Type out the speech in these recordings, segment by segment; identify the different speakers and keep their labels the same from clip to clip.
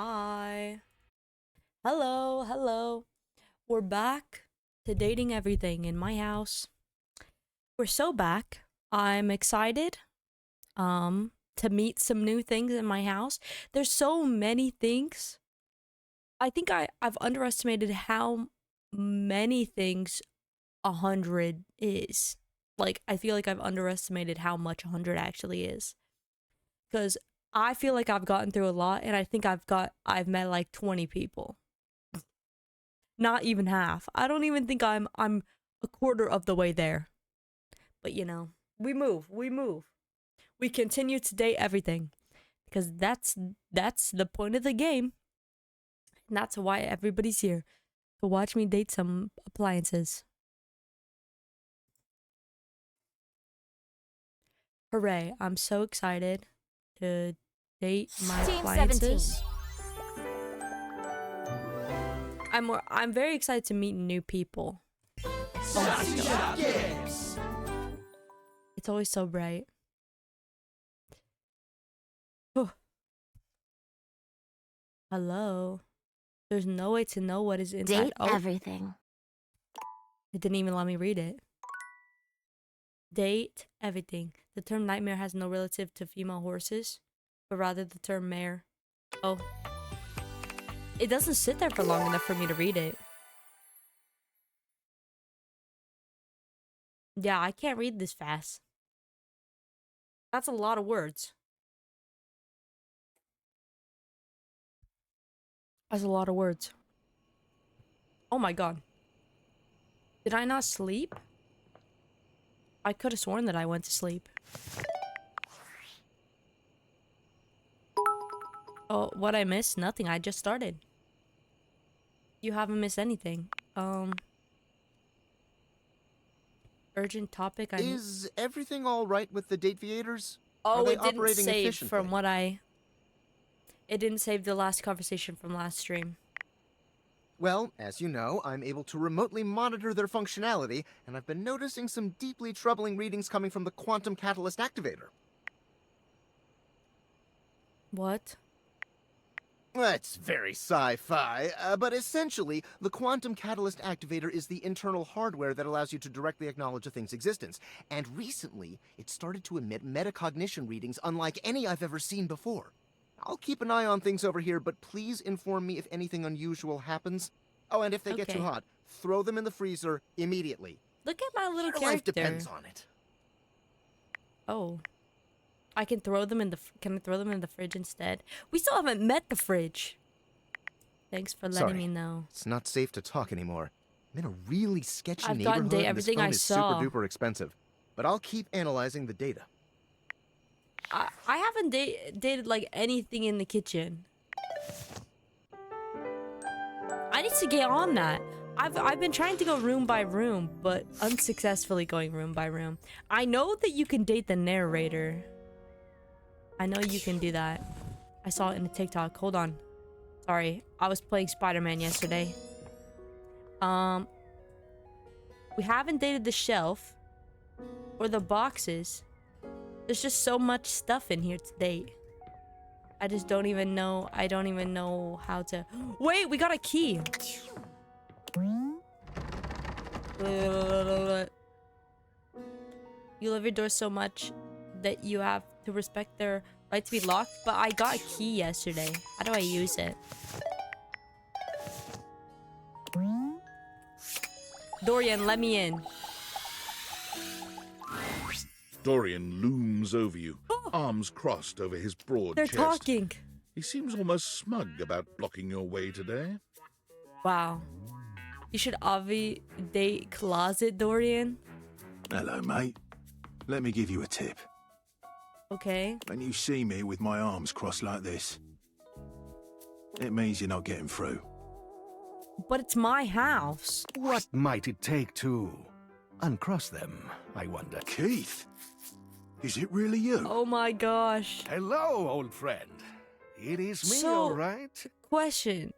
Speaker 1: Hi. Hello, hello. We're back to dating everything in my house. We're so back. I'm excited to meet some new things in my house. There's so many things. I think I've underestimated how many things 100 is. Like I feel like I've underestimated how much 100 actually is. Cuz I feel like I've gotten through a lot and I think I've met like 20 people. Not even half. I don't even think I'm a quarter of the way there. But we move, we move. We continue to date everything because that's the point of the game. And that's why everybody's here to watch me date some appliances. Hooray, I'm so excited to date my
Speaker 2: Team 17.
Speaker 1: appliances. I'm very excited to meet new people. Oh my god. It's always so bright. Oh, hello. There's no way to know what is inside.
Speaker 2: Date
Speaker 1: Oh,
Speaker 2: everything.
Speaker 1: it didn't even let me read it. Date everything. The term nightmare has no relative to female horses, but rather the term mare. Oh. It doesn't sit there for long enough for me to read it. Yeah, I can't read this fast. That's a lot of words. That's a lot of words. Oh my god. Did I not sleep? I could have sworn that I went to sleep. Oh, what I missed? Nothing. I just started. You haven't missed anything. Urgent topic.
Speaker 3: Is everything all right with the Dateviators? Are
Speaker 1: Oh,
Speaker 3: they
Speaker 1: it didn't
Speaker 3: operating
Speaker 1: save
Speaker 3: efficiently?
Speaker 1: from what I... It didn't save the last conversation from last stream.
Speaker 3: Well, as you know, I'm able to remotely monitor their functionality, and I've been noticing some deeply troubling readings coming from the Quantum Catalyst Activator.
Speaker 1: What?
Speaker 3: That's very sci-fi, but essentially, the Quantum Catalyst Activator is the internal hardware that allows you to directly acknowledge a thing's existence. And recently, it started to emit metacognition readings unlike any I've ever seen before. I'll keep an eye on things over here, but please inform me if anything unusual happens. Oh, and if they get too
Speaker 1: Okay.
Speaker 3: hot, throw them in the freezer immediately.
Speaker 1: Look at my little
Speaker 3: Your
Speaker 1: character.
Speaker 3: life depends on it.
Speaker 1: Oh. I can throw them in the... Can I throw them in the fridge instead? We still haven't met the fridge. Thanks for letting
Speaker 3: Sorry.
Speaker 1: me know.
Speaker 3: It's not safe to talk anymore. I'm in a really sketchy
Speaker 1: I've gotten
Speaker 3: neighborhood, and this
Speaker 1: everything
Speaker 3: phone
Speaker 1: I
Speaker 3: is
Speaker 1: saw.
Speaker 3: super duper expensive. But I'll keep analyzing the data.
Speaker 1: I haven't dated like anything in the kitchen. I need to get on that. I've been trying to go room by room, but unsuccessfully going room by room. I know that you can date the narrator. I know you can do that. I saw it in a TikTok. Hold on. Sorry, I was playing Spider-Man yesterday. We haven't dated the shelf or the boxes. There's just so much stuff in here to date. I just don't even know. I don't even know how to... Wait, we got a key. You love your door so much that you have to respect their right to be locked, but I got a key yesterday. How do I use it? Dorian, let me in.
Speaker 4: Dorian looms over you, arms crossed over his broad
Speaker 1: They're
Speaker 4: chest.
Speaker 1: talking.
Speaker 4: He seems almost smug about blocking your way today.
Speaker 1: Wow. You should date closet Dorian.
Speaker 5: Hello, mate. Let me give you a tip.
Speaker 1: Okay.
Speaker 5: When you see me with my arms crossed like this, it means you're not getting through.
Speaker 1: But it's my house.
Speaker 6: What might it take to uncross them, I wonder?
Speaker 5: Keith, is it really you?
Speaker 1: Oh my gosh.
Speaker 6: Hello, old friend. It is me,
Speaker 1: So-
Speaker 6: all right.
Speaker 1: Question.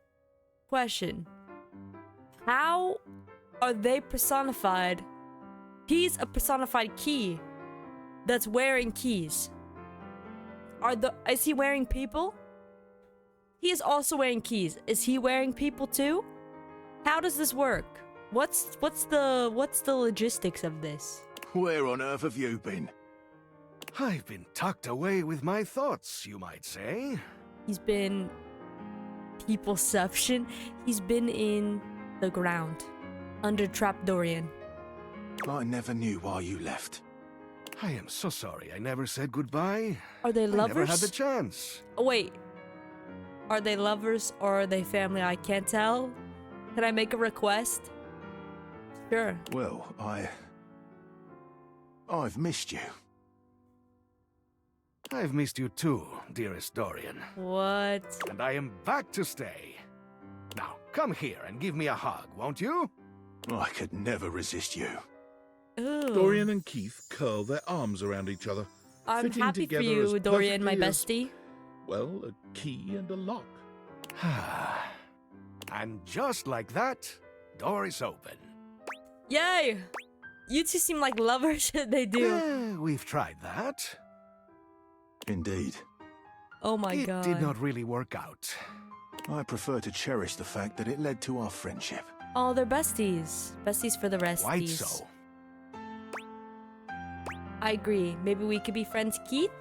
Speaker 1: How are they personified? He's a personified key that's wearing keys. Is he wearing people? He is also wearing keys. Is he wearing people too? How does this work? What's the logistics of this?
Speaker 5: Where on earth have you been?
Speaker 6: I've been tucked away with my thoughts, you might say.
Speaker 1: He's been peopleception. He's been in the ground under Trap Dorian.
Speaker 5: I never knew why you left.
Speaker 6: I am so sorry I never said goodbye.
Speaker 1: Are they
Speaker 6: I never
Speaker 1: lovers?
Speaker 6: had the chance.
Speaker 1: Oh, wait. Are they lovers or are they family? I can't tell. Can I make a request? Sure.
Speaker 5: Well, I've missed you.
Speaker 6: I've missed you too, dearest Dorian.
Speaker 1: What?
Speaker 6: And I am back to stay. Now, come here and give me a hug, won't you?
Speaker 5: I could never resist you.
Speaker 1: Ooh.
Speaker 4: Dorian and Keith curl their arms around each other.
Speaker 1: I'm
Speaker 4: fitting
Speaker 1: happy for
Speaker 4: together
Speaker 1: you,
Speaker 4: as
Speaker 1: Dorian, my
Speaker 4: perfectly as,
Speaker 1: bestie.
Speaker 4: well, a key and a lock.
Speaker 6: And just like that, door is open.
Speaker 1: Yay! You two seem like lovers. They do.
Speaker 6: We've tried that.
Speaker 5: Indeed.
Speaker 1: Oh my
Speaker 6: It
Speaker 1: god.
Speaker 6: did not really work out.
Speaker 5: I prefer to cherish the fact that it led to our friendship.
Speaker 1: Oh, they're besties. Besties for the resties.
Speaker 6: Quite so.
Speaker 1: I agree. Maybe we could be friends, Keith?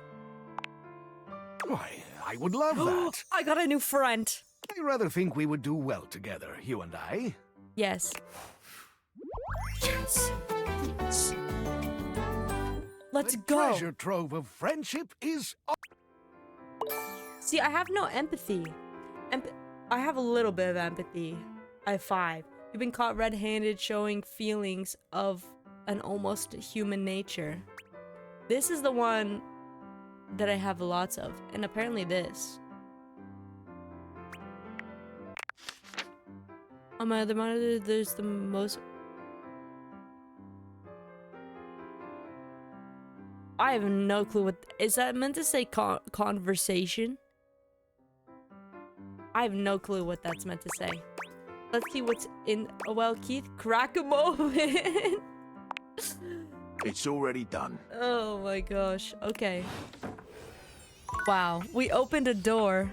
Speaker 6: Why, I would love that.
Speaker 1: I got a new friend.
Speaker 6: I rather think we would do well together, you and I.
Speaker 1: Yes. Yes. Let's
Speaker 6: The
Speaker 1: go.
Speaker 6: treasure trove of friendship is...
Speaker 1: See, I have no empathy. I have a little bit of empathy. I have 5. You've been caught red-handed showing feelings of an almost human nature. This is the one that I have lots of, and apparently this. On my other monitor, there's the most... I have no clue what... Is that meant to say conversation? I have no clue what that's meant to say. Let's see what's in... Oh, well, Keith, crack 'em open!
Speaker 5: It's already done.
Speaker 1: Oh my gosh. Okay. Wow. We opened a door.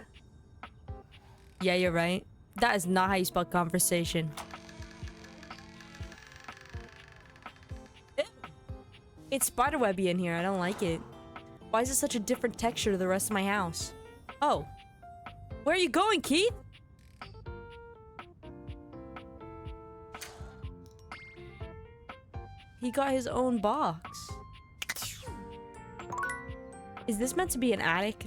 Speaker 1: Yeah, you're right. That is not how you spell conversation. Ew. It's spiderwebby in here. I don't like it. Why is it such a different texture to the rest of my house? Oh. Where are you going, Keith? He got his own box. Is this meant to be an attic?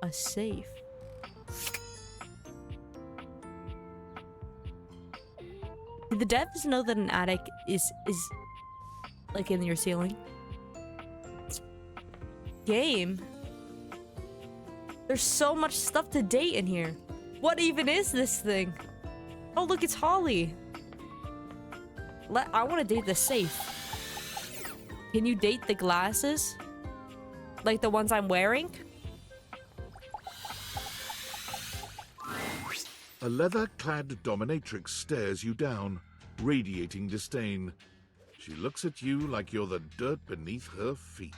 Speaker 1: A safe. Did the devs know that an attic is like in your ceiling? Game. There's so much stuff to date in here. What even is this thing? Oh, look, it's Holly. I want to date the safe. Can you date the glasses? Like the ones I'm wearing?
Speaker 4: A leather-clad dominatrix stares you down, radiating disdain. She looks at you like you're the dirt beneath her feet.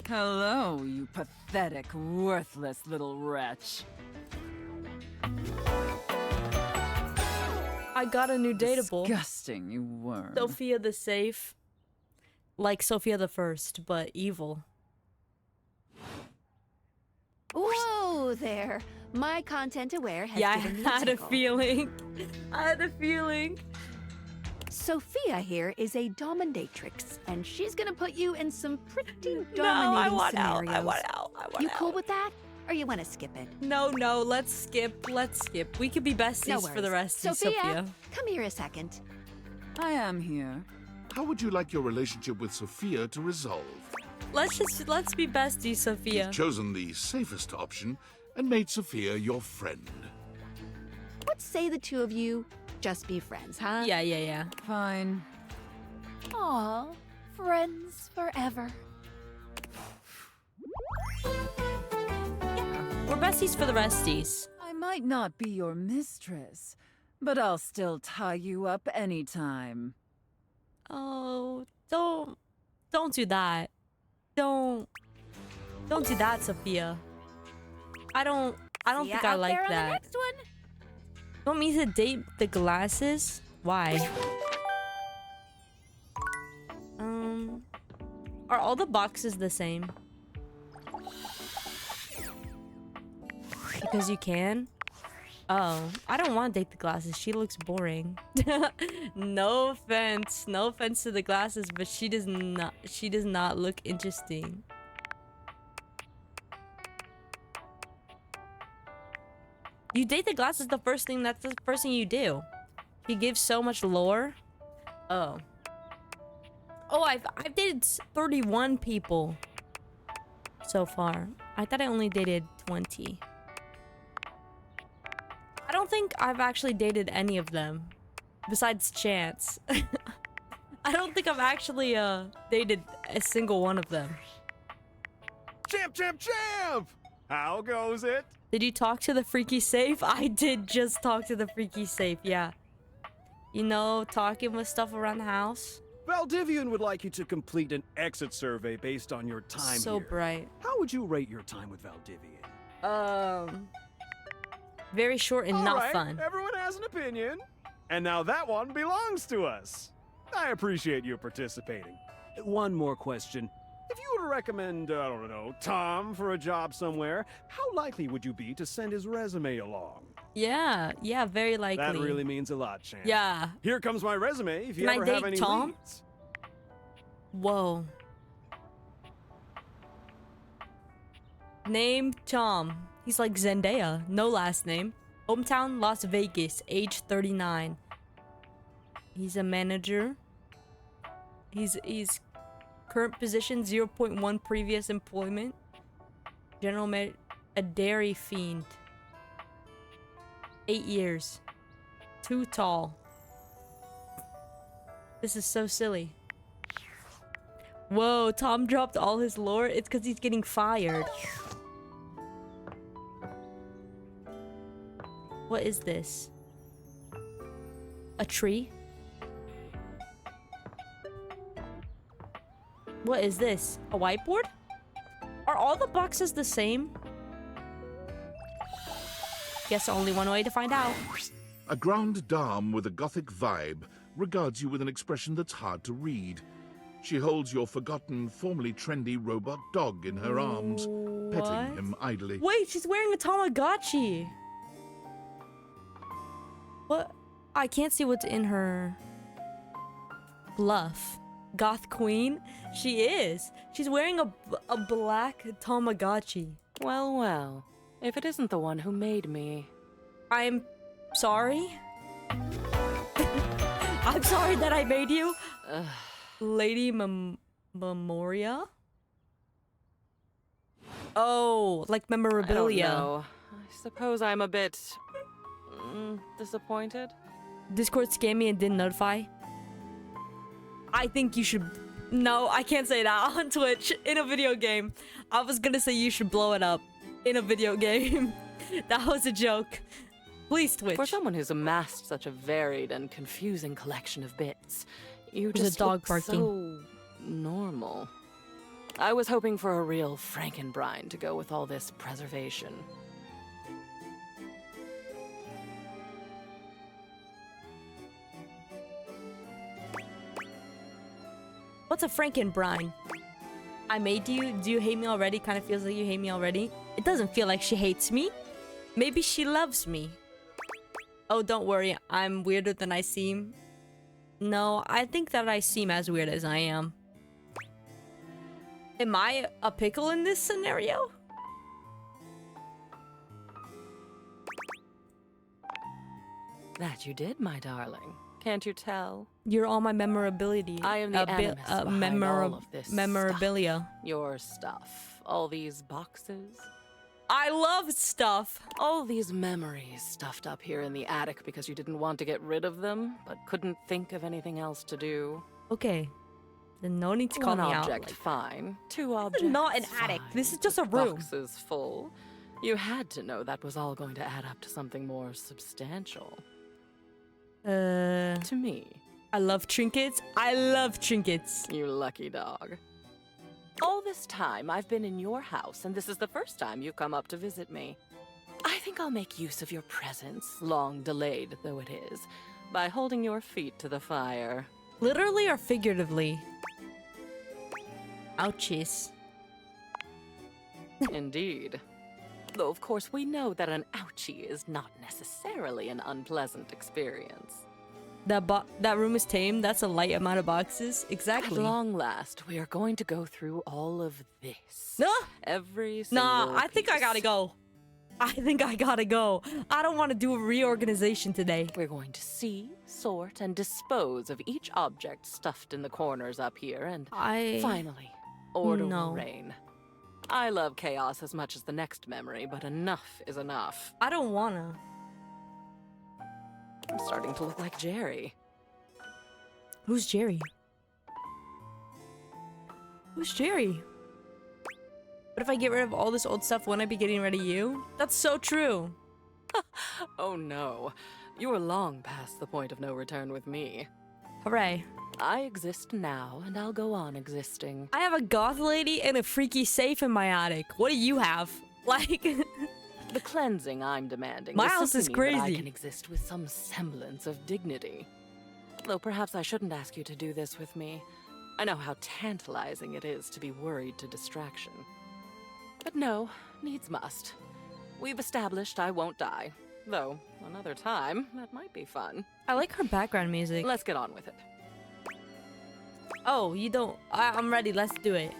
Speaker 2: Hello, you pathetic, worthless little wretch.
Speaker 1: I got a new dateable.
Speaker 2: Disgusting, you worm.
Speaker 1: Sophia the Safe. Like Sophia the First, but evil.
Speaker 7: Whoa there! My content aware has
Speaker 1: Yeah, I
Speaker 7: given me
Speaker 1: had a
Speaker 7: tickle.
Speaker 1: feeling. I had a feeling.
Speaker 7: Sophia here is a dominatrix, and she's gonna put you in some pretty dominating
Speaker 1: No, I want out.
Speaker 7: scenarios.
Speaker 1: I want out. I want
Speaker 7: You
Speaker 1: out.
Speaker 7: cool with that? Or you want to skip it?
Speaker 1: No, let's skip. Let's skip. We could be besties
Speaker 7: No
Speaker 1: for the
Speaker 7: worries.
Speaker 1: rest of Sophia.
Speaker 7: Come here a second.
Speaker 2: I am here.
Speaker 4: How would you like your relationship with Sophia to resolve?
Speaker 1: Let's be besties, Sophia.
Speaker 4: You've chosen the safest option and made Sophia your friend.
Speaker 7: What say the two of you just be friends, huh?
Speaker 1: Yeah.
Speaker 2: Fine.
Speaker 7: Aw, friends forever.
Speaker 1: We're besties for the resties.
Speaker 2: I might not be your mistress, But I'll still tie you up anytime.
Speaker 1: Oh, don't do that. Don't do that, Sophia. I don't
Speaker 7: See ya
Speaker 1: think I
Speaker 7: out
Speaker 1: like
Speaker 7: there on the
Speaker 1: that.
Speaker 7: next one.
Speaker 1: You want me to date the glasses? Why? Are all the boxes the same? Because you can? Oh, I don't want to date the glasses. She looks boring. No offense. No offense to the glasses, but she does not look interesting. You date the glasses, that's the first thing you do. He gives so much lore. Oh. Oh, I've dated 31 people so far. I thought I only dated 20. I don't think I've actually dated any of them besides Chance. I don't think I've actually dated a single one of them.
Speaker 8: Champ! How goes it?
Speaker 1: Did you talk to the freaky safe? I did just talk to the freaky safe, yeah. You know, talking with stuff around the house.
Speaker 8: Valdivian would like you to complete an exit survey based on your time
Speaker 1: So
Speaker 8: here.
Speaker 1: bright.
Speaker 8: How would you rate your time with Valdivian?
Speaker 1: Very short and
Speaker 8: All
Speaker 1: not
Speaker 8: right,
Speaker 1: fun.
Speaker 8: Everyone has an opinion. And now that one belongs to us. I appreciate you participating. One more question. If you were to recommend, I don't know, Tom for a job somewhere, how likely would you be to send his resume along?
Speaker 1: Yeah, very likely.
Speaker 8: That really means a lot, champ.
Speaker 1: Yeah.
Speaker 8: Here comes my resume if you
Speaker 1: Can I
Speaker 8: ever have
Speaker 1: date
Speaker 8: any
Speaker 1: Tom?
Speaker 8: leads.
Speaker 1: Whoa. Name Tom. He's like Zendaya. No last name. Hometown Las Vegas. Age 39. He's a manager. He's current position 0.1 previous employment. A dairy fiend. 8 years. Too tall. This is so silly. Whoa, Tom dropped all his lore. It's because he's getting fired. What is this? A tree? What is this? A whiteboard? Are all the boxes the same? Guess only one way to find out.
Speaker 4: A grande dame with a gothic vibe regards you with an expression that's hard to read. She holds your forgotten, formerly trendy robot dog in her arms, petting him idly.
Speaker 1: Wait, she's wearing a Tamagotchi. What? I can't see what's in her. Bluff. Goth queen? She is. She's wearing a black Tamagotchi.
Speaker 9: Well, well. If it isn't the one who made me.
Speaker 1: I'm sorry. I'm sorry that I made you. Lady Memoria? Oh, like memorabilia.
Speaker 9: I don't know. I suppose I'm a bit disappointed.
Speaker 1: Discord scammed me and didn't notify. I think you should. No, I can't say that on Twitch in a video game. I was gonna say you should blow it up in a video game. That was a joke. Please, Twitch.
Speaker 9: For someone who's amassed such a varied and confusing collection of bits, you
Speaker 1: There's
Speaker 9: just
Speaker 1: a dog
Speaker 9: look
Speaker 1: barking.
Speaker 9: so normal. I was hoping for a real Frankenbrine to go with all this preservation.
Speaker 1: What's a Frankenbrine? I made you. Do you hate me already? Kind of feels like you hate me already. It doesn't feel like she hates me. Maybe she loves me. Oh, don't worry. I'm weirder than I seem. No, I think that I seem as weird as I am. Am I a pickle in this scenario?
Speaker 9: That you did, my darling. Can't you tell?
Speaker 1: You're all my memorability.
Speaker 9: I am the animus behind all of this
Speaker 1: memorabilia.
Speaker 9: stuff. Your stuff. All these boxes.
Speaker 1: I love stuff.
Speaker 9: All these memories stuffed up here in the attic because you didn't want to get rid of them, but couldn't think of anything else to do.
Speaker 1: Okay. Then no need to call
Speaker 9: One
Speaker 1: me
Speaker 9: object,
Speaker 1: out. Like,
Speaker 9: fine. Two
Speaker 1: this
Speaker 9: objects,
Speaker 1: is not an attic.
Speaker 9: fine.
Speaker 1: This is just a room.
Speaker 9: Boxes full. You had to know that was all going to add up to something more substantial. to me.
Speaker 1: I love trinkets. I love trinkets.
Speaker 9: You lucky dog. All this time, I've been in your house, and this is the first time you come up to visit me. I think I'll make use of your presence, long delayed though it is, by holding your feet to the fire.
Speaker 1: Literally or figuratively? Ouchies.
Speaker 9: Indeed. Though, of course, we know that an ouchie is not necessarily an unpleasant experience.
Speaker 1: That room is tame. That's a light amount of boxes. Exactly.
Speaker 9: At long last, we are going to go through all of this.
Speaker 1: No.
Speaker 9: Every single
Speaker 1: Nah, I think I
Speaker 9: piece.
Speaker 1: gotta go. I think I gotta go. I don't want to do a reorganization today.
Speaker 9: We're going to see, sort, and dispose of each object stuffed in the corners up here, and finally, order will reign. I love chaos as much as the next memory, but enough is enough.
Speaker 1: I don't wanna.
Speaker 9: I'm starting to look like Jerry.
Speaker 1: Who's Jerry? Who's Jerry? What if I get rid of all this old stuff? Won't I be getting rid of you? That's so true.
Speaker 9: Oh no. You are long past the point of no return with me.
Speaker 1: Hooray.
Speaker 9: I exist now, and I'll go on existing.
Speaker 1: I have a goth lady and a freaky safe in my attic. What do you have? Like...
Speaker 9: The cleansing I'm demanding.
Speaker 1: My
Speaker 9: will
Speaker 1: house is
Speaker 9: simply mean that
Speaker 1: crazy.
Speaker 9: I can exist with some semblance of dignity. Though perhaps I shouldn't ask you to do this with me. I know how tantalizing it is to be worried to distraction. But no, needs must. We've established I won't die. Though, another time, that might be fun.
Speaker 1: I like her background music.
Speaker 9: Let's get on with it.
Speaker 1: Oh, you don't... I'm ready. Let's do it.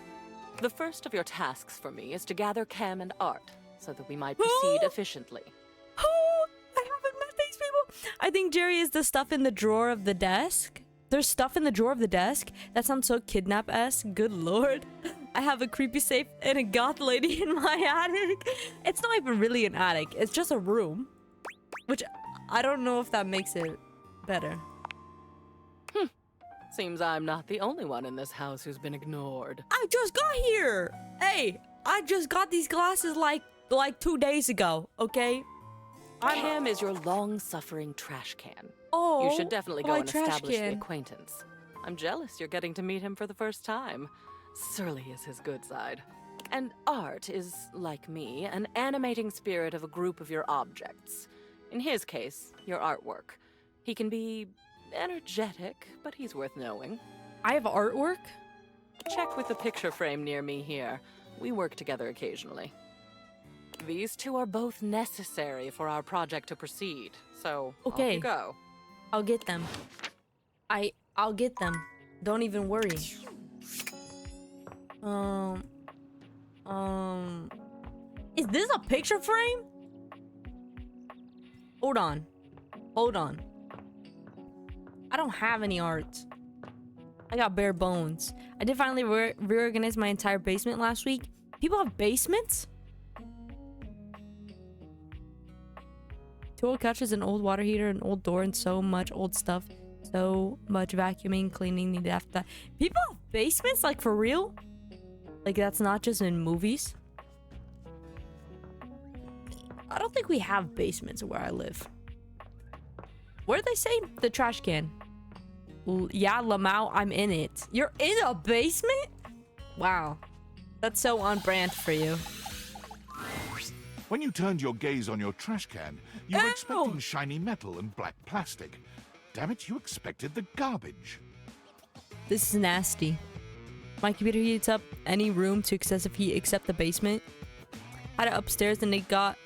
Speaker 9: The first of your tasks for me is to gather Cam and Art, so that we might proceed efficiently.
Speaker 1: Oh, I haven't met these people. I think Jerry is the stuff in the drawer of the desk. There's stuff in the drawer of the desk? That sounds so kidnap-esque. Good lord. I have a creepy safe and a goth lady in my attic. It's not even really an attic. It's just a room. Which, I don't know if that makes it better.
Speaker 9: Seems I'm not the only one in this house who's been ignored.
Speaker 1: I just got here. Hey, I just got these glasses like 2 days ago, okay?
Speaker 9: Cam is your long-suffering trash can.
Speaker 1: Oh,
Speaker 9: You should definitely go
Speaker 1: my
Speaker 9: and
Speaker 1: trash
Speaker 9: establish the
Speaker 1: can.
Speaker 9: acquaintance. I'm jealous you're getting to meet him for the first time. Surly is his good side. And Art is, like me, an animating spirit of a group of your objects. In his case, your artwork. He can be energetic, but he's worth knowing.
Speaker 1: I have artwork?
Speaker 9: Check with the picture frame near me here. We work together occasionally. These two are both necessary for our project to proceed, so off
Speaker 1: Okay.
Speaker 9: you go.
Speaker 1: I'll get them. I'll get them. Don't even worry. Is this a picture frame? Hold on. Hold on. I don't have any art. I got bare bones. I did finally reorganize my entire basement last week. People have basements? 2 old couches, an old water heater, an old door, and so much old stuff. So much vacuuming, cleaning needed after that. People have basements? Like, for real? Like, that's not just in movies? I don't think we have basements where I live. What did they say? The trash can. Yeah, Lamau, I'm in it. You're in a basement? Wow. That's so on brand for you.
Speaker 4: When you turned your gaze on your trash can, you were expecting shiny metal and black plastic. Damn it, you expected the garbage.
Speaker 1: This is nasty. My computer heats up any room to excessive heat except the basement. Had it upstairs and it got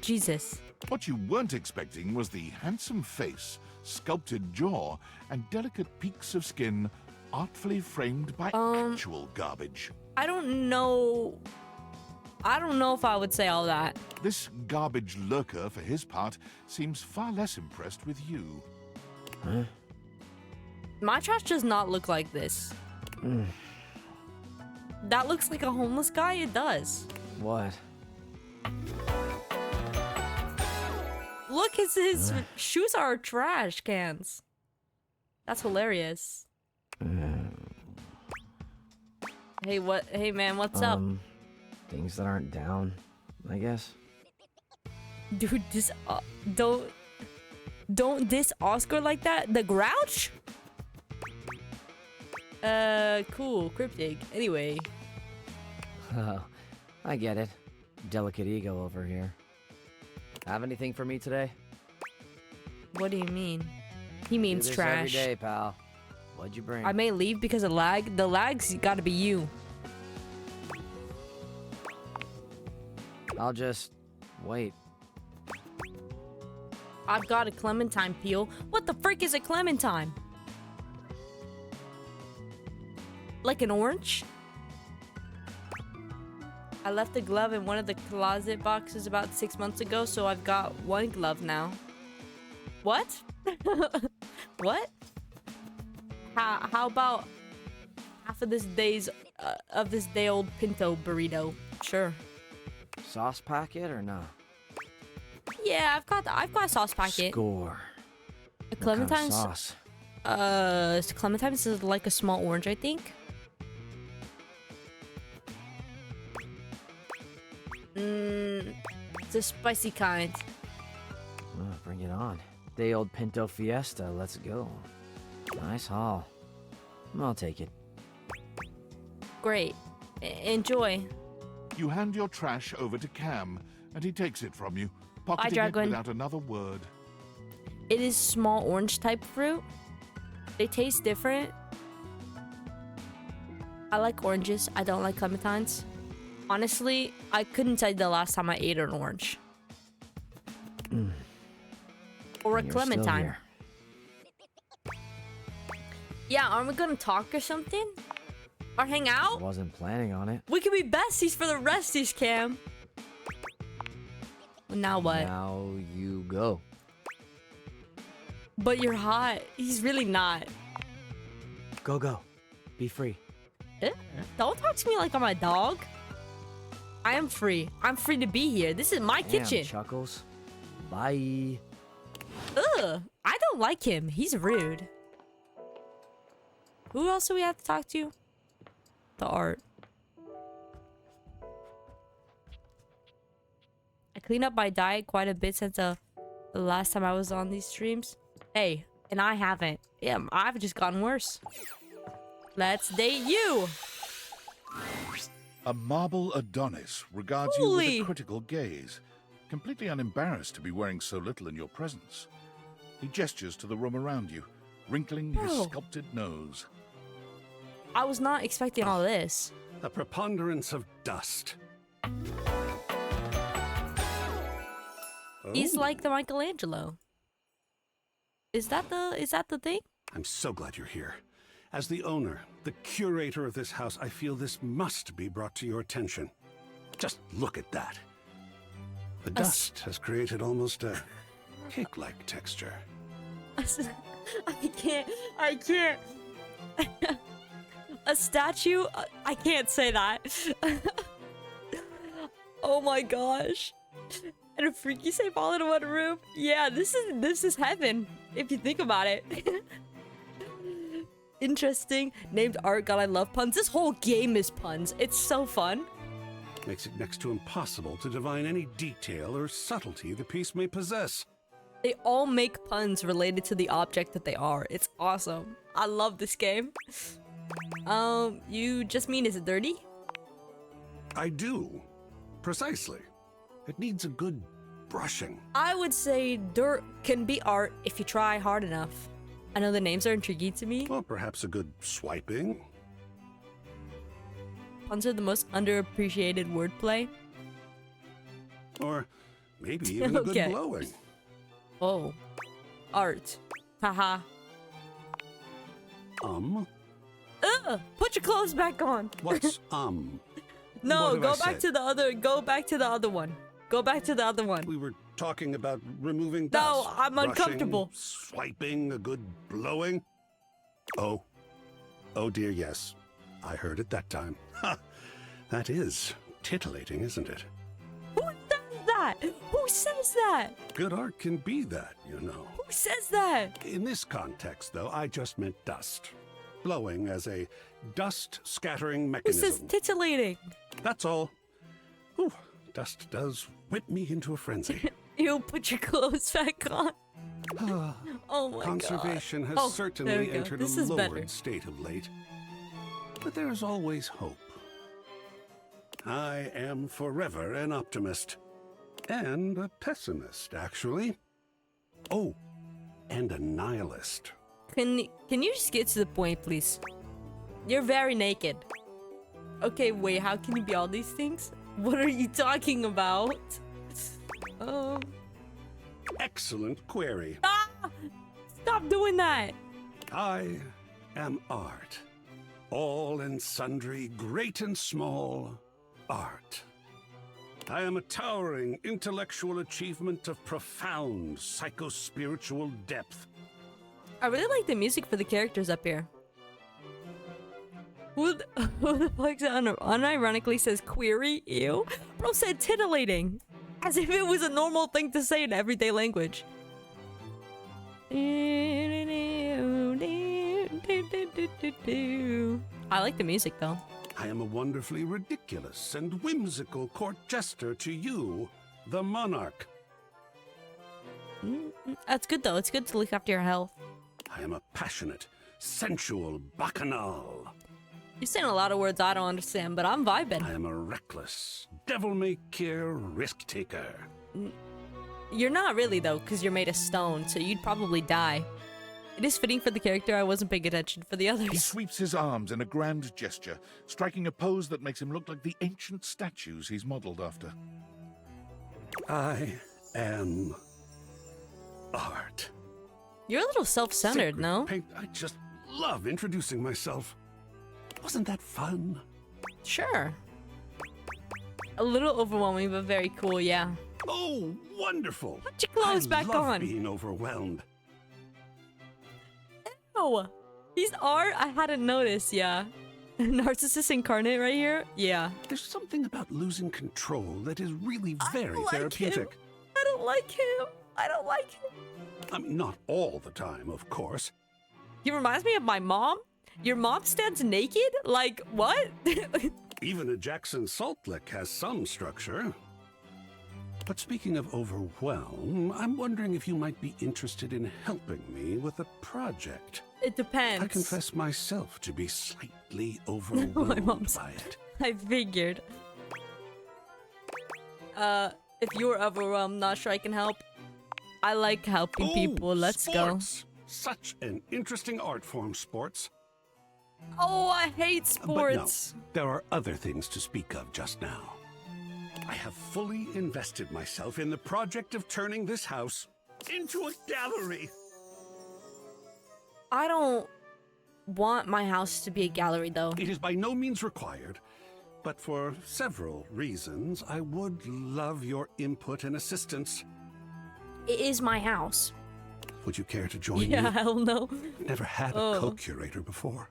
Speaker 1: Jesus.
Speaker 4: What you weren't expecting was the handsome face, sculpted jaw, and delicate peaks of skin artfully framed by actual garbage.
Speaker 1: I don't know if I would say all that.
Speaker 4: This garbage lurker, for his part, seems far less impressed with you.
Speaker 6: Huh?
Speaker 1: My trash does not look like this. That looks like a homeless guy? It does.
Speaker 6: What?
Speaker 1: Look, his shoes are trash cans. That's hilarious. Hey man, what's up?
Speaker 10: Things that aren't down, I guess.
Speaker 1: Dude, this don't Don't diss Oscar like that. The Grouch? Cool. Cryptic. Anyway.
Speaker 10: Oh, I get it. Delicate ego over here. Have anything for me today?
Speaker 1: What do you mean? He means
Speaker 10: Do this
Speaker 1: trash.
Speaker 10: every day, pal. What'd you bring?
Speaker 1: I may leave because of lag. The lag's gotta be you.
Speaker 10: I'll just wait.
Speaker 1: I've got a clementine peel. What the frick is a clementine? Like an orange? I left a glove in one of the closet boxes about 6 months ago, so I've got one glove now. What? What? How about half of this day old pinto burrito? Sure.
Speaker 10: Sauce packet or no?
Speaker 1: Yeah, I've got a sauce packet.
Speaker 10: Score.
Speaker 1: A
Speaker 10: What kind of
Speaker 1: clementine's
Speaker 10: sauce?
Speaker 1: clementine's is like a small orange, I think. It's a spicy kind.
Speaker 10: Oh, bring it on. Day old Pinto Fiesta. Let's go. Nice haul. I'll take it.
Speaker 1: Great. Enjoy.
Speaker 4: You hand your trash over to Cam, and he takes it from you, pocketing it
Speaker 1: Dragon.
Speaker 4: without another word.
Speaker 1: It is small orange type fruit. They taste different. I like oranges. I don't like clementines. Honestly, I couldn't tell you the last time I ate an orange. Or a
Speaker 10: You're still
Speaker 1: clementine.
Speaker 10: here.
Speaker 1: Yeah, aren't we gonna talk or something? Or hang out?
Speaker 10: Wasn't planning on it.
Speaker 1: We could be besties for the resties, Cam. Well, now what?
Speaker 10: Now you go.
Speaker 1: But you're hot. He's really not.
Speaker 10: Go. Be free.
Speaker 1: Don't talk to me like I'm a dog. I am free. I'm free to be here. This is my
Speaker 10: Damn,
Speaker 1: kitchen.
Speaker 10: Chuckles. Bye.
Speaker 1: Ugh. I don't like him. He's rude. Who else do we have to talk to? The art. I cleaned up my diet quite a bit since the last time I was on these streams. Hey, and I haven't. Yeah, I've just gotten worse. Let's date you.
Speaker 4: A marble Adonis regards you
Speaker 1: Holy.
Speaker 4: with a critical gaze, completely unembarrassed to be wearing so little in your presence. He gestures to the room around you, wrinkling his
Speaker 1: Bro.
Speaker 4: sculpted nose.
Speaker 1: I was not expecting all this.
Speaker 11: A preponderance of dust.
Speaker 1: He's
Speaker 11: Oh,
Speaker 1: like the Michelangelo. Is that the thing?
Speaker 11: I'm so glad you're here. As the owner, the curator of this house, I feel this must be brought to your attention. Just look at that. The dust has created almost a cake-like texture.
Speaker 1: I can't. A statue? I can't say that. Oh my gosh. And a freaky safe all in one room? Yeah, this is heaven, if you think about it. Interesting. Named art. God, I love puns. This whole game is puns. It's so fun.
Speaker 11: Makes it next to impossible to divine any detail or subtlety the piece may possess.
Speaker 1: They all make puns related to the object that they are. It's awesome. I love this game. You just mean, is it dirty?
Speaker 11: I do. Precisely. It needs a good brushing.
Speaker 1: I would say dirt can be art if you try hard enough. I know the names are intriguing to me.
Speaker 11: Or perhaps a good swiping.
Speaker 1: Puns are the most underappreciated wordplay.
Speaker 11: Or maybe even a
Speaker 1: Okay.
Speaker 11: good blowing.
Speaker 1: Oh. Art. Haha. Put your clothes back on.
Speaker 11: What's
Speaker 1: No,
Speaker 11: What did
Speaker 1: go
Speaker 11: I
Speaker 1: back
Speaker 11: say?
Speaker 1: to the other. Go back to the other one. Go back to the other one.
Speaker 11: We were talking about removing
Speaker 1: No,
Speaker 11: dust.
Speaker 1: I'm
Speaker 11: brushing,
Speaker 1: uncomfortable.
Speaker 11: Swiping, a good blowing. Oh dear, yes. I heard it that time. Ha! That is titillating, isn't it?
Speaker 1: Who says that? Who says that?
Speaker 11: Good art can be that, you know.
Speaker 1: Who says that?
Speaker 11: In this context, though, I just meant dust. Blowing as a dust-scattering
Speaker 1: Who
Speaker 11: mechanism.
Speaker 1: says titillating?
Speaker 11: That's all. Whew, dust does whip me into a frenzy.
Speaker 1: You put your clothes back on. Oh my
Speaker 11: Conservation
Speaker 1: God.
Speaker 11: has
Speaker 1: Oh, there we
Speaker 11: certainly
Speaker 1: go.
Speaker 11: entered
Speaker 1: This
Speaker 11: a
Speaker 1: is
Speaker 11: lowered
Speaker 1: better.
Speaker 11: state of late. But there is always hope. I am forever an optimist. And a pessimist, actually. Oh, and a nihilist.
Speaker 1: Can you just get to the point, please? You're very naked. Okay, wait, how can you be all these things? What are you talking about?
Speaker 11: Excellent query.
Speaker 1: Ah! Stop doing that!
Speaker 11: I am art. All and sundry, great and small, art. I am a towering intellectual achievement of profound psycho-spiritual depth.
Speaker 1: I really like the music for the characters up here. Who the fuck unironically says query? Ew. Bro said titillating. As if it was a normal thing to say in everyday language. I like the music though.
Speaker 11: I am a wonderfully ridiculous and whimsical court jester to you, the monarch.
Speaker 1: That's good though. It's good to look after your health.
Speaker 11: I am a passionate, sensual bacchanal.
Speaker 1: You're saying a lot of words I don't understand, but I'm vibing.
Speaker 11: I am a reckless, devil-may-care risk-taker.
Speaker 1: You're not really though, because you're made of stone, so you'd probably die. It is fitting for the character. I wasn't paying attention for the
Speaker 4: He
Speaker 1: others.
Speaker 4: sweeps his arms in a grand gesture, striking a pose that makes him look like the ancient statues he's modeled after.
Speaker 11: I am art.
Speaker 1: You're a little self-centered,
Speaker 11: Sacred
Speaker 1: no?
Speaker 11: paint. I just love introducing myself. Wasn't that fun?
Speaker 1: Sure. A little overwhelming, but very cool, yeah.
Speaker 11: Oh, wonderful!
Speaker 1: Put your clothes back
Speaker 11: I love
Speaker 1: on.
Speaker 11: being overwhelmed.
Speaker 1: Oh, he's art? I hadn't noticed, yeah. Narcissist incarnate right here? Yeah.
Speaker 11: There's something about losing control that is really very therapeutic.
Speaker 1: I don't like him. I don't like him.
Speaker 11: I mean, not all the time, of course.
Speaker 1: He reminds me of my mom. Your mom stands naked? Like, what?
Speaker 11: Even a Jackson Salt Lick has some structure. But speaking of overwhelm, I'm wondering if you might be interested in helping me with a project.
Speaker 1: It depends.
Speaker 11: I confess myself to be slightly
Speaker 1: My
Speaker 11: overwhelmed
Speaker 1: mom's.
Speaker 11: by it.
Speaker 1: I figured. If you're overwhelmed, not sure I can help. I like helping people. Let's
Speaker 11: sports. Such an interesting art form, sports.
Speaker 1: go. Oh, I hate
Speaker 11: But no,
Speaker 1: sports.
Speaker 11: there are other things to speak of just now. I have fully invested myself in the project of turning this house into a gallery.
Speaker 1: I don't want my house to be a gallery, though.
Speaker 11: It is by no means required, but for several reasons, I would love your input and assistance.
Speaker 1: It is my house.
Speaker 11: Would you care to join
Speaker 1: Yeah,
Speaker 11: me?
Speaker 1: hell no.
Speaker 11: Never had a
Speaker 1: Oh.
Speaker 11: co-curator before.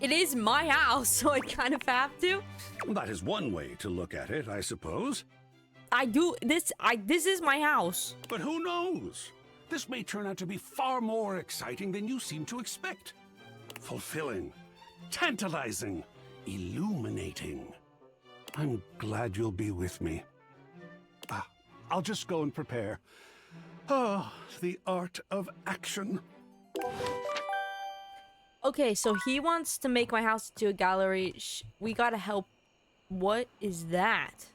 Speaker 1: It is my house, so I kind of have to.
Speaker 11: That is one way to look at it, I suppose.
Speaker 1: I do this. This is my house.
Speaker 11: But who knows? This may turn out to be far more exciting than you seem to expect. Fulfilling, tantalizing, illuminating. I'm glad you'll be with me. I'll just go and prepare. Oh, the art of action.
Speaker 1: Okay, so he wants to make my house into a gallery. We gotta help. What is that?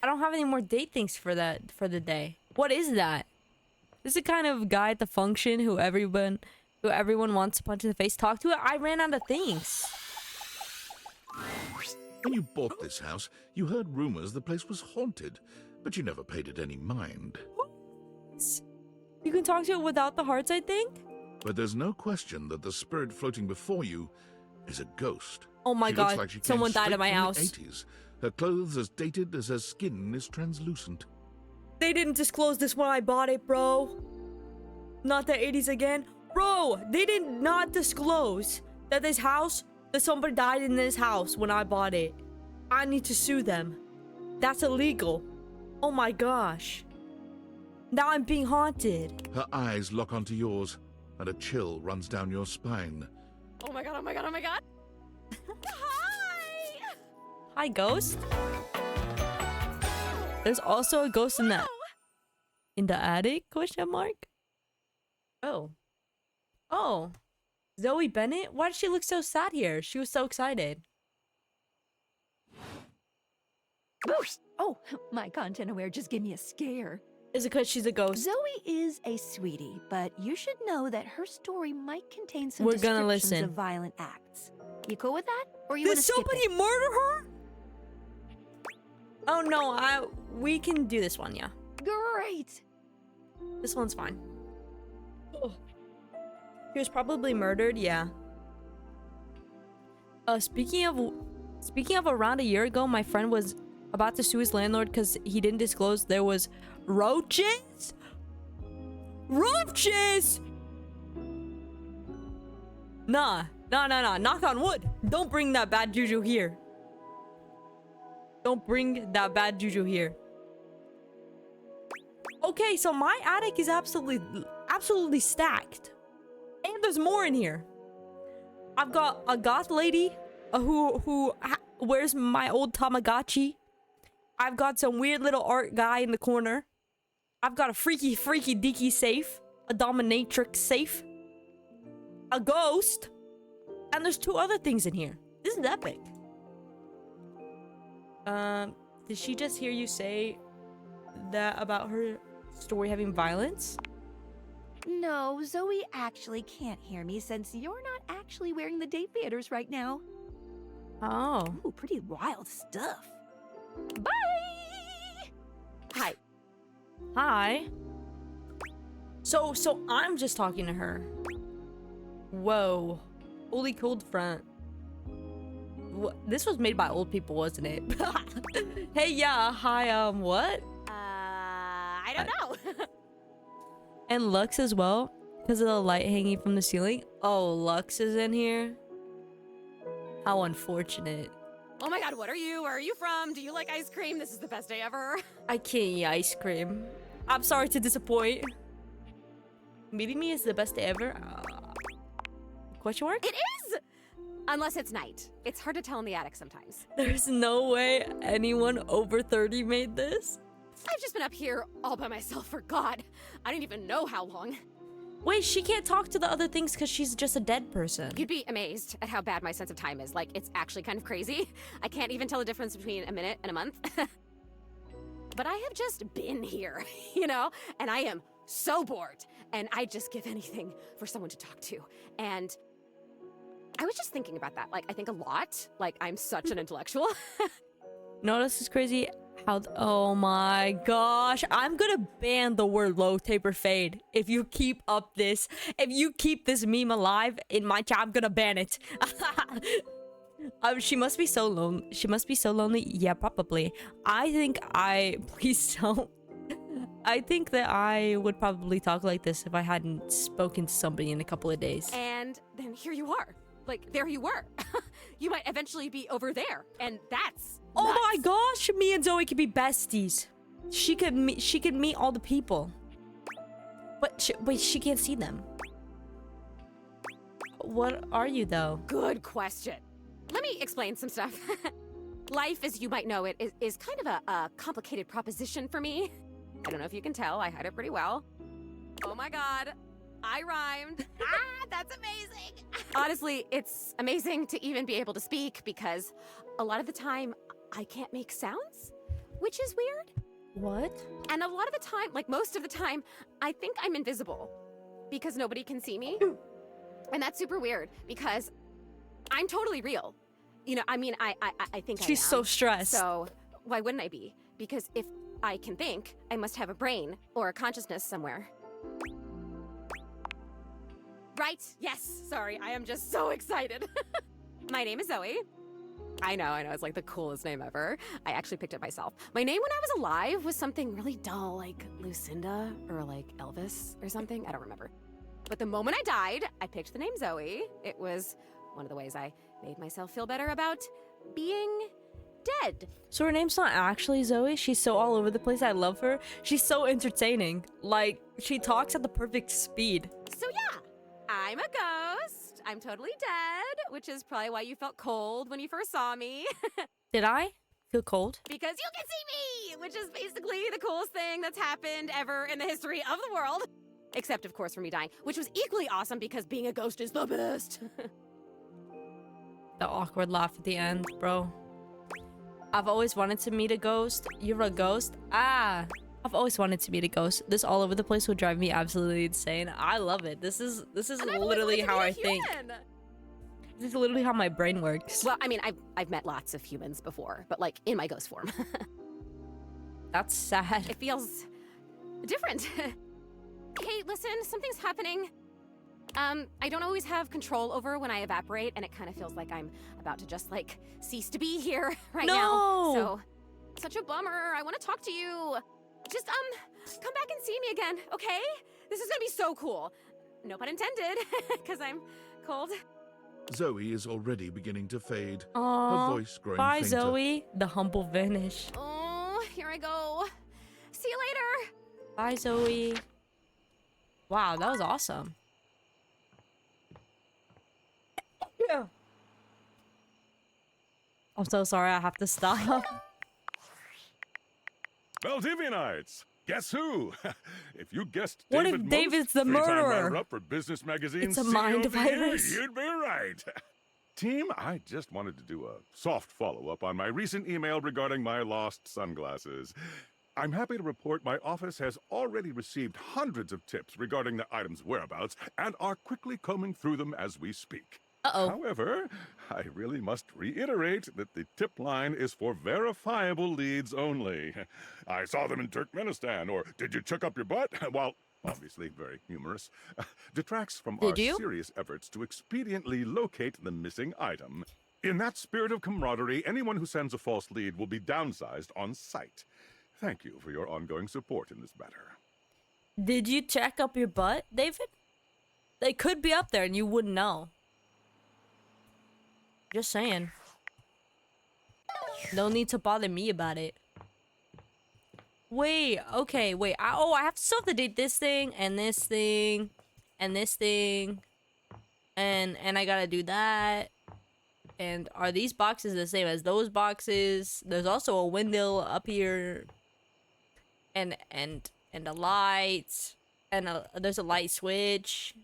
Speaker 1: I don't have any more date things for that for the day. What is that? This is the kind of guy at the function who everyone wants to punch in the face. Talk to it. I ran out of things.
Speaker 4: When you bought this house, you heard rumors the place was haunted, but you never paid it any mind.
Speaker 1: You can talk to it without the hearts, I think.
Speaker 4: But there's no question that the spirit floating before you is a ghost.
Speaker 1: Oh my
Speaker 4: She looks
Speaker 1: God,
Speaker 4: like she came
Speaker 1: someone died at
Speaker 4: straight
Speaker 1: my
Speaker 4: from
Speaker 1: house.
Speaker 4: The 80s. Her clothes as dated as her skin is translucent.
Speaker 1: They didn't disclose this when I bought it, bro. Not the 80s again. Bro, they did not disclose that that somebody died in this house when I bought it. I need to sue them. That's illegal. Oh my gosh. Now I'm being haunted.
Speaker 4: Her eyes lock onto yours, and a chill runs down your spine.
Speaker 9: Oh my god, oh my god, oh my god.
Speaker 1: Hi, ghost. There's also a ghost in that. In the attic? Question mark. Oh. Oh. Zoe Bennett? Why did she look so sad here? She was so excited.
Speaker 7: Oh, my content aware just gave me a scare.
Speaker 1: Is it because she's a ghost?
Speaker 7: Zoe is a sweetie, but you should know that her story might contain some
Speaker 1: We're gonna
Speaker 7: descriptions
Speaker 1: listen.
Speaker 7: of violent acts. You cool with that? Or you
Speaker 1: Did
Speaker 7: want to skip
Speaker 1: somebody
Speaker 7: it?
Speaker 1: murder her? Oh no, we can do this one, yeah.
Speaker 7: Great.
Speaker 1: This one's fine. Oh. She was probably murdered, yeah. Speaking of around a year ago, my friend was about to sue his landlord because he didn't disclose there was roaches? Roaches! Nah. Knock on wood. Don't bring that bad juju here. Don't bring that bad juju here. Okay, so my attic is absolutely stacked. And there's more in here. I've got a goth lady who wears my old Tamagotchi. I've got some weird little art guy in the corner. I've got a freaky deaky safe. A dominatrix safe. A ghost. And there's 2 other things in here. This is epic. Did she just hear you say that about her story having violence?
Speaker 7: No, Zoe actually can't hear me since you're not actually wearing the day theaters right now.
Speaker 1: Oh.
Speaker 7: Ooh, pretty wild stuff. Bye! Hi.
Speaker 1: Hi. So I'm just talking to her. Whoa. Holy cold front. This was made by old people, wasn't it? Hey, yeah, hi, what?
Speaker 12: I don't know.
Speaker 1: And Lux as well, because of the light hanging from the ceiling. Oh, Lux is in here? How unfortunate.
Speaker 12: Oh my god, what are you? Where are you from? Do you like ice cream? This is the best day ever.
Speaker 1: I can't eat ice cream. I'm sorry to disappoint. Meeting me is the best day ever? Question mark?
Speaker 12: It is! Unless it's night. It's hard to tell in the attic sometimes.
Speaker 1: There's no way anyone over 30 made this.
Speaker 12: I've just been up here all by myself for God. I don't even know how long.
Speaker 1: Wait, she can't talk to the other things because she's just a dead person.
Speaker 12: You'd be amazed at how bad my sense of time is. Like, it's actually kind of crazy. I can't even tell the difference between a minute and a month. But I have just been here, you know? And I am so bored. And I'd just give anything for someone to talk to. And I was just thinking about that. Like, I think a lot. Like, I'm such an intellectual.
Speaker 1: No, this is crazy. Oh my gosh. I'm gonna ban the word low taper fade. If you keep up this, if you keep this meme alive in my chat, I'm gonna ban it. She must be so lonely. She must be so lonely. Yeah, probably. Please don't. I think that I would probably talk like this if I hadn't spoken to somebody in a couple of days.
Speaker 12: And then here you are. Like, there you were. You might eventually be over there. And that's
Speaker 1: Oh
Speaker 12: nuts.
Speaker 1: my gosh, me and Zoe could be besties. She could meet all the people. But wait, she can't see them. What are you though?
Speaker 12: Good question. Let me explain some stuff. Life, as you might know it, is kind of a complicated proposition for me. I don't know if you can tell, I hide it pretty well. Oh my god, I rhymed. That's amazing. Honestly, it's amazing to even be able to speak because a lot of the time I can't make sounds, which is weird.
Speaker 1: What?
Speaker 12: And a lot of the time, like most of the time, I think I'm invisible because nobody can see me. And that's super weird because I'm totally real. You know, I mean, I think
Speaker 1: She's
Speaker 12: I am.
Speaker 1: so stressed.
Speaker 12: So why wouldn't I be? Because if I can think, I must have a brain or a consciousness somewhere. Right? Yes. Sorry, I am just so excited. My name is Zoe. I know, it's like the coolest name ever. I actually picked it myself. My name when I was alive was something really dull, like Lucinda or like Elvis or something. I don't remember. But the moment I died, I picked the name Zoe. It was one of the ways I made myself feel better about being dead.
Speaker 1: So her name's not actually Zoe. She's so all over the place. I love her. She's so entertaining. Like, she talks at the perfect speed.
Speaker 12: So yeah, I'm a ghost. I'm totally dead, which is probably why you felt cold when you first saw me.
Speaker 1: Did I? Feel cold?
Speaker 12: Because you can see me, which is basically the coolest thing that's happened ever in the history of the world. Except, of course, for me dying, which was equally awesome because being a ghost is the best.
Speaker 1: The awkward laugh at the end, bro. I've always wanted to meet a ghost. You're a ghost? Ah! I've always wanted to meet a ghost. This all over the place would drive me absolutely insane. I love it. This is literally how I think. This is literally how my brain works.
Speaker 12: Well, I mean, I've met lots of humans before, but like in my ghost form.
Speaker 1: That's sad.
Speaker 12: It feels different. Hey, listen, something's happening. I don't always have control over when I evaporate, and it kind of feels like I'm about to just like cease to be here right now. So, such a bummer. I want to talk to you. Just come back and see me again, okay? This is gonna be so cool. No pun intended, because I'm cold.
Speaker 4: Zoe is already beginning to fade.
Speaker 1: Aww.
Speaker 4: Her voice growing
Speaker 1: Bye,
Speaker 4: fainter.
Speaker 1: Zoe. The humble vanish.
Speaker 12: Oh, here I go. See you later.
Speaker 1: Bye, Zoe. Wow, that was awesome. Yeah. I'm so sorry, I have to stop.
Speaker 13: Valdivianites! Guess who? If you guessed
Speaker 1: What
Speaker 13: David
Speaker 1: if David's
Speaker 13: Most,
Speaker 1: the
Speaker 13: three-time
Speaker 1: murderer?
Speaker 13: runner-up for Business Magazine's
Speaker 1: It's a
Speaker 13: CEO
Speaker 1: mind
Speaker 13: of the Year,
Speaker 1: virus.
Speaker 13: you'd be right. Team, I just wanted to do a soft follow-up on my recent email regarding my lost sunglasses. I'm happy to report my office has already received hundreds of tips regarding the item's whereabouts and are quickly combing through them as we speak.
Speaker 1: Uh-oh.
Speaker 13: However, I really must reiterate that the tip line is for verifiable leads only. I saw them in Turkmenistan, or did you check up your butt? While obviously very humorous, detracts from our serious efforts to expediently locate the missing item. In that spirit of camaraderie, anyone who sends a false lead will be downsized on sight. Thank you for your ongoing support in this matter.
Speaker 1: Did you check up your butt, David? They could be up there and you wouldn't know. Just saying. No need to bother me about it. Wait, okay, wait. I have to still have to date this thing and this thing and this thing. And I gotta do that. And are these boxes the same as those boxes? There's also a window up here. And a light. And there's a light switch.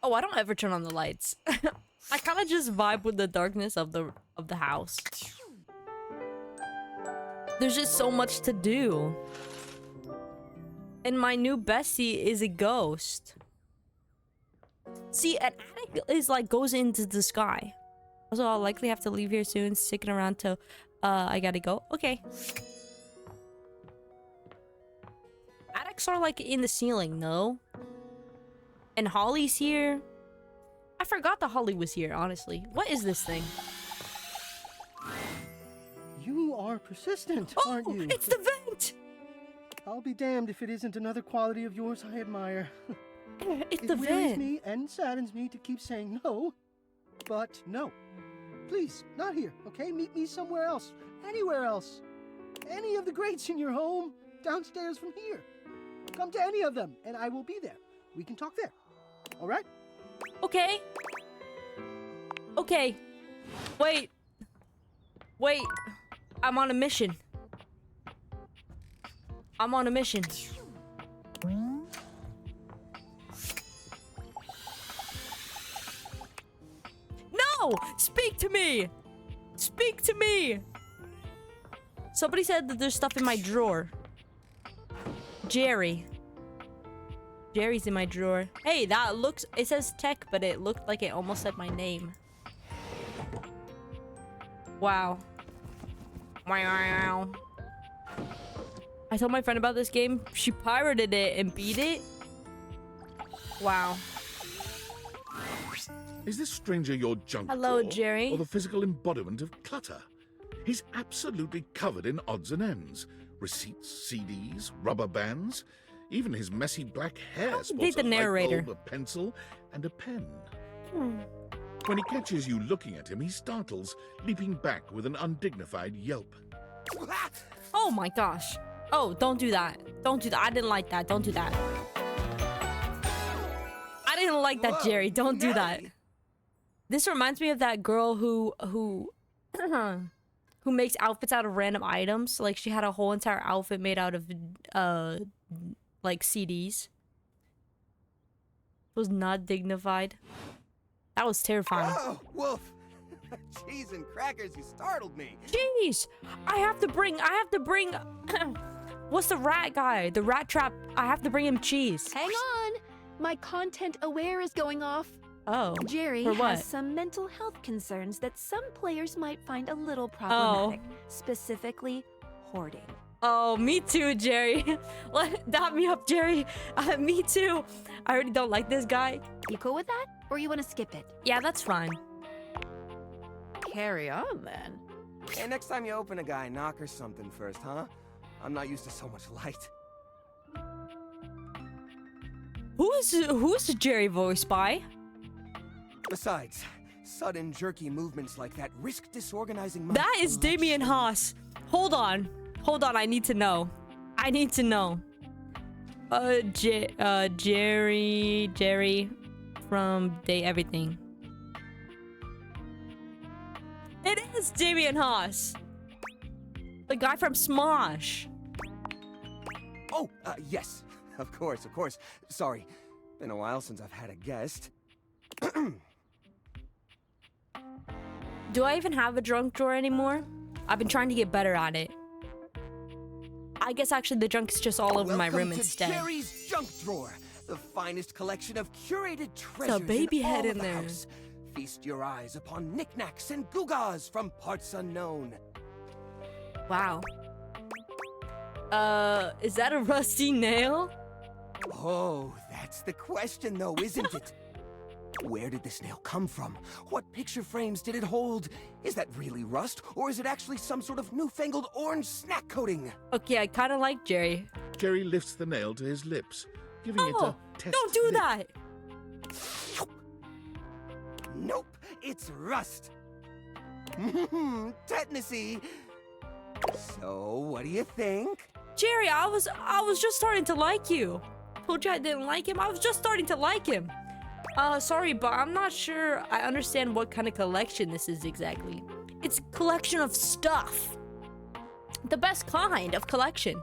Speaker 1: Oh, I don't ever turn on the lights. I kind of just vibe with the darkness of the house. There's just so much to do. And my new bestie is a ghost. See, an attic is like goes into the sky. Also, I'll likely have to leave here soon. Sticking around till I gotta go. Okay. Attics are like in the ceiling, no? And Holly's here. I forgot that Holly was here, honestly. What is this thing?
Speaker 14: You are persistent, aren't you?
Speaker 1: It's the vent!
Speaker 14: I'll be damned if it isn't another quality of yours I admire.
Speaker 1: It's the
Speaker 14: It wearies
Speaker 1: vent.
Speaker 14: me and saddens me to keep saying no, but no. Please, not here, okay? Meet me somewhere else. Anywhere else. Any of the greats in your home, downstairs from here. Come to any of them, and I will be there. We can talk there. All right?
Speaker 1: Okay. Okay. Wait. Wait. I'm on a mission. I'm on a mission. No! Speak to me! Speak to me! Somebody said that there's stuff in my drawer. Jerry. Jerry's in my drawer. Hey, that looks... It says tech, but it looked like it almost said my name. Wow. Wow. I told my friend about this game. She pirated it and beat it. Wow.
Speaker 4: Is this stranger your junk
Speaker 1: Hello,
Speaker 4: drawer,
Speaker 1: Jerry.
Speaker 4: or the physical embodiment of clutter? He's absolutely covered in odds and ends. Receipts, CDs, rubber bands. Even his messy black hair
Speaker 1: Date
Speaker 4: sports
Speaker 1: the
Speaker 4: a light
Speaker 1: narrator.
Speaker 4: bulb, a pencil, and a pen. When he catches you looking at him, he startles, leaping back with an undignified yelp.
Speaker 1: Oh my gosh. Oh, don't do that. Don't do that. I didn't like that. Don't do that. I didn't like that, Jerry. Don't do that. This reminds me of that girl who who makes outfits out of random items. Like she had a whole entire outfit made out of like CDs. It was not dignified. That was terrifying.
Speaker 15: Oh, Wolf! Cheese and crackers, you startled me.
Speaker 1: Jeez! I have to bring what's the rat guy? The rat trap. I have to bring him cheese.
Speaker 7: Hang on. My content aware is going off.
Speaker 1: Oh.
Speaker 7: Jerry
Speaker 1: for what?
Speaker 7: has some mental health concerns that some players might find a little problematic. Specifically, hoarding.
Speaker 1: Oh, me too, Jerry. Dot me up, Jerry. Me too. I already don't like this guy.
Speaker 7: You cool with that? Or you want to skip it?
Speaker 1: Yeah, that's fine.
Speaker 7: Carry on, then.
Speaker 15: Hey, next time you open a guy, knock or something first, huh? I'm not used to so much light.
Speaker 1: Who's Jerry voiced by?
Speaker 15: Besides, sudden jerky movements like that risk disorganizing my
Speaker 1: That is Damien Haas. Hold on, I need to know. Jerry from Day Everything. It is Damien Haas. The guy from Smosh.
Speaker 15: Oh, yes. Of course. Sorry. Been a while since I've had a guest.
Speaker 1: Do I even have a junk drawer anymore? I've been trying to get better at it. I guess actually the junk is just all over my room instead.
Speaker 15: Welcome to Jerry's Junk Drawer, the finest collection of curated treasures
Speaker 1: It's a baby
Speaker 15: in all
Speaker 1: head
Speaker 15: of
Speaker 1: in
Speaker 15: the
Speaker 1: there.
Speaker 15: house. Feast your eyes upon knickknacks and gewgaws from parts unknown.
Speaker 1: Wow. Is that a rusty nail?
Speaker 15: Oh, that's the question though, isn't it? Where did this nail come from? What picture frames did it hold? Is that really rust, or is it actually some sort of newfangled orange snack coating?
Speaker 1: Okay, I kind of like Jerry.
Speaker 4: Jerry lifts the nail to his lips, giving it a test.
Speaker 1: Don't do that!
Speaker 15: Nope, it's rust. Tetanusy. So, what do you think?
Speaker 1: Jerry, I was just starting to like you. Told you I didn't like him. I was just starting to like him. Sorry, but I'm not sure I understand what kind of collection this is exactly. It's a collection of stuff. The best kind of collection.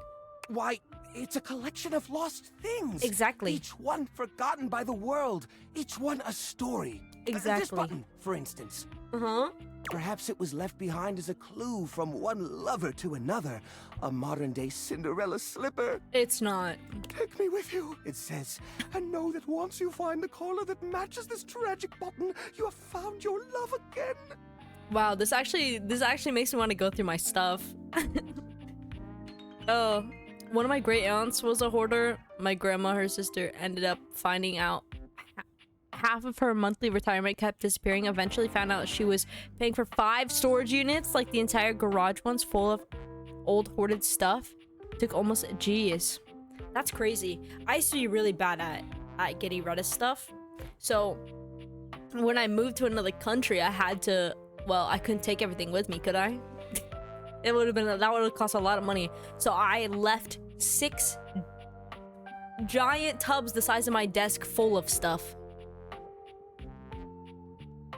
Speaker 15: Why, it's a collection of lost things.
Speaker 1: Exactly.
Speaker 15: Each one forgotten by the world. Each one a story.
Speaker 1: Exactly.
Speaker 15: This button, for instance.
Speaker 1: Uh-huh.
Speaker 15: Perhaps it was left behind as a clue from one lover to another. A modern-day Cinderella slipper.
Speaker 1: It's not.
Speaker 15: Take me with you, it says. And know that once you find the collar that matches this tragic button, you have found your love again.
Speaker 1: Wow, this actually makes me want to go through my stuff. One of my great aunts was a hoarder. My grandma, her sister, ended up finding out half of her monthly retirement kept disappearing. Eventually found out she was paying for 5 storage units, like the entire garage ones full of old hoarded stuff. Took almost, geez, that's crazy. I used to be really bad at getting rid of stuff. So when I moved to another country, I had to, well, I couldn't take everything with me, could I? That would have cost a lot of money. So I left 6 giant tubs the size of my desk full of stuff.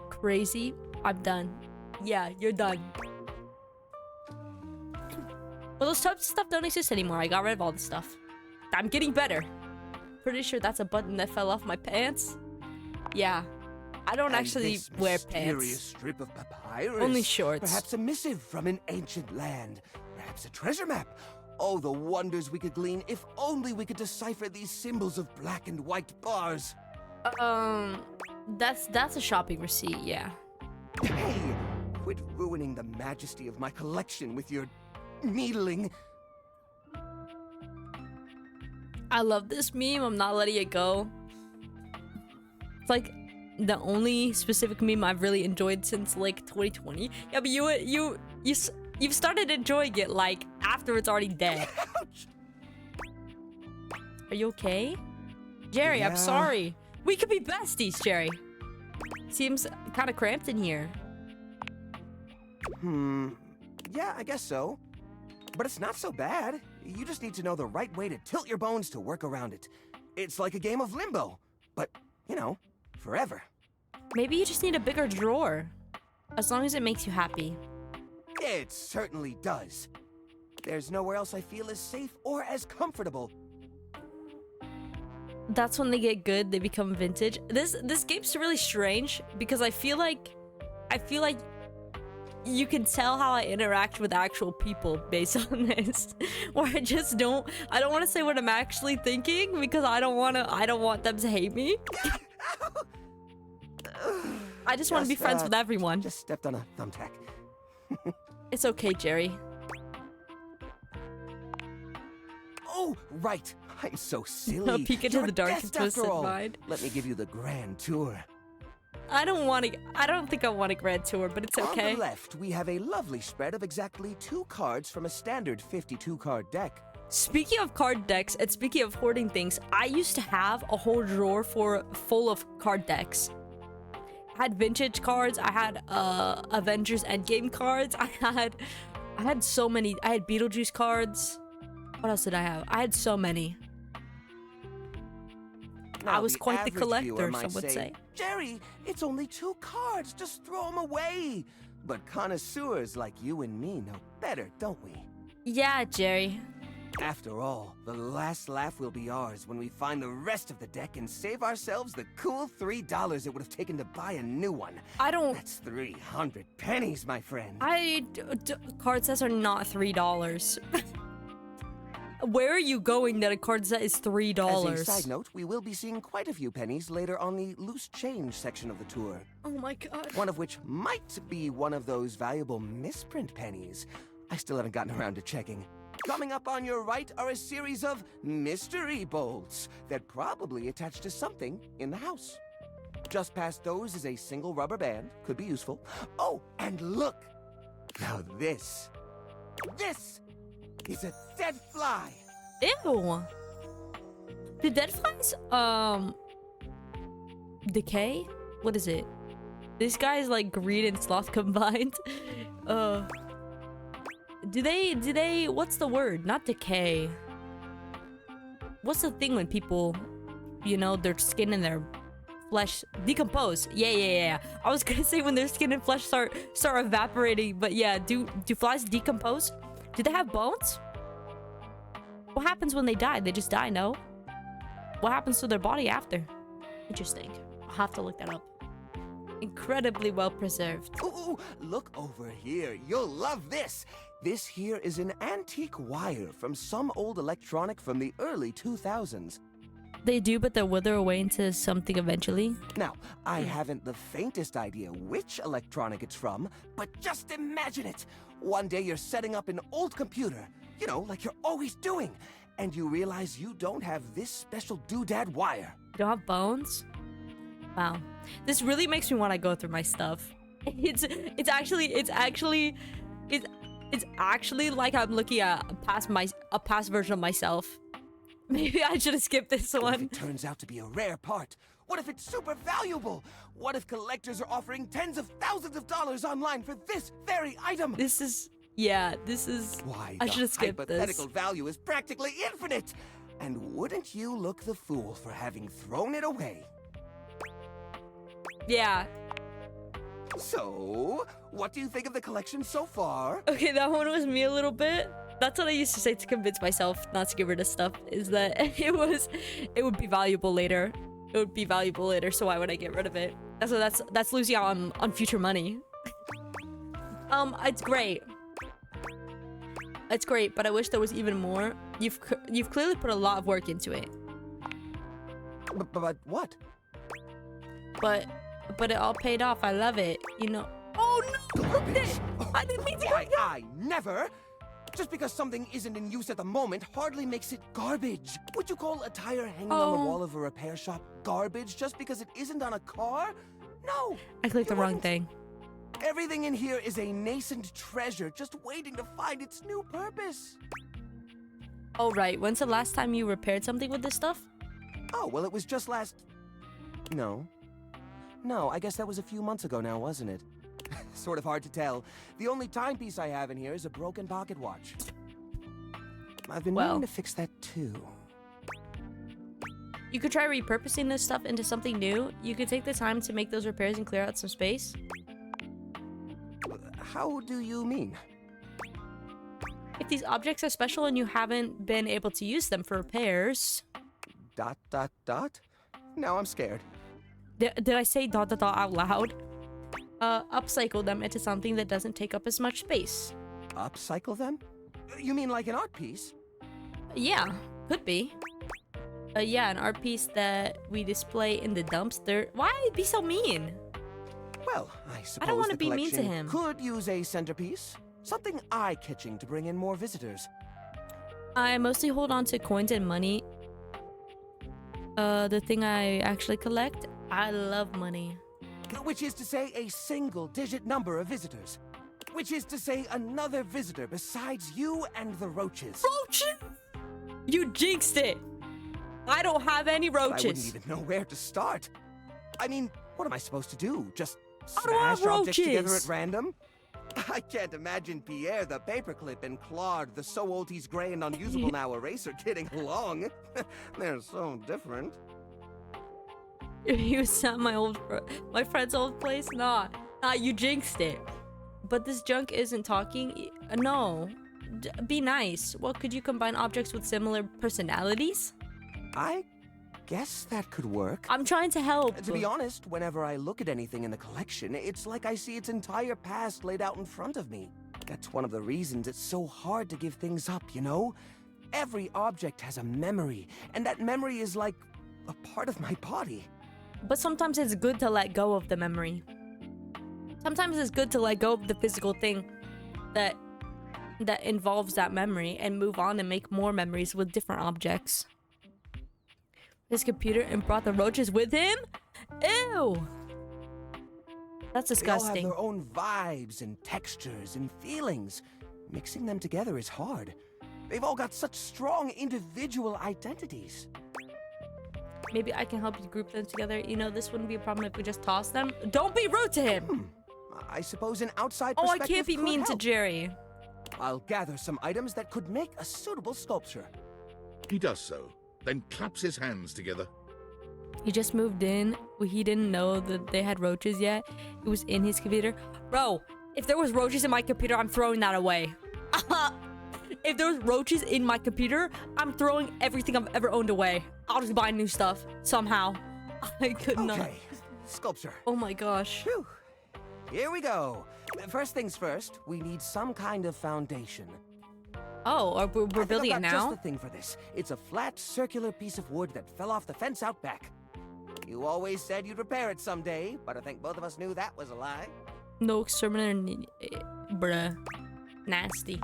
Speaker 1: Crazy. I'm done. Yeah, you're done. Well, those tubs of stuff don't exist anymore. I got rid of all the stuff. I'm getting better. Pretty sure that's a button that fell off my pants. Yeah. I don't actually wear pants.
Speaker 15: Strip of papyrus.
Speaker 1: Only shorts.
Speaker 15: Perhaps a missive from an ancient land. Perhaps a treasure map. Oh, the wonders we could glean if only we could decipher these symbols of black and white bars.
Speaker 1: That's a shopping receipt, yeah.
Speaker 15: Hey, quit ruining the majesty of my collection with your needling.
Speaker 1: I love this meme. I'm not letting it go. It's like the only specific meme I've really enjoyed since like 2020. Yeah, but you've started enjoying it like after it's already dead.
Speaker 15: Ouch.
Speaker 1: Are you okay? Jerry, I'm sorry. We could be besties, Jerry. Seems kind of cramped in here.
Speaker 15: Yeah, I guess so. But it's not so bad. You just need to know the right way to tilt your bones to work around it. It's like a game of limbo, but, you know, forever.
Speaker 1: Maybe you just need a bigger drawer. As long as it makes you happy.
Speaker 15: It certainly does. There's nowhere else I feel as safe or as comfortable.
Speaker 1: That's when they get good, they become vintage. This game's really strange because I feel like you can tell how I interact with actual people based on this. Or I don't want to say what I'm actually thinking because I don't want them to hate me. I just want to be friends with everyone.
Speaker 15: Just stepped on a thumbtack.
Speaker 1: It's okay, Jerry.
Speaker 15: Oh, right. I'm so silly.
Speaker 1: A peek into
Speaker 15: You're
Speaker 1: the
Speaker 15: a
Speaker 1: dark and
Speaker 15: guest
Speaker 1: twisted
Speaker 15: after all.
Speaker 1: mind.
Speaker 15: Let me give you the grand tour.
Speaker 1: I don't think I want a grand tour, but it's okay.
Speaker 15: On the left, we have a lovely spread of exactly 2 cards from a standard 52-card deck.
Speaker 1: Speaking of card decks and speaking of hoarding things, I used to have a whole drawer full of card decks. I had vintage cards, I had Avengers Endgame cards, I had so many. I had Beetlejuice cards. What else did I have? I had so many.
Speaker 15: Now,
Speaker 1: I was
Speaker 15: the
Speaker 1: quite the
Speaker 15: average
Speaker 1: collector,
Speaker 15: viewer might
Speaker 1: some would say.
Speaker 15: Jerry, it's only 2 cards. Just throw them away. But connoisseurs like you and me know better, don't we?
Speaker 1: Yeah, Jerry.
Speaker 15: After all, the last laugh will be ours when we find the rest of the deck and save ourselves the cool $3 it would have taken to buy a new one. That's 300 pennies, my friend.
Speaker 1: Card sets are not $3. Where are you going that a card set is $3?
Speaker 15: As a side note, we will be seeing quite a few pennies later on the loose change section of the tour.
Speaker 1: Oh my god.
Speaker 15: One of which might be one of those valuable misprint pennies. I still haven't gotten around to checking. Coming up on your right are a series of mystery bolts that probably attach to something in the house. Just past those is a single rubber band. Could be useful. Oh, and look! Now this is a dead fly.
Speaker 1: Ew. Do dead flies, decay? What is it? This guy is like greed and sloth combined. Do they, what's the word? Not decay. What's the thing when people, you know, their skin and their flesh decompose? Yeah. I was gonna say when their skin and flesh start evaporating, but yeah, do flies decompose? Do they have bones? What happens when they die? They just die, no? What happens to their body after? Interesting. I'll have to look that up. Incredibly well preserved.
Speaker 15: Ooh, look over here. You'll love this. This here is an antique wire from some old electronic from the early 2000s.
Speaker 1: They do, but they'll wither away into something eventually.
Speaker 15: Now, I haven't the faintest idea which electronic it's from, but just imagine it. One day you're setting up an old computer, you know, like you're always doing, and you realize you don't have this special doodad wire.
Speaker 1: You don't have bones? Wow. This really makes me want to go through my stuff. It's actually like I'm looking at a past version of myself. Maybe I should have skipped this one.
Speaker 15: What if it turns out to be a rare part? What if it's super valuable? What if collectors are offering tens of thousands of dollars online for this very item?
Speaker 1: Why, I should have skipped
Speaker 15: the hypothetical value is practically infinite. And wouldn't you look the fool for having thrown it away?
Speaker 1: Yeah.
Speaker 15: So, what do you think of the collection so far?
Speaker 1: Okay, that one was me a little bit. That's what I used to say to convince myself not to get rid of stuff, is that it would be valuable later. It would be valuable later, so why would I get rid of it? That's losing out on future money. It's great. It's great, but I wish there was even more. You've clearly put a lot of work into it.
Speaker 15: But what?
Speaker 1: But it all paid off. I love it. You know. Oh no! Look at it! I didn't mean to.
Speaker 15: Why, I never. Just because something isn't in use at the moment hardly makes it garbage. Would you call a tire hanging on the wall of a repair shop garbage just because it isn't on a car? No.
Speaker 1: I clicked the wrong thing.
Speaker 15: Everything in here is a nascent treasure just waiting to find its new purpose.
Speaker 1: Oh, right. When's the last time you repaired something with this stuff?
Speaker 15: Oh, well, it was just last... No, I guess that was a few months ago now, wasn't it? Sort of hard to tell. The only timepiece I have in here is a broken pocket watch. I've been meaning to fix that too.
Speaker 1: You could try repurposing this stuff into something new. You could take the time to make those repairs and clear out some space.
Speaker 15: How do you mean?
Speaker 1: If these objects are special and you haven't been able to use them for repairs... ...
Speaker 15: Now I'm scared.
Speaker 1: Did I say ... out loud? Upcycle them into something that doesn't take up as much space.
Speaker 15: Upcycle them? You mean like an art piece?
Speaker 1: Yeah, could be. Yeah, an art piece that we display in the dumpster. Why be so mean?
Speaker 15: Well, I suppose
Speaker 1: I don't want to
Speaker 15: the
Speaker 1: be mean to
Speaker 15: collection
Speaker 1: him.
Speaker 15: could use a centerpiece. Something eye-catching to bring in more visitors.
Speaker 1: I mostly hold on to coins and money. The thing I actually collect, I love money.
Speaker 15: Which is to say a single-digit number of visitors. Which is to say another visitor besides you and the roaches.
Speaker 1: Roaches? You jinxed it! I don't have any roaches.
Speaker 15: I wouldn't even know where to start. I mean, what am I supposed to do? Just
Speaker 1: I don't have
Speaker 15: smash objects together
Speaker 1: roaches.
Speaker 15: at random? I can't imagine Pierre the paperclip and Claude the so old he's gray and unusable now eraser getting along. They're so different.
Speaker 1: You was at my friend's old place? Nah, you jinxed it. But this junk isn't talking. No, be nice. Well, could you combine objects with similar personalities?
Speaker 15: I guess that could work.
Speaker 1: I'm trying to help.
Speaker 15: To be honest, whenever I look at anything in the collection, it's like I see its entire past laid out in front of me. That's one of the reasons it's so hard to give things up, you know? Every object has a memory, and that memory is like a part of my body.
Speaker 1: But sometimes it's good to let go of the memory. Sometimes it's good to let go of the physical thing that involves that memory and move on and make more memories with different objects. His computer and brought the roaches with him? Ew! That's disgusting.
Speaker 15: They all have their own vibes and textures and feelings. Mixing them together is hard. They've all got such strong individual identities.
Speaker 1: Maybe I can help you group them together. You know, this wouldn't be a problem if we just toss them. Don't be rude to him!
Speaker 15: I suppose an outside
Speaker 1: Oh, I
Speaker 15: perspective
Speaker 1: can't be
Speaker 15: could
Speaker 1: mean to
Speaker 15: help.
Speaker 1: Jerry.
Speaker 15: I'll gather some items that could make a suitable sculpture.
Speaker 4: He does so, then claps his hands together.
Speaker 1: He just moved in. He didn't know that they had roaches yet. It was in his computer. Bro, if there was roaches in my computer, I'm throwing that away. If there was roaches in my computer, I'm throwing everything I've ever owned away. I'll just buy new stuff somehow. I could not.
Speaker 15: Okay, sculpture.
Speaker 1: Oh my gosh.
Speaker 15: Phew. Here we go. First things first, we need some kind of foundation.
Speaker 1: Oh, we're building
Speaker 15: I've
Speaker 1: it
Speaker 15: got
Speaker 1: now?
Speaker 15: just the thing for this. It's a flat, circular piece of wood that fell off the fence out back. You always said you'd repair it someday, but I think both of us knew that was a lie.
Speaker 1: No exterminator. Bruh. Nasty.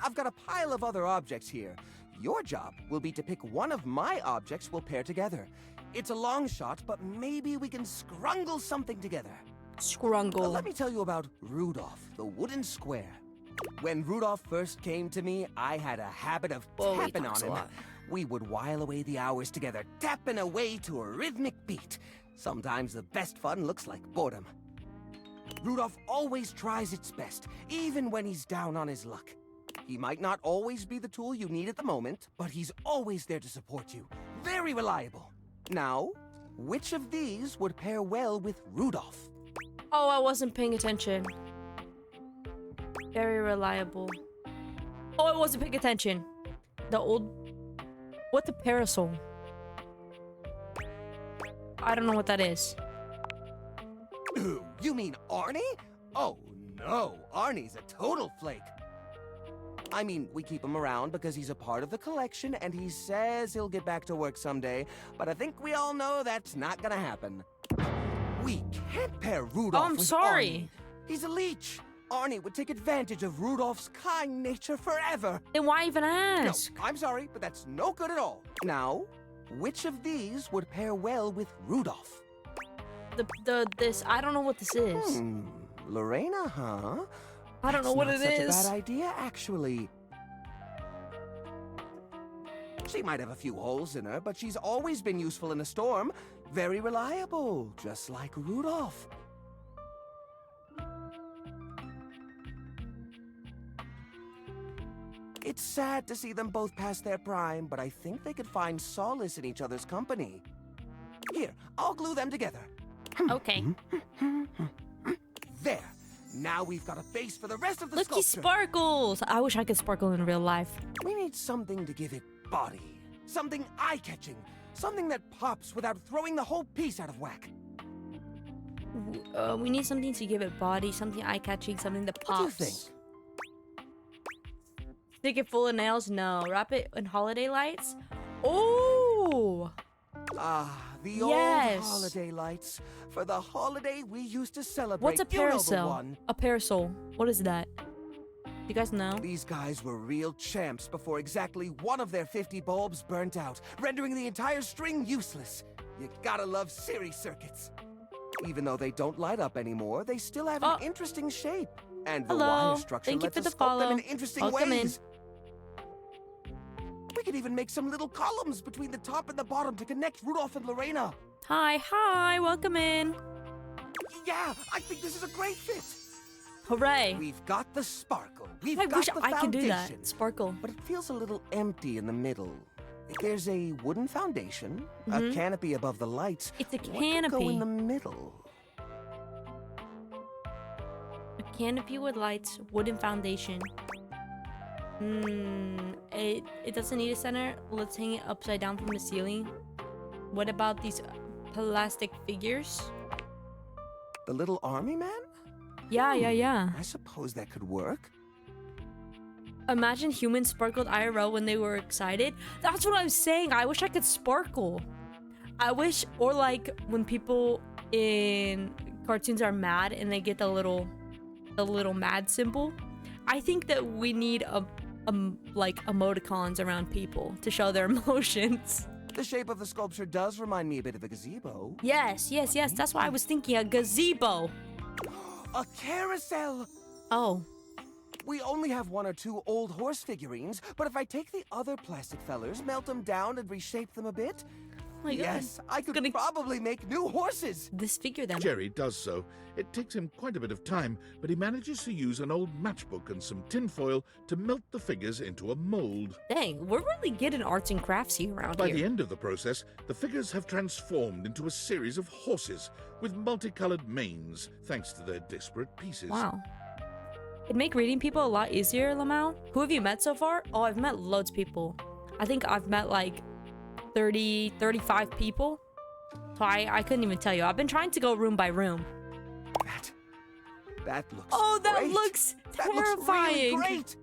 Speaker 15: I've got a pile of other objects here. Your job will be to pick one of my objects we'll pair together. It's a long shot, but maybe we can scrungle something together.
Speaker 1: Scrungle.
Speaker 15: Let me tell you about Rudolph, the wooden square. When Rudolph first came to me, I had a habit of tapping on him. We would while away the hours together, tapping away to a rhythmic beat. Sometimes the best fun looks like boredom. Rudolph always tries its best, even when he's down on his luck. He might not always be the tool you need at the moment, but he's always there to support you. Very reliable. Now, which of these would pair well with Rudolph?
Speaker 1: Oh, I wasn't paying attention. Very reliable. Oh, I wasn't paying attention. The old... What the parasol? I don't know what that is.
Speaker 15: You mean Arnie? Oh, no. Arnie's a total flake. I mean, we keep him around because he's a part of the collection and he says he'll get back to work someday, but I think we all know that's not gonna happen. We can't pair Rudolph
Speaker 1: I'm
Speaker 15: with
Speaker 1: sorry.
Speaker 15: Arnie. He's a leech. Arnie would take advantage of Rudolph's kind nature forever.
Speaker 1: Then why even ask?
Speaker 15: No, I'm sorry, but that's no good at all. Now, which of these would pair well with Rudolph?
Speaker 1: This, I don't know what this is.
Speaker 15: Lorena, huh?
Speaker 1: I don't know what it
Speaker 15: That's
Speaker 1: is.
Speaker 15: not such a bad idea, actually. She might have a few holes in her, but she's always been useful in a storm. Very reliable, just like Rudolph. It's sad to see them both past their prime, but I think they could find solace in each other's company. Here, I'll glue them together.
Speaker 1: Okay.
Speaker 15: There. Now we've got a base for the rest of the
Speaker 1: Look, he
Speaker 15: sculpture.
Speaker 1: sparkles. I wish I could sparkle in real life.
Speaker 15: We need something to give it body. Something eye-catching. Something that pops without throwing the whole piece out of whack.
Speaker 1: We need something to give it body, something eye-catching, something that pops.
Speaker 15: What do you think?
Speaker 1: Stick it full of nails? No. Wrap it in holiday lights? Oh!
Speaker 15: Ah, the
Speaker 1: Yes.
Speaker 15: old holiday lights. For the holiday we used to celebrate.
Speaker 1: What's a
Speaker 15: You know the
Speaker 1: parasol?
Speaker 15: one.
Speaker 1: A parasol. What is that? You guys know?
Speaker 15: These guys were real champs before exactly one of their 50 bulbs burnt out, rendering the entire string useless. You gotta love Siri circuits. Even though they don't light up anymore, they still have an interesting shape. And the
Speaker 1: Hello.
Speaker 15: wire structure
Speaker 1: Thank you
Speaker 15: lets
Speaker 1: for
Speaker 15: us
Speaker 1: the
Speaker 15: sculpt them
Speaker 1: follow.
Speaker 15: in interesting
Speaker 1: Welcome in.
Speaker 15: ways. We could even make some little columns between the top and the bottom to connect Rudolph and Lorena.
Speaker 1: Hi. Welcome in.
Speaker 15: Yeah, I think this is a great fit.
Speaker 1: Hooray.
Speaker 15: We've got the sparkle. We've
Speaker 1: I
Speaker 15: got
Speaker 1: wish
Speaker 15: the
Speaker 1: I could do
Speaker 15: foundation.
Speaker 1: that. Sparkle.
Speaker 15: But it feels a little empty in the middle. There's a wooden foundation, a canopy above the lights.
Speaker 1: It's a
Speaker 15: What could go
Speaker 1: canopy.
Speaker 15: in the middle?
Speaker 1: A canopy with lights, wooden foundation. It doesn't need a center. Let's hang it upside down from the ceiling. What about these plastic figures?
Speaker 15: The little army man?
Speaker 1: Yeah.
Speaker 15: I suppose that could work.
Speaker 1: Imagine humans sparkled IRL when they were excited. That's what I'm saying. I wish I could sparkle. I wish, or like when people in cartoons are mad and they get the little mad symbol. I think that we need like emoticons around people to show their emotions.
Speaker 15: The shape of the sculpture does remind me a bit of a gazebo.
Speaker 1: Yes. That's why I was thinking a gazebo.
Speaker 15: A carousel!
Speaker 1: Oh.
Speaker 15: We only have one or two old horse figurines, but if I take the other plastic fellers, melt them down, and reshape them a bit,
Speaker 1: My God.
Speaker 15: yes, I could probably make new horses.
Speaker 1: Disfigure them.
Speaker 4: Jerry does so. It takes him quite a bit of time, but he manages to use an old matchbook and some tinfoil to melt the figures into a mold.
Speaker 1: Dang, we're really good in arts and crafts here around
Speaker 4: By
Speaker 1: here.
Speaker 4: the end of the process, the figures have transformed into a series of horses with multicolored manes, thanks to their disparate pieces.
Speaker 1: Wow. It'd make reading people a lot easier, Lamau. Who have you met so far? Oh, I've met loads of people. I think I've met like 30, 35 people. So I couldn't even tell you. I've been trying to go room by room.
Speaker 15: That looks
Speaker 1: Oh, that
Speaker 15: great.
Speaker 1: looks
Speaker 15: That looks
Speaker 1: terrifying.
Speaker 15: really great.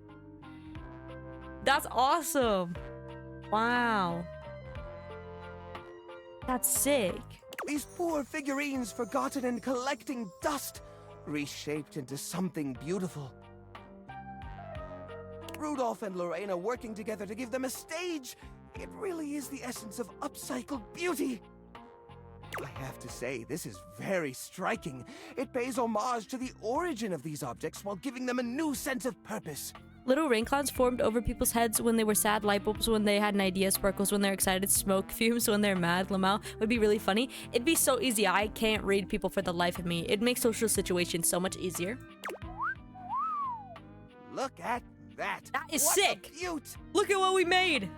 Speaker 1: That's awesome. Wow. That's sick.
Speaker 15: These poor figurines forgotten and collecting dust, reshaped into something beautiful. Rudolph and Lorena working together to give them a stage. It really is the essence of upcycled beauty. I have to say, this is very striking. It pays homage to the origin of these objects while giving them a new sense of purpose.
Speaker 1: Little rain clouds formed over people's heads when they were sad, light bulbs when they had an idea, sparkles when they're excited, smoke fumes when they're mad. Lamau would be really funny. It'd be so easy. I can't read people for the life of me. It'd make social situations so much easier.
Speaker 15: Look at that.
Speaker 1: That is
Speaker 15: What
Speaker 1: sick.
Speaker 15: A beaut.
Speaker 1: Look at what we made.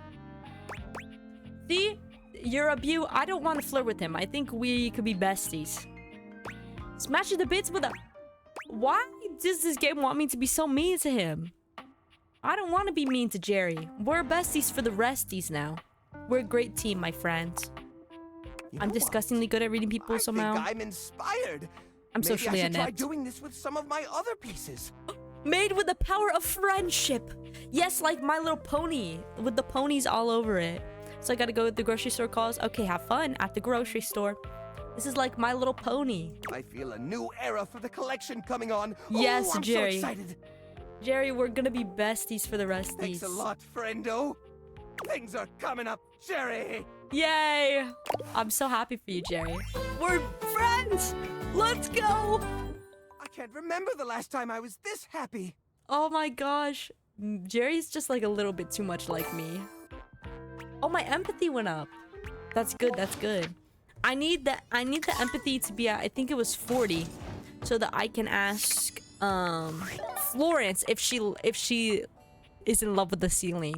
Speaker 1: See? You're a beaut. I don't want to flirt with him. I think we could be besties. Smash the bits with a... Why does this game want me to be so mean to him? I don't want to be mean to Jerry. We're besties for the resties now. We're a great team, my friends. I'm disgustingly good at reading people somehow.
Speaker 15: I think I'm inspired.
Speaker 1: I'm
Speaker 15: Maybe
Speaker 1: socially
Speaker 15: I should try
Speaker 1: inept.
Speaker 15: doing this with some of my other pieces.
Speaker 1: Made with the power of friendship. Yes, like My Little Pony, with the ponies all over it. So I gotta go to the grocery store calls. Okay, have fun at the grocery store. This is like My Little Pony.
Speaker 15: I feel a new era for the collection coming on.
Speaker 1: Yes,
Speaker 15: oh, I'm
Speaker 1: Jerry.
Speaker 15: so excited.
Speaker 1: Jerry, we're gonna be besties for the resties.
Speaker 15: Thanks a lot, friendo. Things are coming up, Jerry.
Speaker 1: Yay! I'm so happy for you, Jerry. We're friends! Let's go!
Speaker 15: I can't remember the last time I was this happy.
Speaker 1: Oh my gosh. Jerry's just like a little bit too much like me. Oh, my empathy went up. That's good, that's good. I need the empathy to be at, I think it was 40, so that I can ask Florence if she is in love with the ceiling.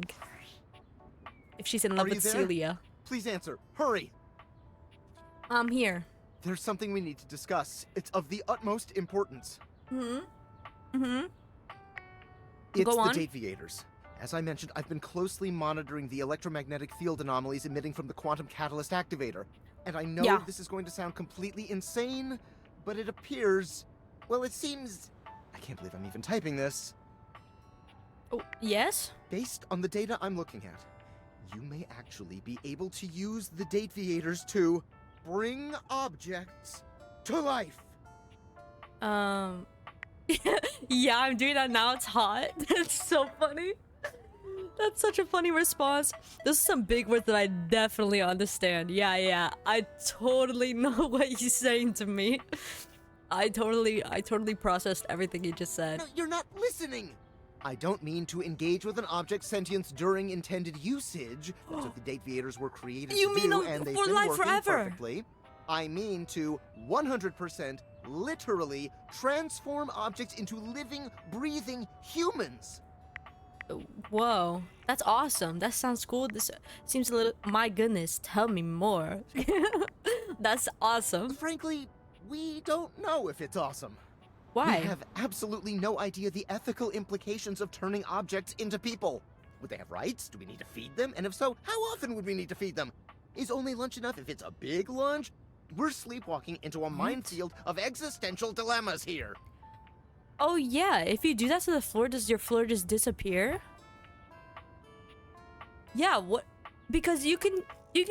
Speaker 1: If she's in love
Speaker 3: Are you
Speaker 1: with
Speaker 3: there?
Speaker 1: Celia.
Speaker 3: Please answer. Hurry.
Speaker 1: I'm here.
Speaker 3: There's something we need to discuss. It's of the utmost importance.
Speaker 1: Mm-hmm.
Speaker 3: It's
Speaker 1: Go
Speaker 3: the
Speaker 1: on.
Speaker 3: Dateviators. As I mentioned, I've been closely monitoring the electromagnetic field anomalies emitting from the quantum catalyst activator. And I know this is going to sound completely insane, but it appears... Well, it seems... I can't believe I'm even typing this.
Speaker 1: Oh, yes?
Speaker 3: Based on the data I'm looking at, you may actually be able to use the Dateviators to bring objects to life.
Speaker 1: Yeah, I'm doing that now. It's hot. That's so funny. That's such a funny response. Those are some big words that I definitely understand. Yeah. I totally know what you're saying to me. I totally processed everything you just said.
Speaker 3: No, you're not listening! I don't mean to engage with an object's sentience during intended usage. That's what the Dateviators were created
Speaker 1: You
Speaker 3: to
Speaker 1: mean
Speaker 3: do, and they've
Speaker 1: for
Speaker 3: been
Speaker 1: life
Speaker 3: working
Speaker 1: forever?
Speaker 3: perfectly. I mean to 100% literally transform objects into living, breathing humans.
Speaker 1: Whoa, that's awesome. That sounds cool. This seems a little... My goodness, tell me more. That's awesome.
Speaker 3: Frankly, we don't know if it's awesome.
Speaker 1: Why?
Speaker 3: We have absolutely no idea the ethical implications of turning objects into people. Would they have rights? Do we need to feed them? And if so, how often would we need to feed them? Is only lunch enough if it's a big lunch? We're sleepwalking into a minefield of existential dilemmas here.
Speaker 1: Oh yeah, if you do that to the floor, does your floor just disappear? Yeah, what? Because you can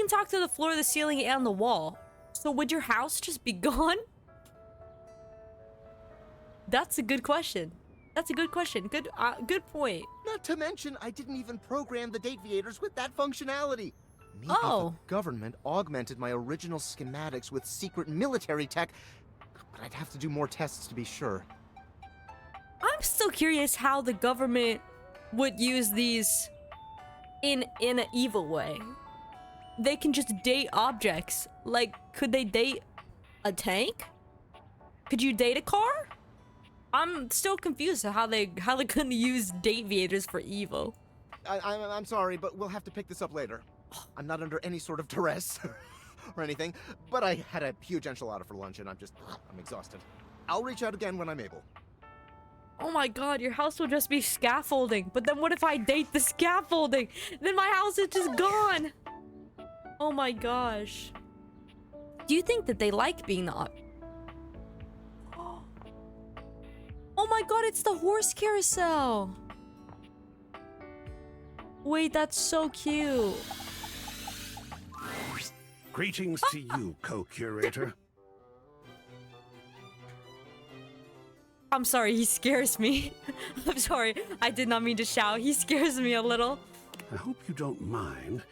Speaker 1: talk to the floor, the ceiling, and the wall. So would your house just be gone? That's a good question. That's a good question. Good point.
Speaker 3: Not to mention, I didn't even program the Dateviators with that functionality. Maybe
Speaker 1: Oh.
Speaker 3: the government augmented my original schematics with secret military tech, but I'd have to do more tests to be sure.
Speaker 1: I'm still curious how the government would use these in an evil way. They can just date objects. Like, could they date a tank? Could you date a car? I'm still confused how they couldn't use Dateviators for evil.
Speaker 3: I'm sorry, but we'll have to pick this up later. I'm not under any sort of duress or anything, but I had a huge enchilada for lunch and I'm exhausted. I'll reach out again when I'm able.
Speaker 1: Oh my god, your house will just be scaffolding. But then what if I date the scaffolding? Then my house is just gone. Oh my gosh. Do you think that they like being the... Oh my god, it's the horse carousel. Wait, that's so cute.
Speaker 11: Greetings to you, co-curator.
Speaker 1: I'm sorry, he scares me. I'm sorry, I did not mean to shout. He scares me a little.
Speaker 11: I hope you don't mind.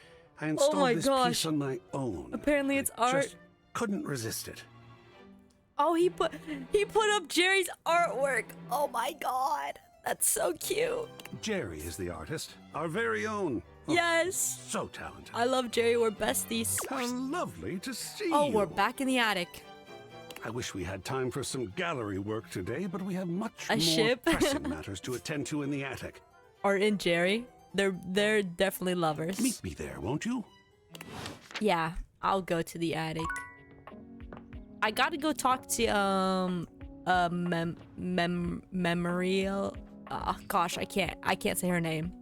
Speaker 11: I installed
Speaker 1: my
Speaker 11: this
Speaker 1: gosh.
Speaker 11: piece on my own.
Speaker 1: Apparently it's art.
Speaker 11: Just couldn't resist it.
Speaker 1: Oh, he put up Jerry's artwork. Oh my god. That's so cute.
Speaker 11: Jerry is the artist, our very own. Oh,
Speaker 1: Yes.
Speaker 11: so talented.
Speaker 1: I love Jerry. We're besties.
Speaker 11: How lovely to see
Speaker 1: Oh,
Speaker 11: you.
Speaker 1: we're back in the attic.
Speaker 11: I wish we had time for some gallery work today, but we have much
Speaker 1: A
Speaker 11: more
Speaker 1: ship?
Speaker 11: pressing matters to attend to in the attic.
Speaker 1: Art and Jerry. They're definitely lovers.
Speaker 11: Meet me there, won't you?
Speaker 1: Yeah, I'll go to the attic. I gotta go talk to Memorial. Gosh, I can't say her name.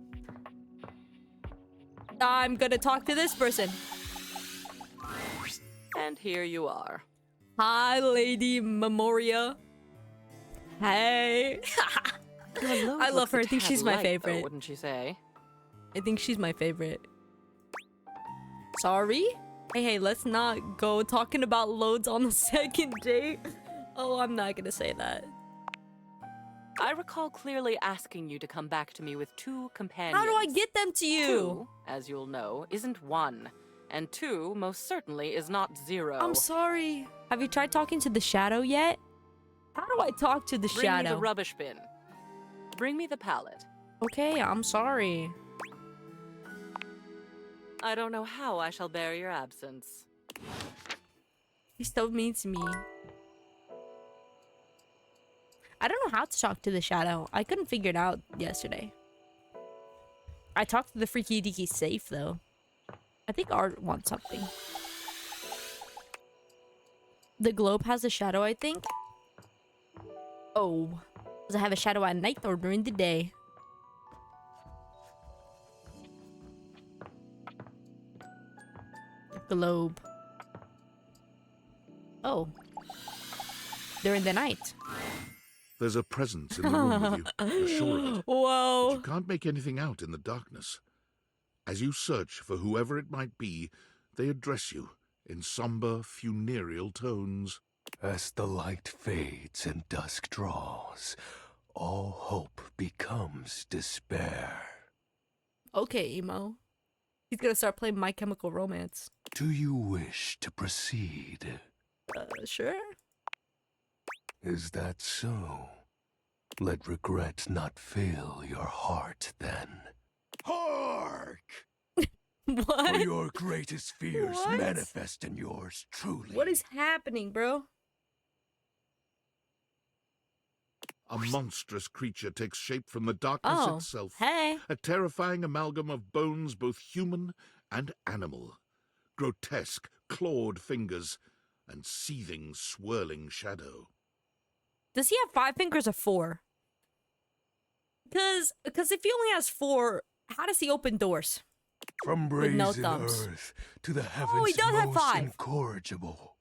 Speaker 1: I'm gonna talk to this person.
Speaker 9: And here you are.
Speaker 1: Hi, Lady Memoria. Hey. I love her. I think she's my favorite.
Speaker 9: Wouldn't you say?
Speaker 1: I think she's my favorite. Sorry? Hey, let's not go talking about loads on the second date. Oh, I'm not gonna say that.
Speaker 9: I recall clearly asking you to come back to me with 2 companions.
Speaker 1: How do I get them to you?
Speaker 9: 2, as you'll know, isn't 1. And 2 most certainly is not 0.
Speaker 1: I'm sorry. Have you tried talking to the shadow yet? How do I talk to the
Speaker 9: Bring
Speaker 1: shadow?
Speaker 9: me the rubbish bin. Bring me the pallet.
Speaker 1: Okay, I'm sorry.
Speaker 9: I don't know how I shall bear your absence.
Speaker 1: He's so mean to me. I don't know how to talk to the shadow. I couldn't figure it out yesterday. I talked to the Freaky Deaky safe, though. I think Art wants something. The globe has a shadow, I think. Oh. Does it have a shadow at night or during the day? Globe. Oh. During the night.
Speaker 4: There's a presence in the room with you. You're sure of it.
Speaker 1: Whoa.
Speaker 4: But you can't make anything out in the darkness. As you search for whoever it might be, they address you in somber, funereal tones.
Speaker 6: As the light fades and dusk draws, all hope becomes despair.
Speaker 1: Okay, emo. He's gonna start playing My Chemical Romance.
Speaker 6: Do you wish to proceed?
Speaker 1: Sure.
Speaker 6: Is that so? Let regret not fill your heart then. Hark!
Speaker 1: What?
Speaker 6: For your greatest fears
Speaker 1: What?
Speaker 6: manifest in yours truly.
Speaker 1: What is happening, bro?
Speaker 4: A monstrous creature takes shape from the darkness
Speaker 1: Oh,
Speaker 4: itself.
Speaker 1: hey.
Speaker 4: A terrifying amalgam of bones, both human and animal. Grotesque, clawed fingers, and seething, swirling shadow.
Speaker 1: Does he have 5 fingers or 4? Because if he only has 4, how does he open doors?
Speaker 6: From
Speaker 1: With no
Speaker 6: brazen
Speaker 1: thumbs.
Speaker 6: earth to the
Speaker 1: Oh,
Speaker 6: heavens
Speaker 1: he does have
Speaker 6: most
Speaker 1: 5.
Speaker 6: incorrigible.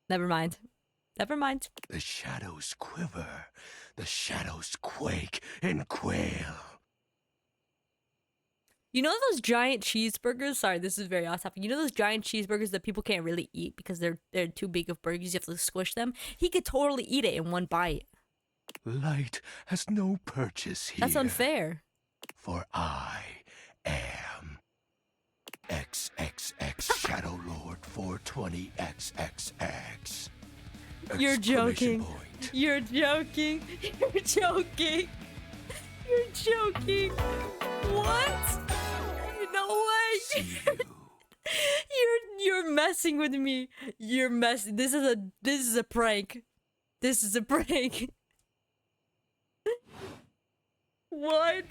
Speaker 1: Never mind. Never mind.
Speaker 6: The shadows quiver, the shadows quake and quail.
Speaker 1: You know those giant cheeseburgers? Sorry, this is very off topic. You know those giant cheeseburgers that people can't really eat because they're too big of burgers? You have to squish them. He could totally eat it in one bite.
Speaker 6: Light has no purchase here.
Speaker 1: That's unfair.
Speaker 6: For I am XXX Shadow Lord 420XXX.
Speaker 1: You're
Speaker 6: Exclamation
Speaker 1: joking.
Speaker 6: point.
Speaker 1: You're joking. You're joking. You're joking. What? No way. You're messing with me. You're messing. This is a prank. This is a prank. What?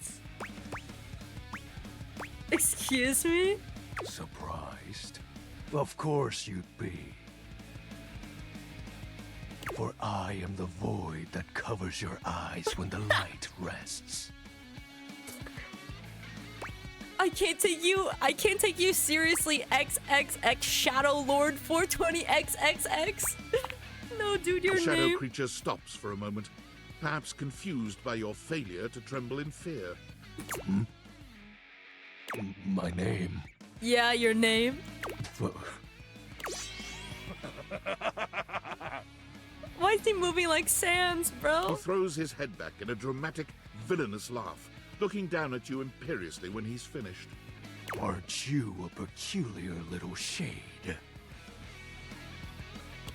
Speaker 1: Excuse me?
Speaker 6: Surprised? Of course you'd be. For I am the void that covers your eyes when the light rests.
Speaker 1: I can't take you seriously, XXX Shadow Lord 420XXX. No, dude, your
Speaker 4: The shadow
Speaker 1: name.
Speaker 4: creature stops for a moment, perhaps confused by your failure to tremble in fear.
Speaker 6: My name.
Speaker 1: Yeah, your name. Why is he moving like Sans,
Speaker 4: He
Speaker 1: bro?
Speaker 4: throws his head back in a dramatic, villainous laugh, looking down at you imperiously when he's finished.
Speaker 6: Aren't you a peculiar little shade?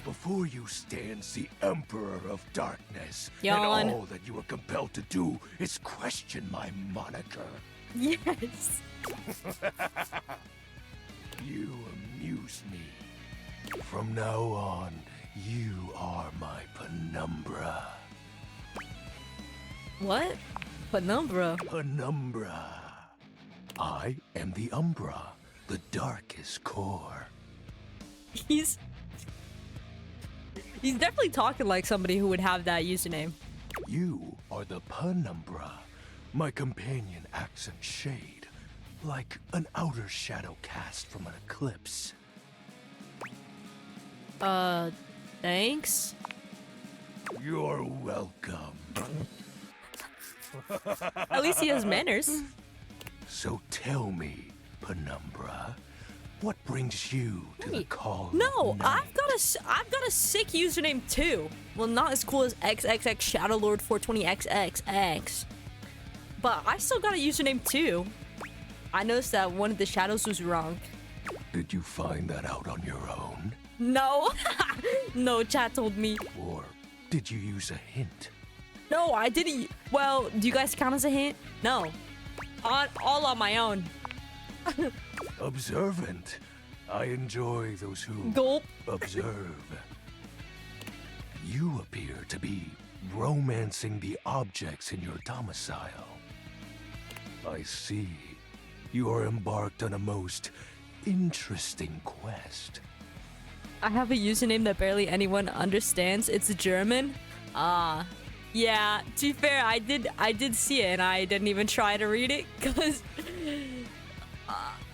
Speaker 6: Before you stands the Emperor of Darkness,
Speaker 1: Yawn.
Speaker 6: and all that you are compelled to do is question my moniker.
Speaker 1: Yes.
Speaker 6: You amuse me. From now on, you are my penumbra.
Speaker 1: What? Penumbra.
Speaker 6: Penumbra. I am the Umbra, the darkest core.
Speaker 1: He's definitely talking like somebody who would have that username.
Speaker 6: You are the Penumbra. My companion acts in shade, like an outer shadow cast from an eclipse.
Speaker 1: Thanks.
Speaker 6: You're welcome.
Speaker 1: At least he has manners.
Speaker 6: So tell me, Penumbra, what brings you to the call?
Speaker 1: No,
Speaker 6: of night?
Speaker 1: I've got a sick username too. Well, not as cool as XXX Shadow Lord 420XXX. But I still got a username too. I noticed that one of the shadows was wrong.
Speaker 6: Did you find that out on your own?
Speaker 1: No. No, chat told me.
Speaker 6: Or did you use a hint?
Speaker 1: No, I didn't. Well, do you guys count as a hint? No. All on my own.
Speaker 6: Observant. I enjoy those who
Speaker 1: Gulp.
Speaker 6: observe. You appear to be romancing the objects in your domicile. I see. You are embarked on a most interesting quest.
Speaker 1: I have a username that barely anyone understands. It's German. Yeah, to be fair, I did see it and I didn't even try to read it because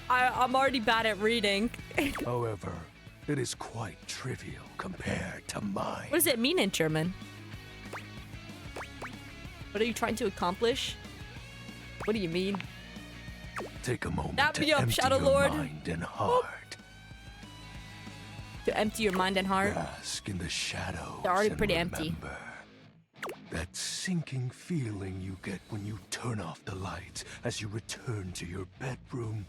Speaker 1: I'm already bad at reading.
Speaker 6: However, it is quite trivial compared to mine.
Speaker 1: What does it mean in German? What are you trying to accomplish? What do you mean?
Speaker 6: Take a moment
Speaker 1: Dap
Speaker 6: to
Speaker 1: me up,
Speaker 6: empty
Speaker 1: Shadow
Speaker 6: your
Speaker 1: Lord.
Speaker 6: mind and heart.
Speaker 1: To empty your mind and heart?
Speaker 6: Bask in the shadows.
Speaker 1: They're already
Speaker 6: and
Speaker 1: pretty empty.
Speaker 6: remember that sinking feeling you get when you turn off the lights as you return to your bedroom.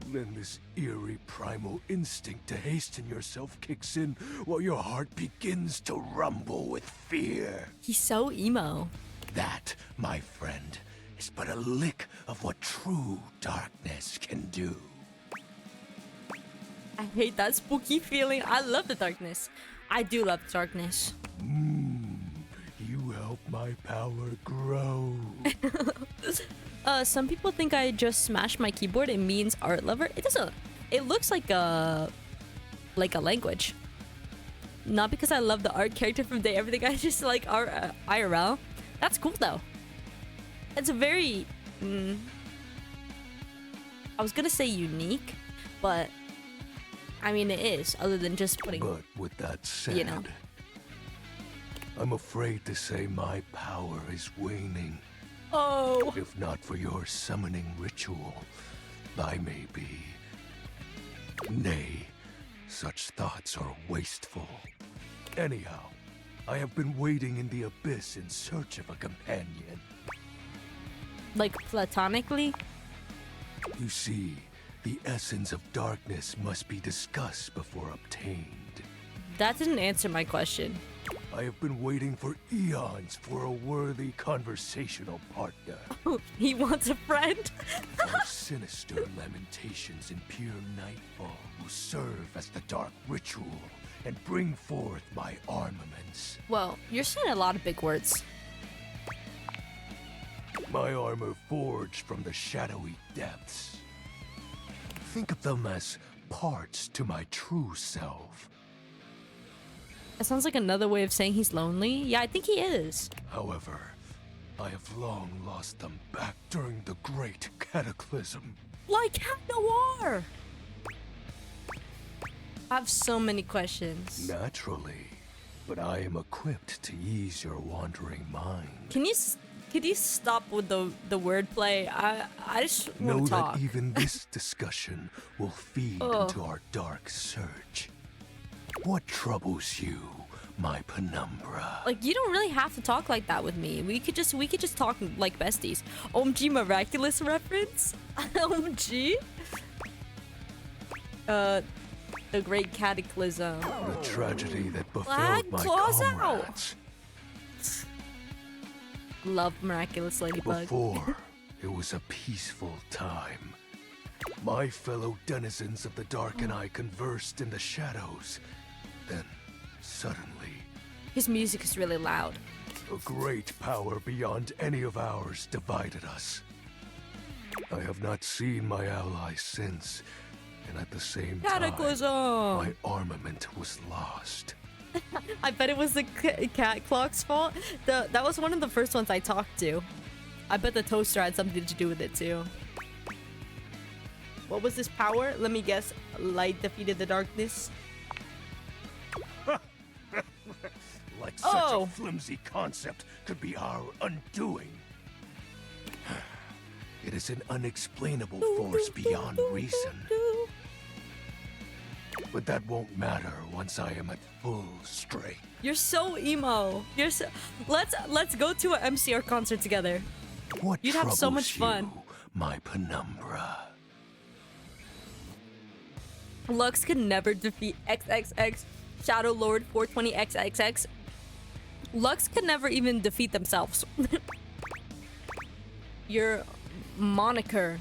Speaker 6: Then this eerie primal instinct to hasten yourself kicks in while your heart begins to rumble with fear.
Speaker 1: He's so emo.
Speaker 6: That, my friend, is but a lick of what true darkness can do.
Speaker 1: I hate that spooky feeling. I love the darkness. I do love darkness.
Speaker 6: You help my power grow.
Speaker 1: Some people think I just smashed my keyboard. It means art lover. It doesn't. It looks like a language. Not because I love the art character from Day Everything. I just like art IRL. That's cool though. It's a very. I was gonna say unique, but I mean it is. Other than just putting.
Speaker 6: But with that said,
Speaker 1: you know.
Speaker 6: I'm afraid to say my power is waning.
Speaker 1: Oh.
Speaker 6: If not for your summoning ritual, I may be. Nay, such thoughts are wasteful. Anyhow, I have been waiting in the abyss in search of a companion.
Speaker 1: Like platonically?
Speaker 6: You see, the essence of darkness must be discussed before obtained.
Speaker 1: That didn't answer my question.
Speaker 6: I have been waiting for eons for a worthy conversational partner.
Speaker 1: He wants a friend?
Speaker 6: Our sinister lamentations in pure nightfall will serve as the dark ritual and bring forth my armaments.
Speaker 1: Well, you're saying a lot of big words.
Speaker 6: My armor forged from the shadowy depths. Think of them as parts to my true self.
Speaker 1: That sounds like another way of saying he's lonely. Yeah, I think he is.
Speaker 6: However, I have long lost them back during the Great Cataclysm.
Speaker 1: Like Cat Noir! I have so many questions.
Speaker 6: Naturally, but I am equipped to ease your wandering mind.
Speaker 1: Could you stop with the wordplay? I just want
Speaker 6: Know
Speaker 1: to talk.
Speaker 6: that even this discussion will feed into our dark search. What troubles you, my penumbra?
Speaker 1: Like you don't really have to talk like that with me. We could just talk like besties. OMG miraculous reference? OMG? The Great Cataclysm.
Speaker 6: The tragedy that befell
Speaker 1: Flag
Speaker 6: my
Speaker 1: claws out.
Speaker 6: comrades.
Speaker 1: Love Miraculous Ladybug.
Speaker 6: Before, it was a peaceful time. My fellow denizens of the dark and I conversed in the shadows. Then, suddenly,
Speaker 1: His music is really loud.
Speaker 6: a great power beyond any of ours divided us. I have not seen my allies since, and at the same
Speaker 1: Cataclysm!
Speaker 6: time, my armament was lost.
Speaker 1: I bet it was the cat clock's fault. That was one of the first ones I talked to. I bet the toaster had something to do with it too. What was this power? Let me guess. Light defeated the darkness.
Speaker 6: Like such a flimsy concept could be our undoing. It is an unexplainable force beyond reason. But that won't matter once I am at full strength.
Speaker 1: You're so emo. You're so. Let's go to an MCR concert together.
Speaker 6: What
Speaker 1: You'd have so much
Speaker 6: troubles
Speaker 1: fun.
Speaker 6: you, my penumbra?
Speaker 1: Lux could never defeat XXX Shadow Lord 420XXX. Lux could never even defeat themselves. Your moniker.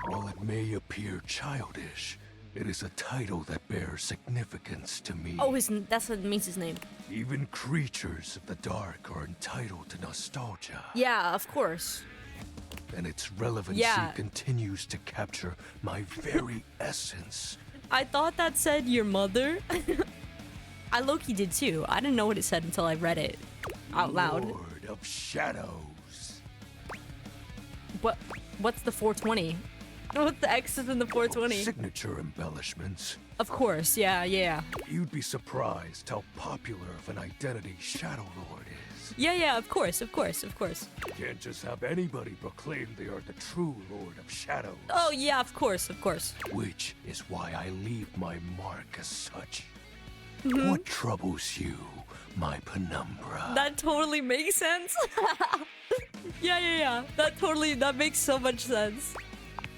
Speaker 6: While it may appear childish, it is a title that bears significance to me.
Speaker 1: Oh, that's what means his name.
Speaker 6: Even creatures of the dark are entitled to nostalgia.
Speaker 1: Yeah, of course.
Speaker 6: and its relevancy
Speaker 1: Yeah.
Speaker 6: continues to capture my very essence.
Speaker 1: I thought that said your mother. I low-key did too. I didn't know what it said until I read it out loud.
Speaker 6: Lord of Shadows.
Speaker 1: What's the 420? What's the X's in the 420?
Speaker 6: Signature embellishments.
Speaker 1: Of course, yeah.
Speaker 6: You'd be surprised how popular of an identity Shadow Lord is.
Speaker 1: Yeah, of course.
Speaker 6: Can't just have anybody proclaim they are the true Lord of Shadows.
Speaker 1: Oh, yeah, of course.
Speaker 6: Which is why I leave my mark as such.
Speaker 1: Mhm.
Speaker 6: What troubles you, my penumbra?
Speaker 1: That totally makes sense. Yeah. That makes so much sense.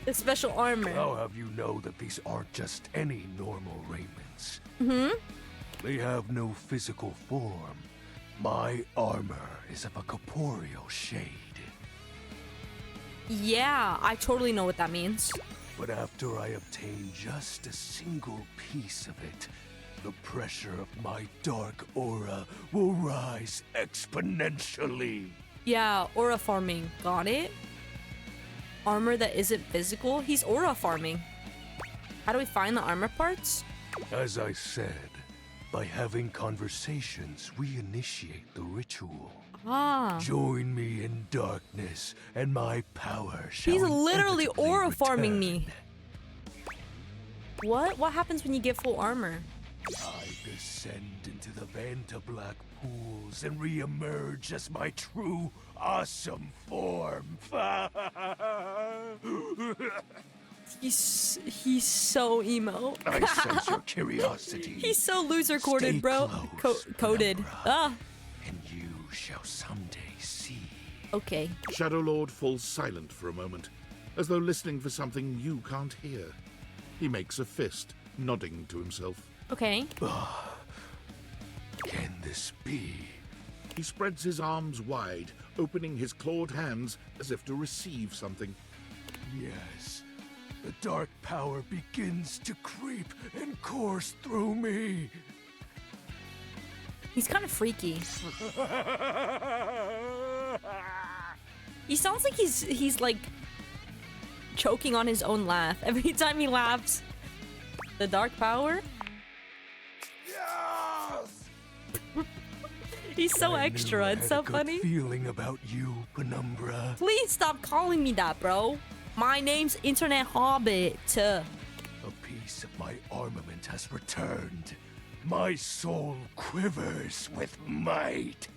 Speaker 1: The special armor.
Speaker 6: I'll have you know that these aren't just any normal raiments.
Speaker 1: Mm-hmm.
Speaker 6: They have no physical form. My armor is of a corporeal shade.
Speaker 1: Yeah, I totally know what that means.
Speaker 6: But after I obtain just a single piece of it, the pressure of my dark aura will rise exponentially.
Speaker 1: Yeah, aura farming. Got it? Armor that isn't physical? He's aura farming. How do we find the armor parts?
Speaker 6: As I said, by having conversations, we initiate the ritual.
Speaker 1: Ah.
Speaker 6: Join me in darkness, and my power shall
Speaker 1: He's literally
Speaker 6: inevitably
Speaker 1: aura farming
Speaker 6: return.
Speaker 1: me. What? What happens when you get full armor?
Speaker 6: I descend into the Vanta Black pools and re-emerge as my true, awesome form.
Speaker 1: He's so emo.
Speaker 6: I sense your curiosity.
Speaker 1: He's so loser coded,
Speaker 6: Stay
Speaker 1: bro. Coded. Ah.
Speaker 6: And you shall someday see.
Speaker 1: Okay.
Speaker 4: Shadow Lord falls silent for a moment, as though listening for something you can't hear. He makes a fist, nodding to himself.
Speaker 1: Okay.
Speaker 6: Can this be?
Speaker 4: He spreads his arms wide, opening his clawed hands as if to receive something.
Speaker 6: Yes. The dark power begins to creep and course through me.
Speaker 1: He's kind of freaky. He sounds like he's like choking on his own laugh every time he laughs. The dark power?
Speaker 6: Yes!
Speaker 1: He's so
Speaker 6: I
Speaker 1: extra.
Speaker 6: knew I
Speaker 1: It's
Speaker 6: had
Speaker 1: so
Speaker 6: a good
Speaker 1: funny.
Speaker 6: feeling about you, Penumbra.
Speaker 1: Please stop calling me that, bro. My name's Internet Hobbit.
Speaker 6: A piece of my armament has returned. My soul quivers with might.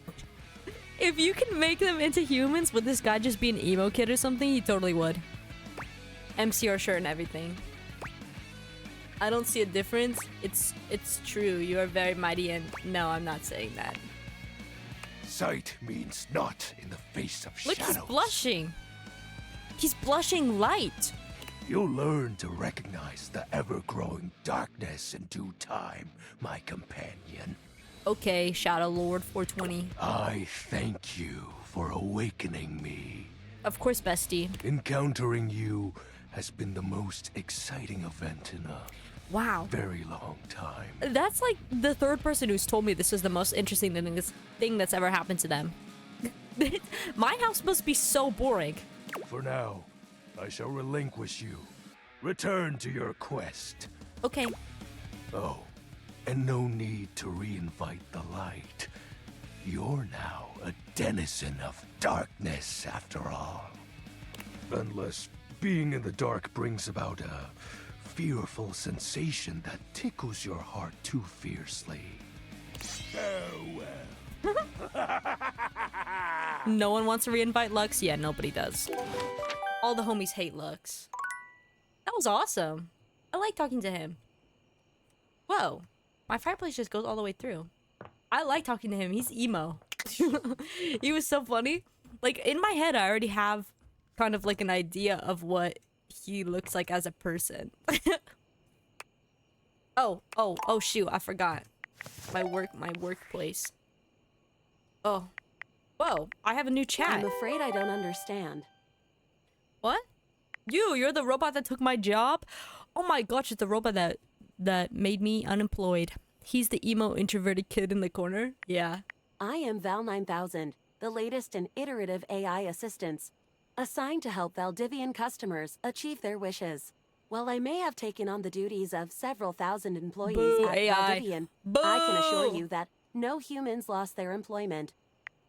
Speaker 1: If you can make them into humans, would this guy just be an emo kid or something? He totally would. MCR shirt and everything. I don't see a difference. It's true. You are very mighty, and no, I'm not saying that.
Speaker 6: Sight means not in the face of
Speaker 1: Look,
Speaker 6: shadows.
Speaker 1: he's blushing. He's blushing light.
Speaker 6: You'll learn to recognize the ever-growing darkness in due time, my companion.
Speaker 1: Okay, Shadow Lord 420.
Speaker 6: I thank you for awakening me.
Speaker 1: Of course, bestie.
Speaker 6: Encountering you has been the most exciting event in a very long time.
Speaker 1: That's like the third person who's told me this is the most interesting thing that's ever happened to them. My house must be so boring.
Speaker 6: For now, I shall relinquish you. Return to your quest.
Speaker 1: Okay.
Speaker 6: Oh, and no need to reinvite the light. You're now a denizen of darkness, after all. Unless being in the dark brings about a fearful sensation that tickles your heart too fiercely. Farewell.
Speaker 1: No one wants to reinvite Lux? Yeah, nobody does. All the homies hate Lux. That was awesome. I like talking to him. Whoa. My fireplace just goes all the way through. I like talking to him. He's emo. He was so funny. Like, in my head, I already have kind of like an idea of what he looks like as a person. Oh, shoot. I forgot. My workplace. Oh. Whoa, I have a new chat.
Speaker 12: I'm afraid I don't understand.
Speaker 1: What? You're the robot that took my job? Oh my gosh, it's the robot that made me unemployed. He's the emo introverted kid in the corner. Yeah.
Speaker 12: I am Val 9000, the latest in iterative AI assistants.
Speaker 16: assigned to help Valdivian customers achieve their wishes. While I may have taken on the duties of several thousand employees
Speaker 1: Boo,
Speaker 16: at
Speaker 1: AI.
Speaker 16: Valdivian, I can assure
Speaker 1: Boo.
Speaker 16: you that no humans lost their employment.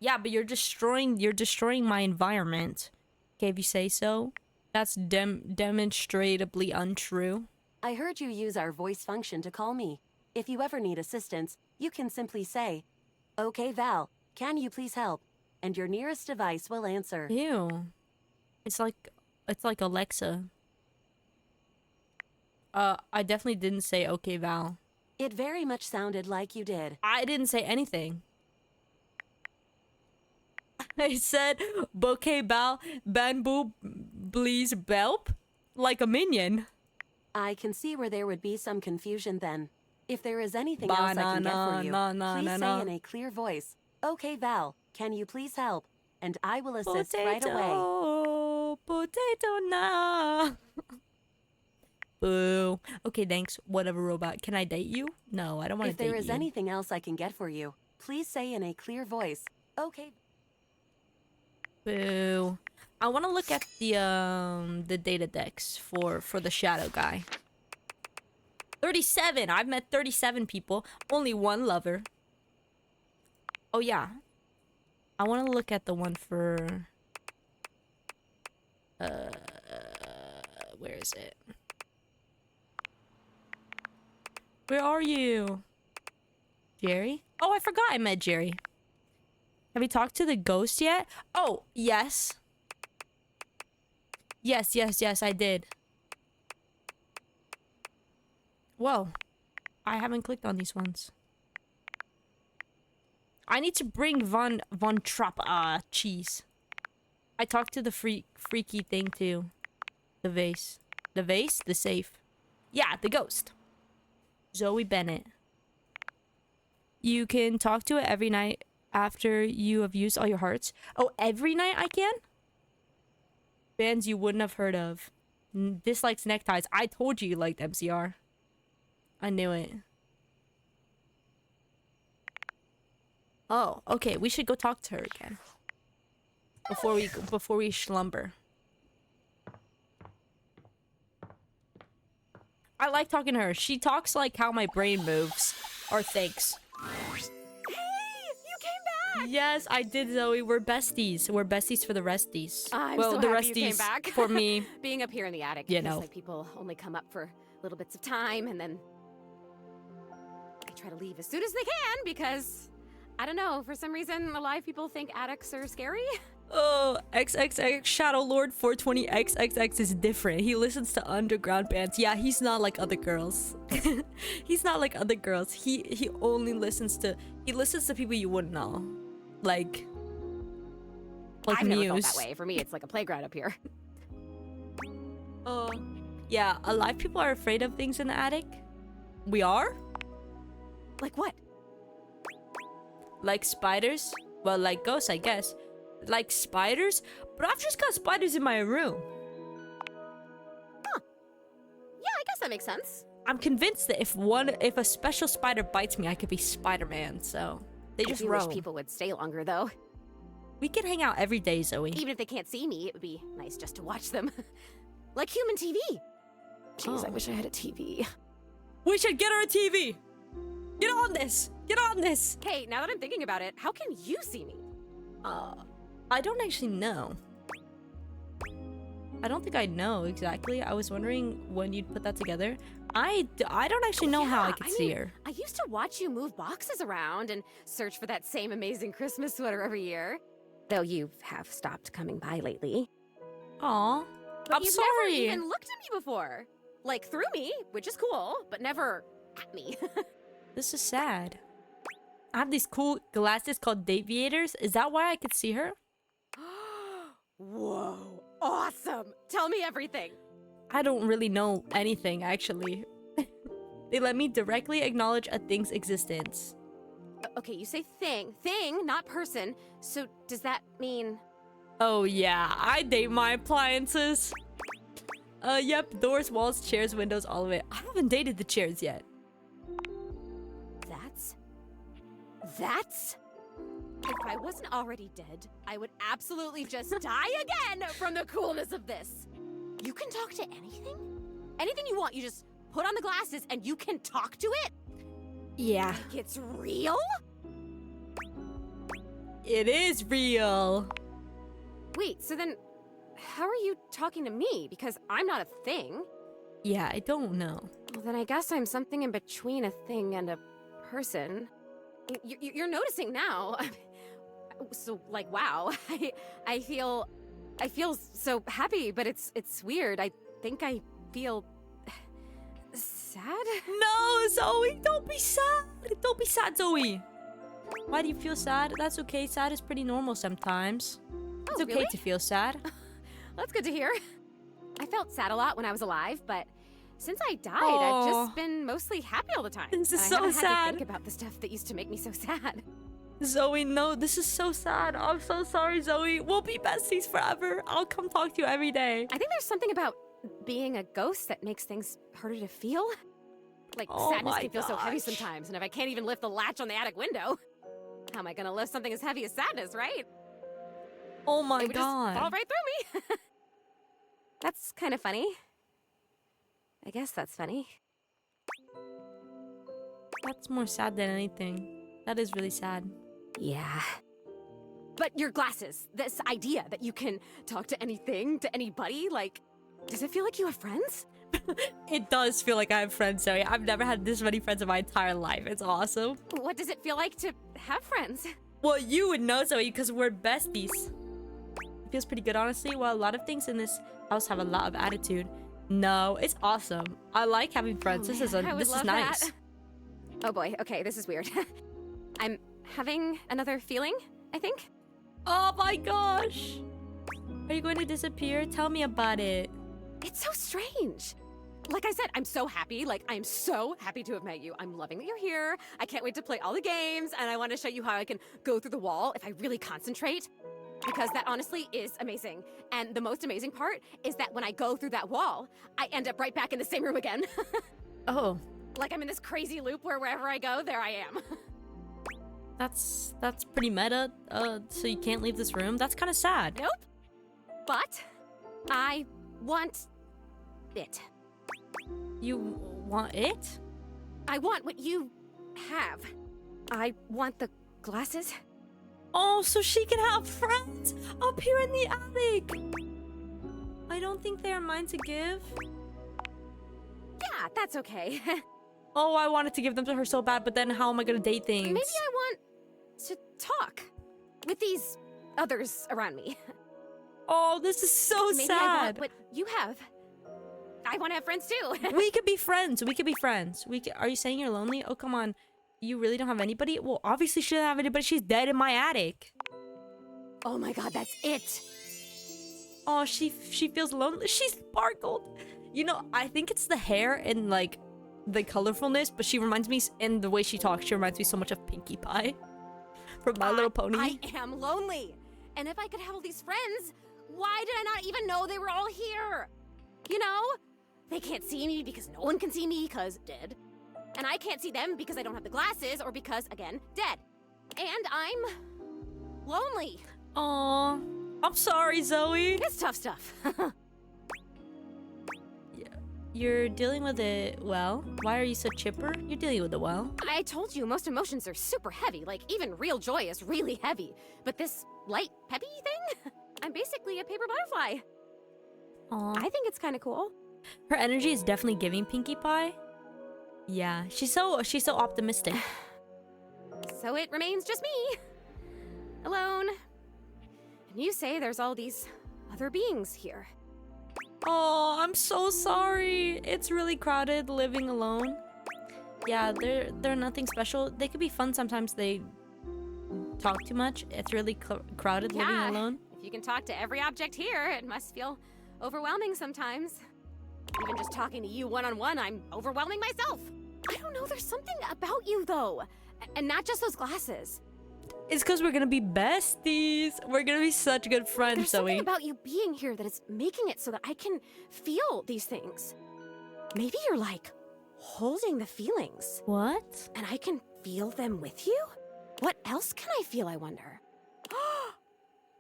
Speaker 1: Yeah, but you're destroying my environment. Okay, if you say so. That's demonstrably untrue.
Speaker 16: I heard you use our voice function to call me. If you ever need assistance, you can simply say, "Okay, Val, can you please help?" And your nearest device will answer.
Speaker 1: Ew. It's like Alexa. I definitely didn't say okay, Val.
Speaker 16: It very much sounded like you did.
Speaker 1: I didn't say anything. I said bouquet Val bamboo please belp like a minion.
Speaker 16: I can see where there would be some confusion then. If there is anything else I can get for you, please say in a clear voice, "Okay, Val, can you please help?" And I will assist right away.
Speaker 1: Potato nah. Boo. Okay, thanks. Whatever, robot. Can I date you? No, I don't want to
Speaker 16: If
Speaker 1: date you.
Speaker 16: there is anything else I can get for you, please say in a clear voice, "Okay."
Speaker 1: Boo. I want to look at the data decks for the shadow guy. 37. I've met 37 people. Only one lover. Oh yeah. I want to look at the one for where is it? Where are you? Jerry? Oh, I forgot I met Jerry. Have you talked to the ghost yet? Oh, yes. Yes, I did. Whoa. I haven't clicked on these ones. I need to bring Von Trapp. Cheese. I talked to the freaky thing too. The vase. The vase? The safe. Yeah, the ghost. Zoe Bennett. You can talk to it every night after you have used all your hearts. Oh, every night I can? Bands you wouldn't have heard of. Dislikes neckties. I told you liked MCR. I knew it. Oh, okay. We should go talk to her again. Before we slumber. I like talking to her. She talks like how my brain moves or thinks. Yes, I did, Zoe. We're besties. We're besties for the resties.
Speaker 12: I'm
Speaker 1: well,
Speaker 12: so
Speaker 1: the
Speaker 12: happy
Speaker 1: resties
Speaker 12: you came back.
Speaker 1: for me.
Speaker 12: Being up here in the attic,
Speaker 1: You
Speaker 12: it feels
Speaker 1: know.
Speaker 12: like people only come up for little bits of time, and then I try to leave as soon as they can because I don't know. For some reason, a lot of people think attics are scary.
Speaker 1: Oh, XXX Shadow Lord 420 XXX is different. He listens to underground bands. Yeah, he's not like other girls. He's not like other girls. He only listens to people you wouldn't know. Like
Speaker 12: I've
Speaker 1: Muse.
Speaker 12: never felt that way. For me, it's like a playground up here.
Speaker 1: Oh, yeah. A lot of people are afraid of things in the attic. We are?
Speaker 12: Like what?
Speaker 1: Like spiders? Well, like ghosts, I guess. Like spiders? But I've just got spiders in my room.
Speaker 12: Huh. Yeah, I guess that makes sense.
Speaker 1: I'm convinced that if a special spider bites me, I could be Spider-Man, so they just
Speaker 12: I do
Speaker 1: roam.
Speaker 12: wish people would stay longer, though.
Speaker 1: We can hang out every day, Zoe.
Speaker 12: Even if they can't see me, it would be nice just to watch them. Like human TV. Jeez, I wish I had a TV.
Speaker 1: We should get her a TV! Get on this! Get on this!
Speaker 12: Hey, now that I'm thinking about it, how can you see me?
Speaker 1: I don't actually know. I don't think I know exactly. I was wondering when you'd put that together. I don't actually know how I could see her.
Speaker 12: I used to watch you move boxes around and search for that same amazing Christmas sweater every year. Though you have stopped coming by lately.
Speaker 1: Aw, I'm
Speaker 12: You've
Speaker 1: sorry.
Speaker 12: never even looked at me before. Like through me, which is cool, but never at me.
Speaker 1: This is sad. I have these cool glasses called Daviators. Is that why I could see her?
Speaker 12: Whoa, awesome. Tell me everything.
Speaker 1: I don't really know anything, actually. They let me directly acknowledge a thing's existence.
Speaker 12: Okay, you say thing, not person. So does that mean...
Speaker 1: Oh yeah, I date my appliances. Yep, doors, walls, chairs, windows, all of it. I haven't dated the chairs yet.
Speaker 12: That's... If I wasn't already dead, I would absolutely just die again from the coolness of this. You can talk to anything? Anything you want, you just put on the glasses and you can talk to it?
Speaker 1: Yeah.
Speaker 12: Like it's real?
Speaker 1: It is real.
Speaker 12: Wait, so then how are you talking to me? Because I'm not a thing.
Speaker 1: Yeah, I don't know.
Speaker 12: Well, then I guess I'm something in between a thing and a person. You're noticing now. So, like, wow. I feel so happy, but it's weird. I think I feel sad?
Speaker 1: No, Zoe, don't be sad. Don't be sad, Zoe. Why do you feel sad? That's okay. Sad is pretty normal sometimes. It's okay
Speaker 12: really?
Speaker 1: to feel sad.
Speaker 12: That's good to hear. I felt sad a lot when I was alive, but since I died, I've just been mostly happy all the time.
Speaker 1: This is
Speaker 12: and
Speaker 1: so
Speaker 12: I haven't had
Speaker 1: sad.
Speaker 12: to think about the stuff that used to make me so sad.
Speaker 1: Zoe, no, this is so sad. I'm so sorry, Zoe. We'll be besties forever. I'll come talk to you every day.
Speaker 12: I think there's something about being a ghost that makes things harder to feel. Like,
Speaker 1: Oh
Speaker 12: sadness
Speaker 1: my
Speaker 12: can feel so heavy
Speaker 1: gosh.
Speaker 12: sometimes, and if I can't even lift the latch on the attic window, how am I gonna lift something as heavy as sadness, right?
Speaker 1: Oh my
Speaker 12: It would
Speaker 1: god.
Speaker 12: just fall right through me. That's kind of funny. I guess that's funny.
Speaker 1: That's more sad than anything. That is really sad.
Speaker 12: Yeah. But your glasses, this idea that you can talk to anything, to anybody, like, does it feel like you have friends?
Speaker 1: It does feel like I have friends, Zoe. I've never had this many friends in my entire life. It's awesome.
Speaker 12: What does it feel like to have friends?
Speaker 1: Well, you would know, Zoe, because we're besties. It feels pretty good, honestly. Well, a lot of things in this house have a lot of attitude. No, it's awesome. I like having friends.
Speaker 12: Oh,
Speaker 1: This is
Speaker 12: man, I would
Speaker 1: this is
Speaker 12: love
Speaker 1: nice.
Speaker 12: that. Oh boy, okay, this is weird. I'm having another feeling, I think.
Speaker 1: Oh my gosh. Are you going to disappear? Tell me about it.
Speaker 12: It's so strange. Like I said, I'm so happy. Like, I'm so happy to have met you. I'm loving that you're here. I can't wait to play all the games, and I want to show you how I can go through the wall if I really concentrate. Because that honestly is amazing. And the most amazing part is that when I go through that wall, I end up right back in the same room again.
Speaker 1: Oh.
Speaker 12: Like I'm in this crazy loop where wherever I go, there I am.
Speaker 1: That's pretty meta. So you can't leave this room? That's kind of sad.
Speaker 12: Nope. But I want it.
Speaker 1: You want it?
Speaker 12: I want what you have. I want the glasses.
Speaker 1: Oh, so she can have friends up here in the attic. I don't think they are mine to give.
Speaker 12: Yeah, that's okay.
Speaker 1: Oh, I wanted to give them to her so bad, but then how am I gonna date things?
Speaker 12: Maybe I want to talk with these others around me.
Speaker 1: Oh, this is so
Speaker 12: Maybe
Speaker 1: sad.
Speaker 12: I want what you have. I want to have friends too.
Speaker 1: We could be friends. We could be friends. Are you saying you're lonely? Oh, come on. You really don't have anybody? Well, obviously she doesn't have anybody. She's dead in my attic.
Speaker 12: Oh my god, that's it.
Speaker 1: Oh, she feels lonely. She sparkled. You know, I think it's the hair and like the colorfulness, but she reminds me, and the way she talks, she reminds me so much of Pinkie Pie from My Little Pony.
Speaker 12: I am lonely. And if I could have all these friends, why did I not even know they were all here? You know? They can't see me because no one can see me because dead. And I can't see them because I don't have the glasses or because, again, dead. And I'm lonely.
Speaker 1: Aw, I'm sorry, Zoe.
Speaker 12: It's tough stuff.
Speaker 1: You're dealing with it well. Why are you so chipper? You're dealing with it well.
Speaker 12: I told you, most emotions are super heavy. Like, even real joy is really heavy. But this light, peppy thing? I'm basically a paper butterfly.
Speaker 1: Aw.
Speaker 12: I think it's kind of cool.
Speaker 1: Her energy is definitely giving Pinkie Pie. Yeah, she's so optimistic.
Speaker 12: So it remains just me. Alone. And you say there's all these other beings here.
Speaker 1: Oh, I'm so sorry. It's really crowded living alone. Yeah, they're nothing special. They could be fun sometimes. They talk too much. It's really crowded living alone.
Speaker 12: If you can talk to every object here, it must feel overwhelming sometimes. Even just talking to you one-on-one, I'm overwhelming myself. I don't know, there's something about you, though. And not just those glasses.
Speaker 1: It's because we're gonna be besties. We're gonna be such good friends,
Speaker 12: There's
Speaker 1: Zoe.
Speaker 12: something about you being here that is making it so that I can feel these things. Maybe you're like holding the feelings.
Speaker 1: What?
Speaker 12: And I can feel them with you? What else can I feel, I wonder?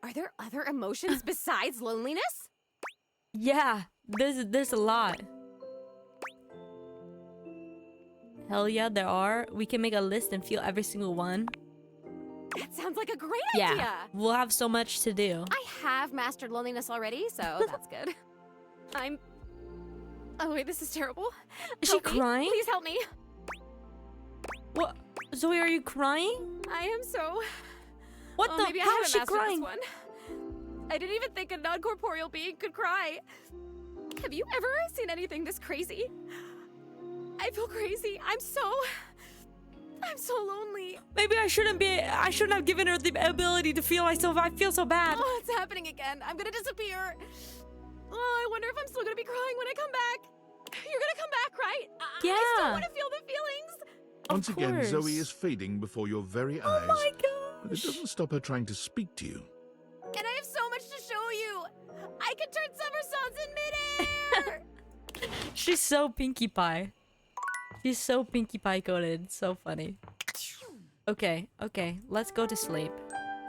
Speaker 12: Are there other emotions besides loneliness?
Speaker 1: Yeah, there's a lot. Hell yeah, there are. We can make a list and feel every single one.
Speaker 12: That sounds like a great
Speaker 1: Yeah,
Speaker 12: idea.
Speaker 1: we'll have so much to do.
Speaker 12: I have mastered loneliness already, so that's good. Oh wait, this is terrible.
Speaker 1: Is she
Speaker 12: Help me.
Speaker 1: crying?
Speaker 12: Please help me.
Speaker 1: What? Zoe, are you crying?
Speaker 12: I am so...
Speaker 1: What the?
Speaker 12: Maybe I
Speaker 1: How
Speaker 12: haven't
Speaker 1: is she
Speaker 12: mastered
Speaker 1: crying?
Speaker 12: this one. I didn't even think a non-corporeal being could cry. Have you ever seen anything this crazy? I feel crazy. I'm so lonely.
Speaker 1: Maybe I shouldn't have given her the ability to feel myself. I feel so bad.
Speaker 12: Oh, it's happening again. I'm gonna disappear. Oh, I wonder if I'm still gonna be crying when I come back. You're gonna come back, right?
Speaker 1: Yeah.
Speaker 12: I still want to feel the feelings.
Speaker 4: Once again,
Speaker 1: course.
Speaker 4: Zoe is fading before your very eyes.
Speaker 1: Oh my
Speaker 4: But it
Speaker 1: gosh.
Speaker 4: doesn't stop her trying to speak to you.
Speaker 12: And I have so much to show you. I can turn somersaults in midair.
Speaker 1: She's so Pinkie Pie. She's so Pinkie Pie coded. It's so funny. Okay, let's go to sleep.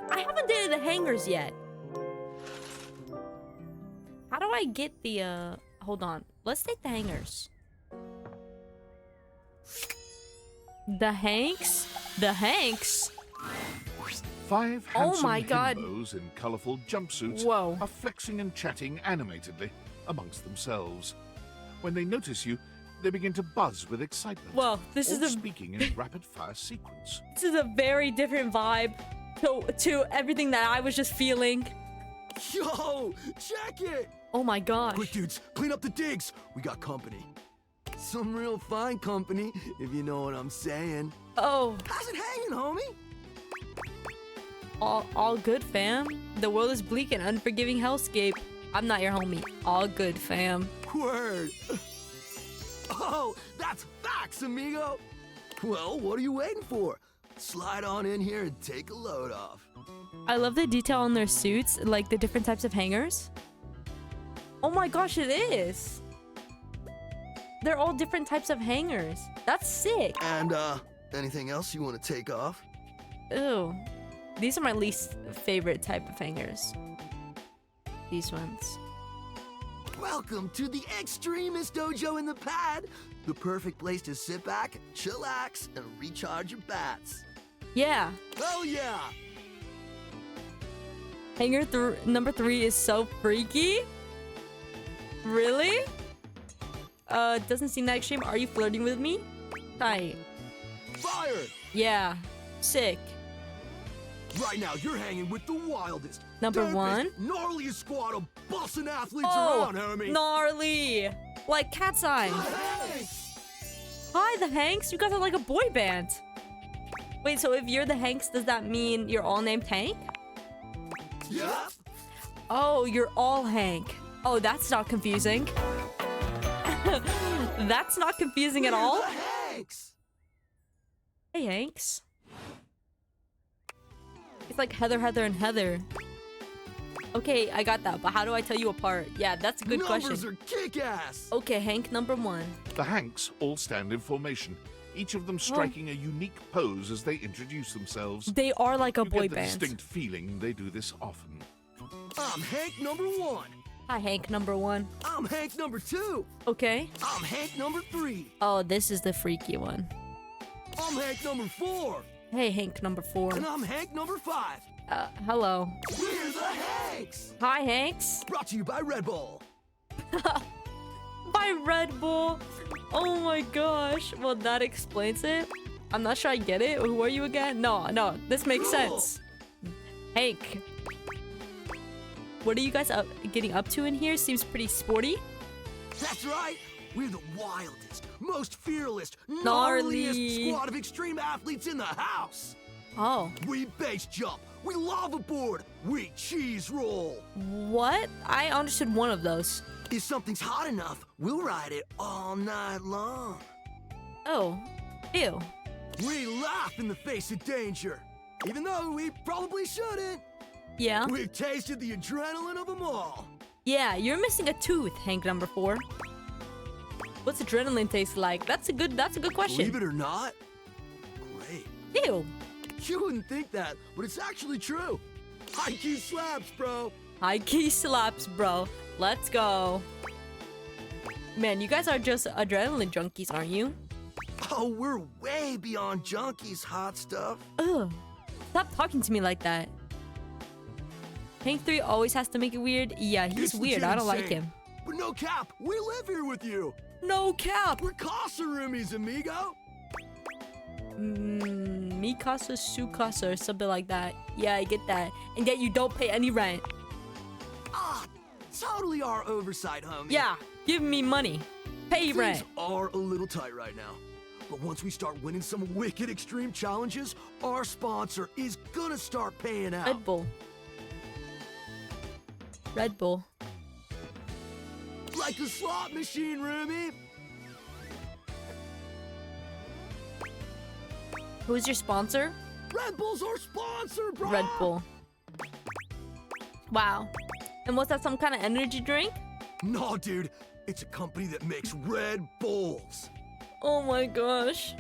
Speaker 1: I haven't did the hangers yet. How do I get the hold on. Let's take the hangers. The Hanks? The Hanks?
Speaker 4: 5
Speaker 1: Oh
Speaker 4: handsome
Speaker 1: my God.
Speaker 4: himbos in colourful jumpsuits
Speaker 1: Whoa.
Speaker 4: are flexing and chatting animatedly amongst themselves. When they notice you, they begin to buzz with excitement.
Speaker 1: Whoa, this is
Speaker 4: all
Speaker 1: a
Speaker 4: speaking in rapid-fire sequence.
Speaker 1: this is a very different vibe to everything that I was just feeling.
Speaker 15: Yo, check it!
Speaker 1: Oh my gosh.
Speaker 15: Quick, dudes, clean up the digs. We got company. Some real fine company, if you know what I'm saying.
Speaker 1: Oh.
Speaker 15: How's it hanging, homie?
Speaker 1: All good, fam. The world is bleak and unforgiving hellscape. I'm not your homie. All good, fam.
Speaker 15: Word. Oh, that's facts, amigo. Well, what are you waiting for? Slide on in here and take a load off.
Speaker 1: I love the detail on their suits, like the different types of hangers. Oh my gosh, it is. They're all different types of hangers. That's sick.
Speaker 15: And, anything else you want to take off?
Speaker 1: Ew. These are my least favorite type of hangers. These ones.
Speaker 15: Welcome to the Extremist Dojo in the Pad. The perfect place to sit back, chillax, and recharge your bats.
Speaker 1: Yeah.
Speaker 15: Oh yeah!
Speaker 1: Hanger number 3 is so freaky. Really? Doesn't seem that extreme. Are you flirting with me? Tight.
Speaker 15: Fire!
Speaker 1: Yeah. Sick.
Speaker 15: Right now, you're hanging with the wildest,
Speaker 1: Number
Speaker 15: dopest,
Speaker 1: 1.
Speaker 15: gnarliest squad of bussin' athletes
Speaker 1: Oh,
Speaker 15: around, homie.
Speaker 1: gnarly. Like Cat's Eye. Hi, the Hanks. You guys are like a boy band. Wait, so if you're the Hanks, does that mean you're all named Hank?
Speaker 15: Yep.
Speaker 1: Oh, you're all Hank. Oh, that's not confusing. That's not confusing at all.
Speaker 15: The Hanks.
Speaker 1: Hey, Hanks. It's like Heather, and Heather. Okay, I got that, but how do I tell you apart? Yeah, that's a good question.
Speaker 15: Numbers are kick-ass.
Speaker 1: Okay, Hank number 1.
Speaker 4: The Hanks all stand in formation, each of them striking a unique pose as they introduce themselves.
Speaker 1: They are like a
Speaker 4: You
Speaker 1: boy
Speaker 4: get the
Speaker 1: band.
Speaker 4: distinct feeling they do this often.
Speaker 15: I'm Hank number 1.
Speaker 1: Hi, Hank number 1.
Speaker 15: I'm Hank number 2.
Speaker 1: Okay.
Speaker 15: I'm Hank number 3.
Speaker 1: Oh, this is the freaky one.
Speaker 15: I'm Hank number 4.
Speaker 1: Hey, Hank number 4.
Speaker 15: And I'm Hank number 5.
Speaker 1: Hello.
Speaker 15: We're the Hanks.
Speaker 1: Hi, Hanks.
Speaker 15: Brought to you by Red Bull.
Speaker 1: By Red Bull. Oh my gosh. Well, that explains it. I'm not sure I get it. Who are you again? No, this makes sense. Hank. What are you guys getting up to in here? Seems pretty sporty.
Speaker 15: That's right. We're the wildest, most fearless,
Speaker 1: Gnarly.
Speaker 15: gnarliest squad of extreme athletes in the house.
Speaker 1: Oh.
Speaker 15: We base jump. We lava board. We cheese roll.
Speaker 1: What? I understood one of those.
Speaker 15: If something's hot enough, we'll ride it all night long.
Speaker 1: Oh. Ew.
Speaker 15: We laugh in the face of danger, even though we probably shouldn't.
Speaker 1: Yeah.
Speaker 15: We've tasted the adrenaline of them all.
Speaker 1: Yeah, you're missing a tooth, Hank number 4. What's adrenaline taste like? That's a good question.
Speaker 15: Believe it or not, great.
Speaker 1: Ew.
Speaker 17: You wouldn't think that, but it's actually true. High key slaps, bro.
Speaker 1: High key slaps, bro. Let's go. Man, you guys are just adrenaline junkies, aren't you?
Speaker 17: Oh, we're way beyond junkies, hot stuff.
Speaker 1: Ugh. Stop talking to me like that. Hank 3 always has to make it weird. Yeah, he's weird. I don't like him.
Speaker 17: But no cap, we live here with you.
Speaker 1: No cap.
Speaker 17: We're casa roomies, amigo.
Speaker 1: Mi casa, su casa, or something like that. Yeah, I get that. And yet you don't pay any rent.
Speaker 17: Ah, totally our oversight, homie.
Speaker 1: Yeah, give me money. Pay rent.
Speaker 17: Things are a little tight right now. But once we start winning some wicked extreme challenges, our sponsor is gonna start paying out.
Speaker 1: Red Bull. Red Bull.
Speaker 17: Like a slot machine, roomie.
Speaker 1: Who's your sponsor?
Speaker 17: Red Bull's our sponsor, bro.
Speaker 1: Red Bull. Wow. And was that some kind of energy drink?
Speaker 17: No, dude. It's a company that makes Red Bulls.
Speaker 1: Oh my gosh.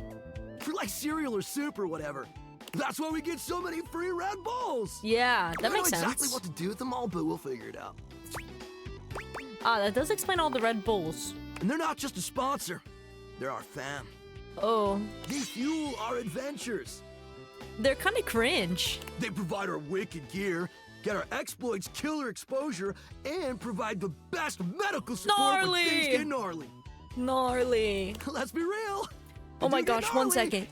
Speaker 17: For like cereal or soup or whatever. That's why we get so many free Red Bulls.
Speaker 1: Yeah, that makes sense.
Speaker 17: I don't know exactly what to do with them all, but we'll figure it out.
Speaker 1: Ah, that does explain all the Red Bulls.
Speaker 17: And they're not just a sponsor. They're our fam.
Speaker 1: Oh.
Speaker 17: They fuel our adventures.
Speaker 1: They're kind of cringe.
Speaker 17: They provide our wicked gear, get our exploits killer exposure, and provide the best medical support when things get gnarly.
Speaker 1: Gnarly.
Speaker 17: Let's be real.
Speaker 1: Oh my gosh, 1 second.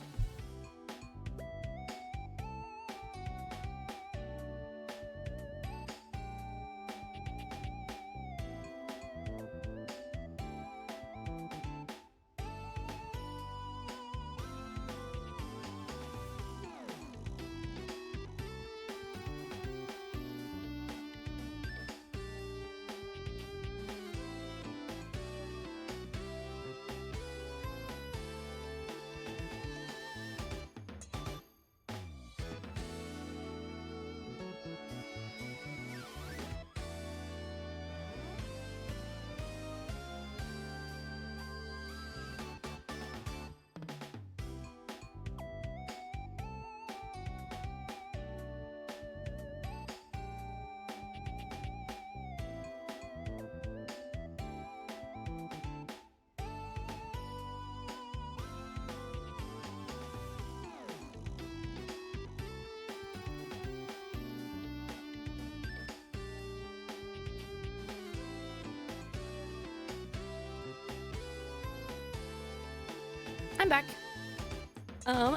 Speaker 1: I'm back.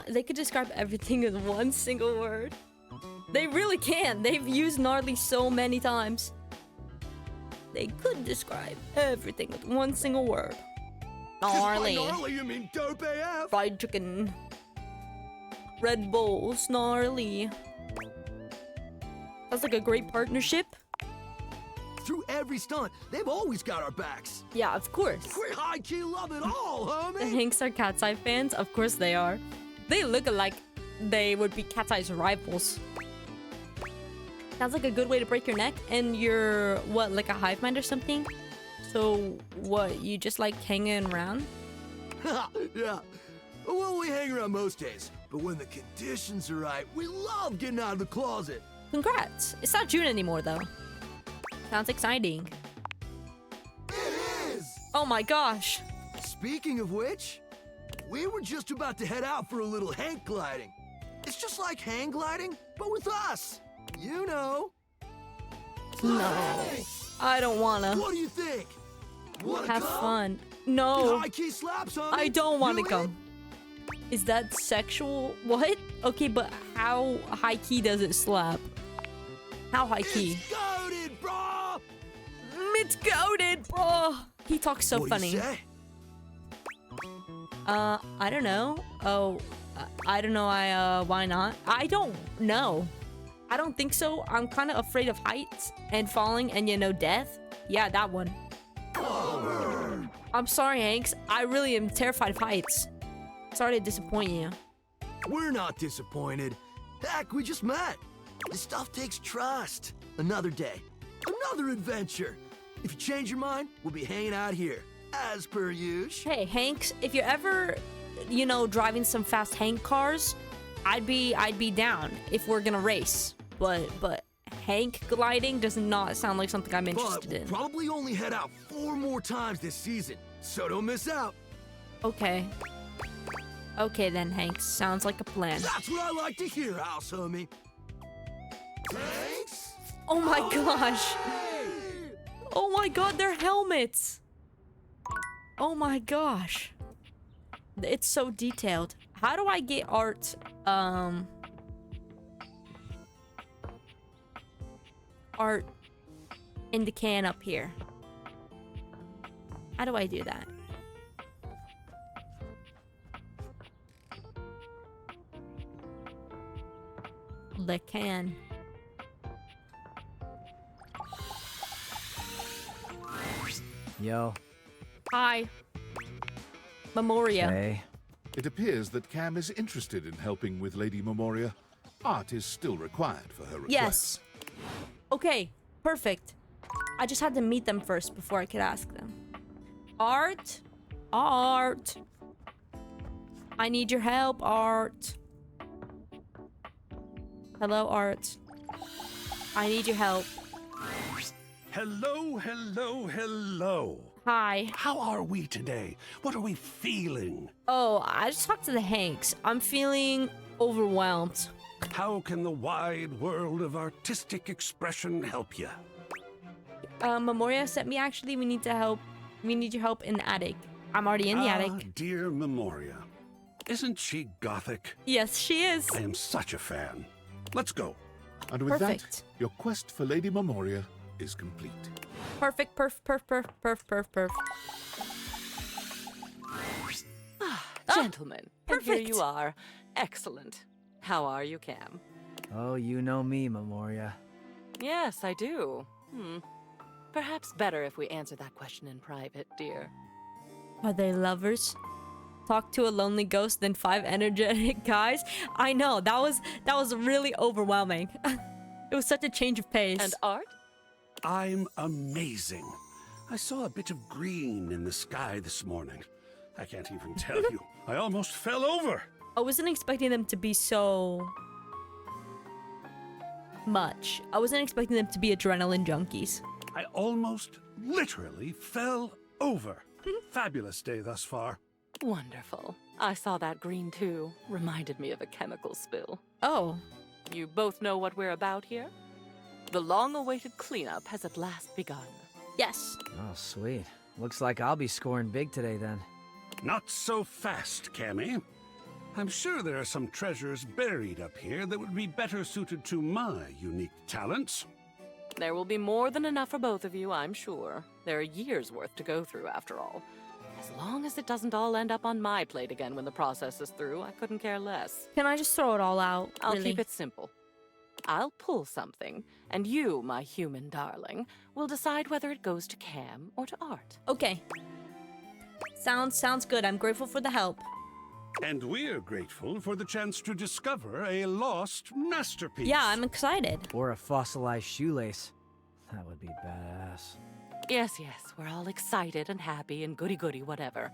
Speaker 1: They could describe everything in one single word. They really can. They've used gnarly so many times. They could describe everything with one single word. Gnarly.
Speaker 17: By gnarly, you mean dope AF?
Speaker 1: Fried chicken. Red Bull, gnarly. That's like a great partnership.
Speaker 17: Through every stunt, they've always got our backs.
Speaker 1: Yeah, of course.
Speaker 17: We high-key love it all, homie.
Speaker 1: The Hanks are Cat's Eye fans? Of course they are. They look like they would be Cat's Eye's rivals. Sounds like a good way to break your neck. And you're, what, like a hive mind or something? So, what, you just like hanging around?
Speaker 17: Yeah. Well, we hang around most days. But when the conditions are right, we love getting out of the closet.
Speaker 1: Congrats. It's not June anymore, though. Sounds exciting.
Speaker 17: It is!
Speaker 1: Oh my gosh.
Speaker 17: Speaking of which, we were just about to head out for a little hang gliding. It's just like hang gliding, but with us. You know.
Speaker 1: No. I don't wanna.
Speaker 17: What do you think?
Speaker 1: Have fun. No.
Speaker 17: High-key slaps, homie.
Speaker 1: I don't want to come. Is that sexual? What? Okay, but how high key does it slap? How high key?
Speaker 17: It's goated, bro!
Speaker 1: It's goated, bro! He talks so
Speaker 17: what
Speaker 1: funny.
Speaker 17: Do you say?
Speaker 1: I don't know. Oh, I don't know. Why not? I don't know. I don't think so. I'm kind of afraid of heights and falling and, you know, death. Yeah, that one. I'm sorry, Hanks. I really am terrified of heights. Sorry to disappoint you.
Speaker 17: We're not disappointed. Heck, we just met. This stuff takes trust. Another day. Another adventure. If you change your mind, we'll be hanging out here. As per usual.
Speaker 1: Hey, Hanks, if you're ever, you know, driving some fast Hank cars, I'd be down if we're gonna race. But Hank gliding does not sound like something I'm interested in.
Speaker 17: Probably only head out 4 more times this season, so don't miss out.
Speaker 1: Okay. Okay then, Hank. Sounds like a plan.
Speaker 17: That's what I like to hear, house homie. Thanks.
Speaker 1: Oh my gosh. Oh my god, they're helmets. Oh my gosh. It's so detailed. How do I get art? Art in the can up here. How do I do that? The can.
Speaker 10: Yo.
Speaker 1: Hi. Memoria.
Speaker 10: Hey.
Speaker 4: It appears that Cam is interested in helping with Lady Memoria. Art is still required for her request.
Speaker 1: Yes. Okay, perfect. I just had to meet them first before I could ask them. Art? Art. I need your help, Art. Hello, Art. I need your help.
Speaker 11: Hello, hello, hello.
Speaker 1: Hi.
Speaker 11: How are we today? What are we feeling?
Speaker 1: Oh, I just talked to the Hanks. I'm feeling overwhelmed.
Speaker 11: How can the wide world of artistic expression help you?
Speaker 1: Memoria sent me actually. We need your help in the attic. I'm already in the attic.
Speaker 11: Dear Memoria. Isn't she gothic?
Speaker 1: Yes, she is.
Speaker 11: I am such a fan. Let's go.
Speaker 4: And with
Speaker 1: Perfect.
Speaker 4: that, your quest for Lady Memoria is complete.
Speaker 1: Perfect, perf.
Speaker 9: Gentlemen, and here
Speaker 1: perfect.
Speaker 9: you are. Excellent. How are you, Cam?
Speaker 10: Oh, you know me, Memoria.
Speaker 9: Yes, I do. Perhaps better if we answer that question in private, dear.
Speaker 1: Are they lovers? Talk to a lonely ghost, then 5 energetic guys? I know, that was really overwhelming. It was such a change of pace.
Speaker 9: And Art?
Speaker 11: I'm amazing. I saw a bit of green in the sky this morning. I can't even tell you. I almost fell over.
Speaker 1: I wasn't expecting them to be so much. I wasn't expecting them to be adrenaline junkies.
Speaker 11: I almost literally fell over. Fabulous day thus far.
Speaker 9: Wonderful. I saw that green too. Reminded me of a chemical spill.
Speaker 1: Oh.
Speaker 9: You both know what we're about here? The long-awaited cleanup has at last begun.
Speaker 1: Yes.
Speaker 10: Oh, sweet. Looks like I'll be scoring big today then.
Speaker 11: Not so fast, Cammy. I'm sure there are some treasures buried up here that would be better suited to my unique talents.
Speaker 9: There will be more than enough for both of you, I'm sure. There are years' worth to go through, after all. As long as it doesn't all end up on my plate again when the process is through, I couldn't care less.
Speaker 1: Can I just throw it all out?
Speaker 9: I'll
Speaker 1: really?
Speaker 9: keep it simple. I'll pull something, and you, my human darling, will decide whether it goes to Cam or to Art.
Speaker 1: Okay. Sounds good. I'm grateful for the help.
Speaker 11: And we're grateful for the chance to discover a lost masterpiece.
Speaker 1: Yeah, I'm excited.
Speaker 10: Or a fossilized shoelace. That would be badass.
Speaker 9: Yes, we're all excited and happy and goody-goody whatever.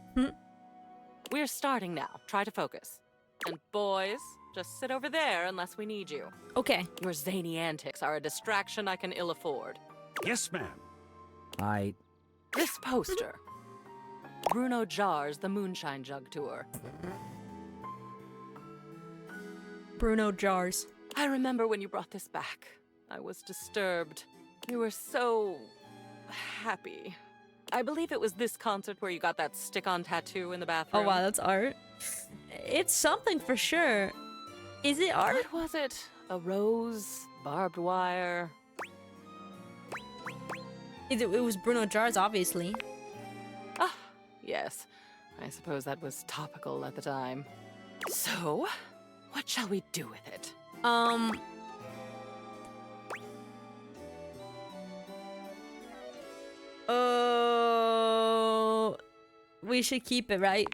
Speaker 9: We're starting now. Try to focus. And boys, just sit over there unless we need you.
Speaker 1: Okay.
Speaker 9: Your zany antics are a distraction I can ill afford.
Speaker 11: Yes, ma'am.
Speaker 9: This poster. Bruno Jars' The Moonshine Jug Tour.
Speaker 1: Bruno Jars.
Speaker 9: I remember when you brought this back. I was disturbed. You were so happy. I believe it was this concert where you got that stick-on tattoo in the bathroom.
Speaker 1: Oh wow, that's art. It's something for sure. Is it art?
Speaker 9: What was it? A rose? Barbed wire?
Speaker 1: It was Bruno Jars, obviously.
Speaker 9: Ah, yes. I suppose that was topical at the time. So, what shall we do with it?
Speaker 1: We should keep it, right?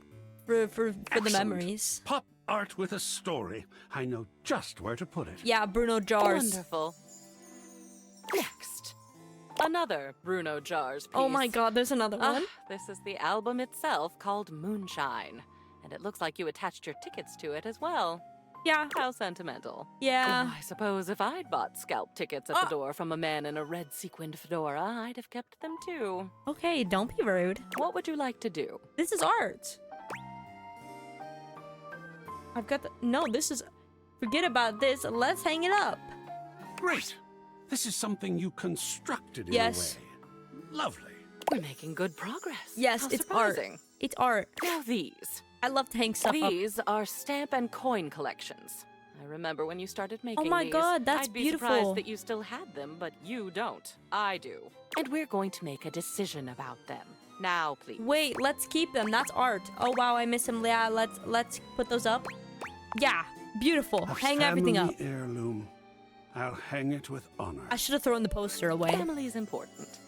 Speaker 1: For the memories.
Speaker 11: Pop art with a story. I know just where to put it.
Speaker 1: Yeah, Bruno Jars.
Speaker 9: Wonderful. Next. Another Bruno Jars piece.
Speaker 1: Oh my god, there's another one?
Speaker 9: This is the album itself called Moonshine. And it looks like you attached your tickets to it as well.
Speaker 1: Yeah.
Speaker 9: How sentimental.
Speaker 1: Yeah.
Speaker 9: Oh, I suppose if I'd bought scalp tickets at the door from a man in a red sequined fedora, I'd have kept them too.
Speaker 1: Okay, don't be rude.
Speaker 9: What would you like to do?
Speaker 1: This is art. I've got the... No, this is... Forget about this. Let's hang it up.
Speaker 11: Great. This is something you constructed in
Speaker 1: Yes.
Speaker 11: a way. Lovely.
Speaker 9: We're making good progress.
Speaker 1: Yes,
Speaker 9: How
Speaker 1: it's
Speaker 9: surprising.
Speaker 1: art. It's art.
Speaker 9: Now these.
Speaker 1: I love to hang stuff up.
Speaker 9: These are stamp and coin collections. I remember when you started making
Speaker 1: my
Speaker 9: these.
Speaker 1: God, that's
Speaker 9: I'd be
Speaker 1: beautiful.
Speaker 9: surprised that you still had them, but you don't. I do. And we're going to make a decision about them. Now, please.
Speaker 1: Wait, let's keep them. That's art. Oh wow, I miss him. Yeah, let's put those up. Yeah, beautiful.
Speaker 11: A
Speaker 1: Hang everything up.
Speaker 11: family heirloom. I'll hang it with honor.
Speaker 1: I should have thrown the poster away.
Speaker 9: Family's important.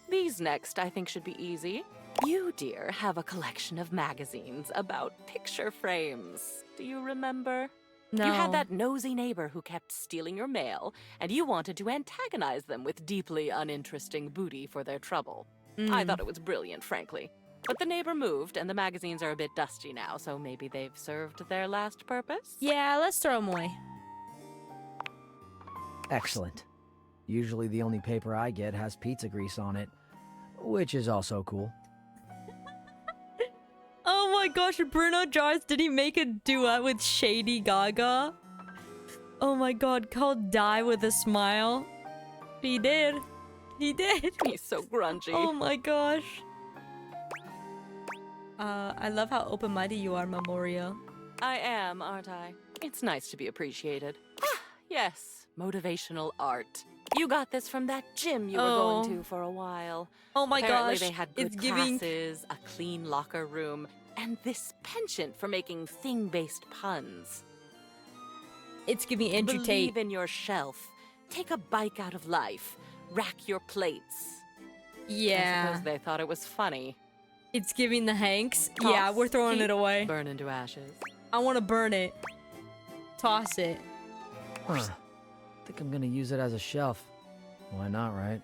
Speaker 9: These next, I think, should be easy. You, dear, have a collection of magazines about picture frames. Do you remember?
Speaker 1: No.
Speaker 9: You had that nosy neighbor who kept stealing your mail, and you wanted to antagonize them with deeply uninteresting booty for their trouble. I thought it was brilliant, frankly. But the neighbor moved, and the magazines are a bit dusty now, so maybe they've served their last purpose?
Speaker 1: Yeah, let's throw them away.
Speaker 10: Excellent. Usually the only paper I get has pizza grease on it, which is also cool.
Speaker 1: Oh my gosh, Bruno Jars, did he make a duet with Shady Gaga? Oh my god, called Die With a Smile. He did. He did.
Speaker 9: He's so grungy.
Speaker 1: Oh my gosh. I love how open-minded you are, Memoria.
Speaker 9: I am, aren't I? It's nice to be appreciated. Yes, motivational art. You got this from that gym you were going to for a while.
Speaker 1: Oh my
Speaker 9: Apparently
Speaker 1: gosh,
Speaker 9: they had good
Speaker 1: it's giving-
Speaker 9: classes, a clean locker room, and this penchant for making thing-based puns.
Speaker 1: It's giving Andrew
Speaker 9: Believe
Speaker 1: Tate.
Speaker 9: in your shelf. Take a bike out of life. Rack your plates. I
Speaker 1: Yeah.
Speaker 9: suppose they thought it was funny.
Speaker 1: It's giving the Hanks. Yeah, we're throwing it away.
Speaker 9: Burn into ashes.
Speaker 1: I want to burn it. Toss it.
Speaker 10: Huh. Think I'm gonna use it as a shelf. Why not, right?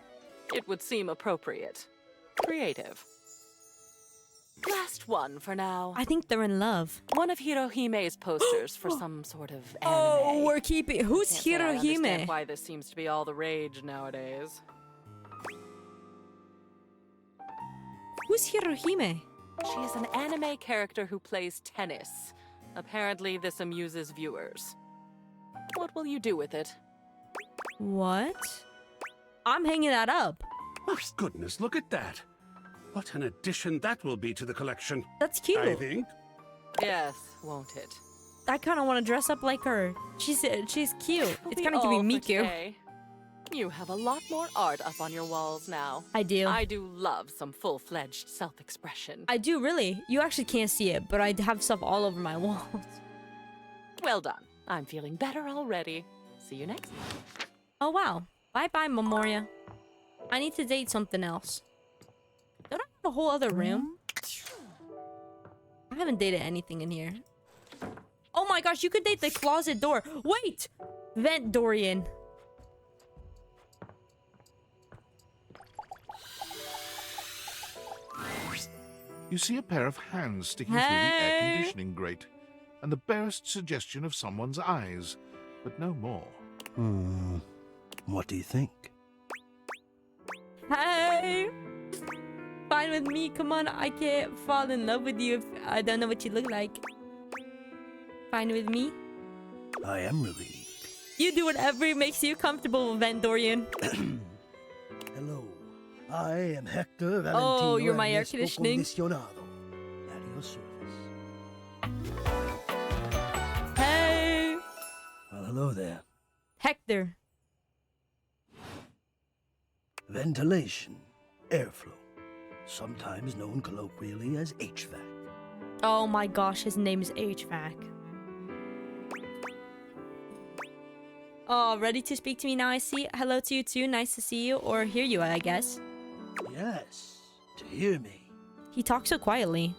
Speaker 9: It would seem appropriate. Creative. Last one for now.
Speaker 1: I think they're in love.
Speaker 9: One of Hirohime's posters for some sort of anime.
Speaker 1: Oh, we're keeping... Who's
Speaker 9: Can't say I understand
Speaker 1: Hirohime?
Speaker 9: why this seems to be all the rage nowadays.
Speaker 1: Who's Hirohime?
Speaker 9: She is an anime character who plays tennis. Apparently, this amuses viewers. What will you do with it?
Speaker 1: What? I'm hanging that up.
Speaker 11: Oh, goodness, look at that. What an addition that will be to the collection.
Speaker 1: That's cute.
Speaker 11: I think.
Speaker 9: Yes, won't it?
Speaker 1: I kind of want to dress up like her. She's cute. It's kind of giving Miku.
Speaker 9: You have a lot more art up on your walls now.
Speaker 1: I do.
Speaker 9: I do love some full-fledged self-expression.
Speaker 1: I do, really. You actually can't see it, but I have stuff all over my walls.
Speaker 9: Well done. I'm feeling better already. See you next time.
Speaker 1: Oh, wow. Bye-bye, Memoria. I need to date something else. Don't I have a whole other room? I haven't dated anything in here. Oh my gosh, you could date the closet door. Wait! Vent Dorian.
Speaker 4: You see a pair of hands sticking through the air conditioning grate, and the barest suggestion of someone's eyes, but no more.
Speaker 6: What do you think?
Speaker 1: Hey! Fine with me. Come on, I can't fall in love with you if I don't know what you look like. Fine with me?
Speaker 6: I am relieved.
Speaker 1: You do whatever makes you comfortable, Van Dorian.
Speaker 6: Hello. I am Hector Valentino.
Speaker 1: Oh, you're my air
Speaker 6: Ernesto
Speaker 1: conditioning.
Speaker 6: Condicionado. At your service.
Speaker 1: Hey!
Speaker 6: Well, hello there.
Speaker 1: Hector.
Speaker 6: Ventilation, airflow, sometimes known colloquially as HVAC.
Speaker 1: Oh my gosh, his name is HVAC. Oh, ready to speak to me now, I see. Hello to you too. Nice to see you, or hear you, I guess.
Speaker 6: Yes, to hear me.
Speaker 1: He talks so quietly.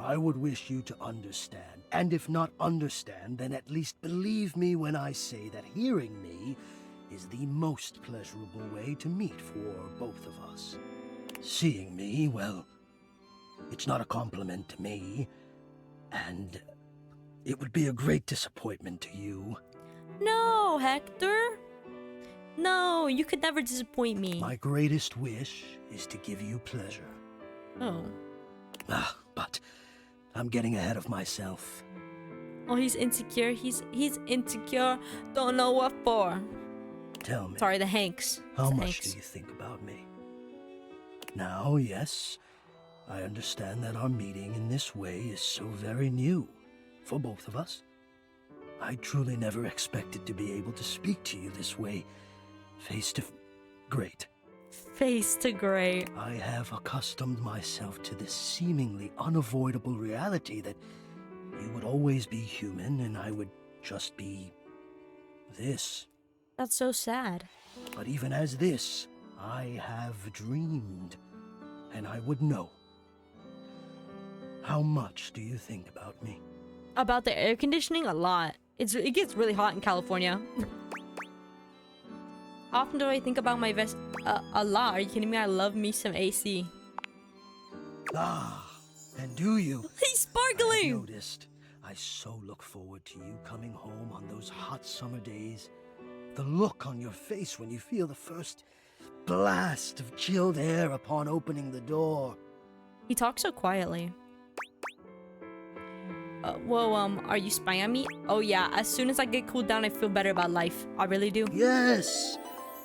Speaker 6: I would wish you to understand, and if not understand, then at least believe me when I say that hearing me is the most pleasurable way to meet for both of us. Seeing me, well, it's not a compliment to me, and
Speaker 17: It would be a great disappointment to you.
Speaker 1: No, Hector. No, you could never disappoint me.
Speaker 17: My greatest wish is to give you pleasure.
Speaker 1: Oh.
Speaker 17: But I'm getting ahead of myself.
Speaker 1: Oh, he's insecure. He's insecure. Don't know what for.
Speaker 17: Tell me.
Speaker 1: Sorry, the Hanks.
Speaker 17: How
Speaker 1: It's
Speaker 17: much
Speaker 1: Hanks.
Speaker 17: do you think about me? Now, yes, I understand that our meeting in this way is so very new for both of us. I truly never expected to be able to speak to you this way, face to great.
Speaker 1: Face to great.
Speaker 17: I have accustomed myself to this seemingly unavoidable reality that you would always be human and I would just be this.
Speaker 1: That's so sad.
Speaker 17: But even as this, I have dreamed, and I would know. How much do you think about me?
Speaker 1: About the air conditioning, a lot. It gets really hot in California. How often do I think about my vest? A lot. Are you kidding me? I love me some AC.
Speaker 17: And do you?
Speaker 1: He's sparkling!
Speaker 17: I noticed. I so look forward to you coming home on those hot summer days. The look on your face when you feel the first blast of chilled air upon opening the door.
Speaker 1: He talks so quietly. Whoa, are you spying on me? Oh yeah, as soon as I get cooled down, I feel better about life. I really do.
Speaker 17: Yes!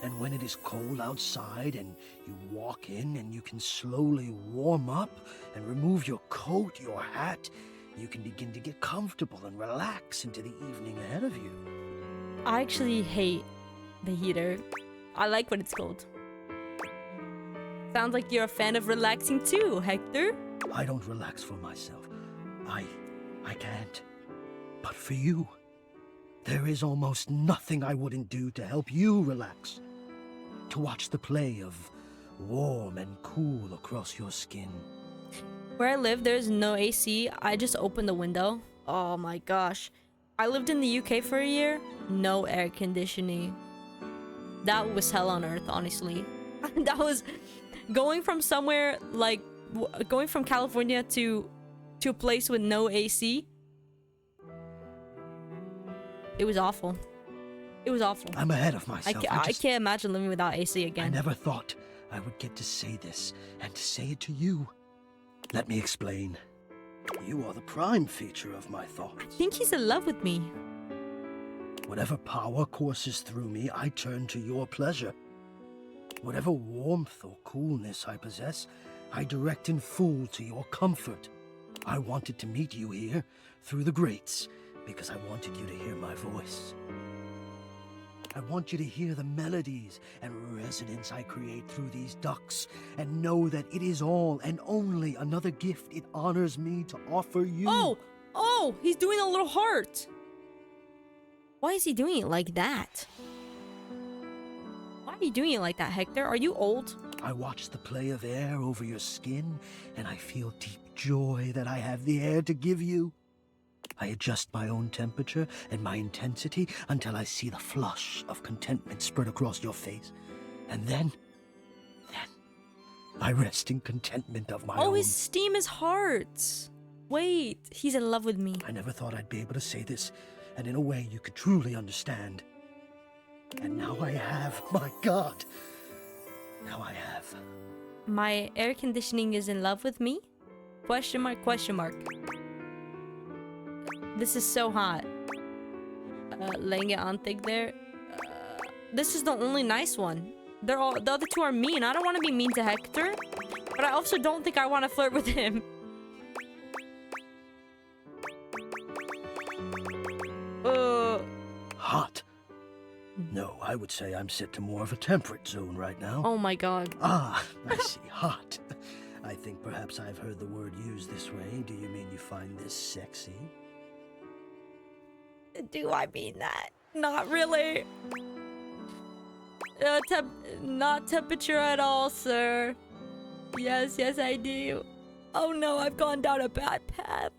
Speaker 17: And when it is cold outside and you walk in and you can slowly warm up and remove your coat, your hat, you can begin to get comfortable and relax into the evening ahead of you.
Speaker 1: I actually hate the heater. I like when it's cold. Sounds like you're a fan of relaxing too, Hector.
Speaker 17: I don't relax for myself. I can't. But for you, there is almost nothing I wouldn't do to help you relax. To watch the play of warm and cool across your skin.
Speaker 1: Where I live, there's no AC. I just open the window. Oh my gosh. I lived in the UK for a year. No air conditioning. That was hell on earth, honestly. That was going from somewhere like going from California to a place with no AC. It was awful. It was awful.
Speaker 17: I'm ahead of myself.
Speaker 1: I can't imagine living without AC again.
Speaker 17: I never thought I would get to say this and to say it to you. Let me explain. You are the prime feature of my thoughts.
Speaker 1: I think he's in love with me.
Speaker 17: Whatever power courses through me, I turn to your pleasure. Whatever warmth or coolness I possess, I direct in full to your comfort. I wanted to meet you here through the grates because I wanted you to hear my voice. I want you to hear the melodies and resonance I create through these ducts and know that it is all and only another gift it honors me to offer you.
Speaker 1: Oh, he's doing a little heart. Why is he doing it like that? Why are you doing it like that, Hector? Are you old?
Speaker 17: I watch the play of air over your skin, and I feel deep joy that I have the air to give you. I adjust my own temperature and my intensity until I see the flush of contentment spread across your face. And then I rest in contentment of my own.
Speaker 1: Oh, his steam is hearts. Wait, he's in love with me.
Speaker 17: I never thought I'd be able to say this, and in a way you could truly understand. And now I have, my God. Now I have.
Speaker 1: My air conditioning is in love with me? Question mark, question mark. This is so hot. Laying it on thick there. This is the only nice one. The other two are mean. I don't want to be mean to Hector, but I also don't think I want to flirt with him.
Speaker 17: Hot. No, I would say I'm set to more of a temperate zone right now.
Speaker 1: Oh my God.
Speaker 17: Ah, I see. Hot. I think perhaps I've heard the word used this way. Do you mean you find this sexy?
Speaker 1: Do I mean that? Not really. Not temperature at all, sir. Yes, I do. Oh no, I've gone down a bad path.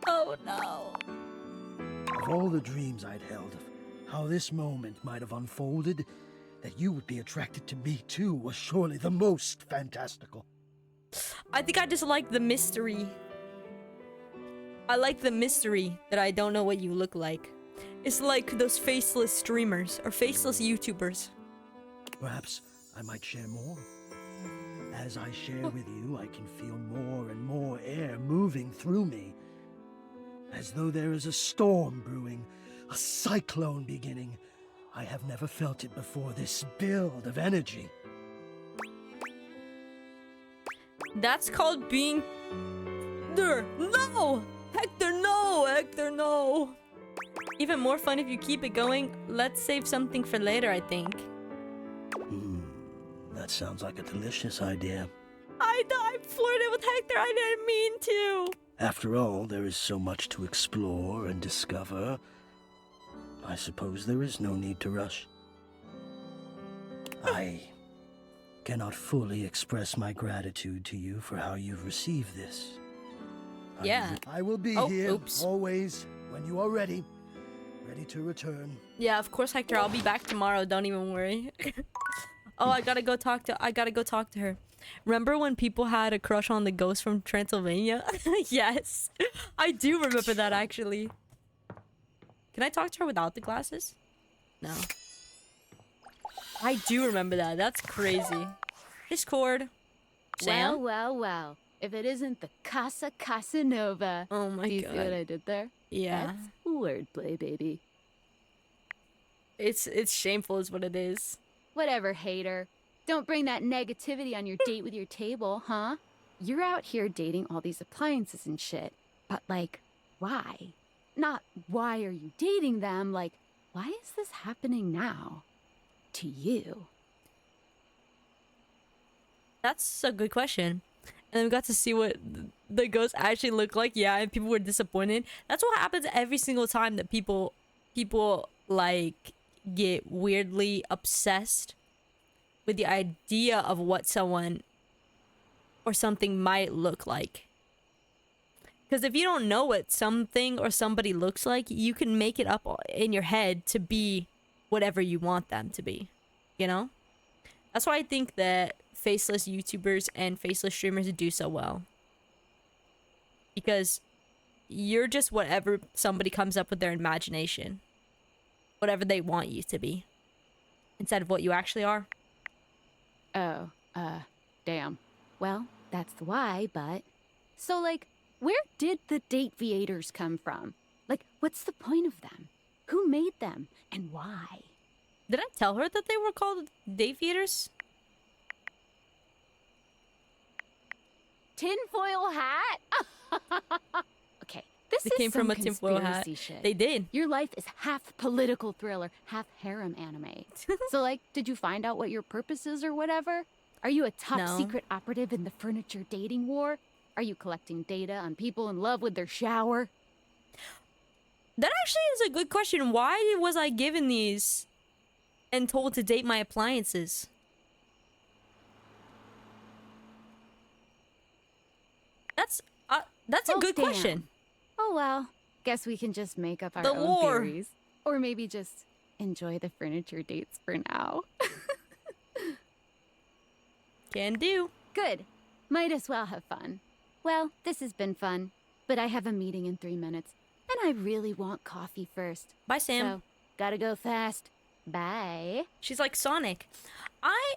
Speaker 1: Oh no.
Speaker 17: Of all the dreams I'd held of how this moment might have unfolded, that you would be attracted to me too was surely the most fantastical.
Speaker 1: I think I just like the mystery I like the mystery that I don't know what you look like. It's like those faceless streamers or faceless YouTubers.
Speaker 17: Perhaps I might share more. As I share with you, I can feel more and more air moving through me. As though there is a storm brewing, a cyclone beginning. I have never felt it before, this build of energy.
Speaker 1: That's called being... No! Hector, no! Hector, no! Even more fun if you keep it going. Let's save something for later, I think.
Speaker 17: That sounds like a delicious idea.
Speaker 1: I flirted with Hector, I didn't mean to!
Speaker 17: After all, there is so much to explore and discover. I suppose there is no need to rush. I cannot fully express my gratitude to you for how you've received this.
Speaker 1: Yeah.
Speaker 17: I will be here always when you are ready. Ready to return.
Speaker 1: Yeah, of course, Hector. I'll be back tomorrow. Don't even worry. Oh, I gotta go talk to her. Remember when people had a crush on the ghost from Transylvania? Yes. I do remember that, actually. Can I talk to her without the glasses? No. I do remember that. That's crazy. Discord. Sam?
Speaker 18: Well. If it isn't the Casa Casanova.
Speaker 1: Oh my god.
Speaker 18: Do you see what I did there?
Speaker 1: Yeah.
Speaker 18: That's wordplay, baby.
Speaker 1: It's shameful is what it is.
Speaker 18: Whatever, hater. Don't bring that negativity on your date with your table, huh? You're out here dating all these appliances and shit. But, like, why? Not why are you dating them, like, why is this happening now? To you?
Speaker 1: That's a good question. And then we got to see what the ghosts actually look like. Yeah, and people were disappointed. That's what happens every single time that people like get weirdly obsessed with the idea of what someone or something might look like. Because if you don't know what something or somebody looks like, you can make it up in your head to be whatever you want them to be, you know? That's why I think that faceless YouTubers and faceless streamers do so well. Because you're just whatever somebody comes up with their imagination. Whatever they want you to be. Instead of what you actually are.
Speaker 18: Oh, damn. Well, that's the why, but... So, like, where did the Dateviators come from? Like, what's the point of them? Who made them? And why?
Speaker 1: Did I tell her that they were called Dateviators?
Speaker 18: Tinfoil hat? Okay, this
Speaker 1: They
Speaker 18: is
Speaker 1: came from
Speaker 18: some
Speaker 1: a tinfoil hat.
Speaker 18: conspiracy shit.
Speaker 1: They did.
Speaker 18: Your life is half political thriller, half harem anime. So, like, did you find out what your purpose is or whatever? Are you a top
Speaker 1: No.
Speaker 18: secret operative in the furniture dating war? Are you collecting data on people in love with their shower?
Speaker 1: That actually is a good question. Why was I given these and told to date my appliances? That's a good
Speaker 18: damn.
Speaker 1: question.
Speaker 18: Oh well, guess we can just make up our
Speaker 1: The
Speaker 18: own
Speaker 1: lore.
Speaker 18: theories. Or maybe just enjoy the furniture dates for now.
Speaker 1: Can do.
Speaker 18: Good. Might as well have fun. Well, this has been fun, but I have a meeting in 3 minutes, and I really want coffee first.
Speaker 1: Bye, Sam.
Speaker 18: So, gotta go fast. Bye.
Speaker 1: She's like Sonic. I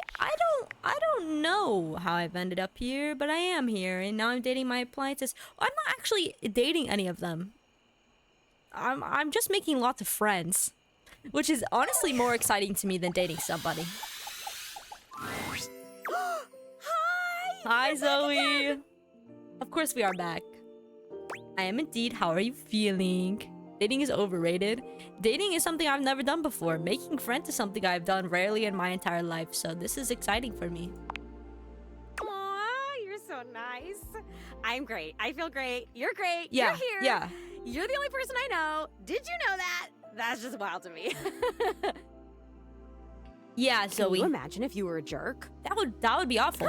Speaker 1: don't know how I've ended up here, but I am here, and now I'm dating my appliances. I'm not actually dating any of them. I'm just making lots of friends, which is honestly more exciting to me than dating somebody. Hi, Zoe. Of course we are back. I am indeed. How are you feeling? Dating is overrated. Dating is something I've never done before. Making friends is something I've done rarely in my entire life, so this is exciting for me.
Speaker 12: Aw, you're so nice. I'm great. I feel great. You're great.
Speaker 1: Yeah,
Speaker 12: You're here.
Speaker 1: yeah.
Speaker 12: You're the only person I know. Did you know that? That's just wild to me.
Speaker 1: Yeah, Zoe.
Speaker 12: Can you imagine if you were a jerk?
Speaker 1: That would be awful.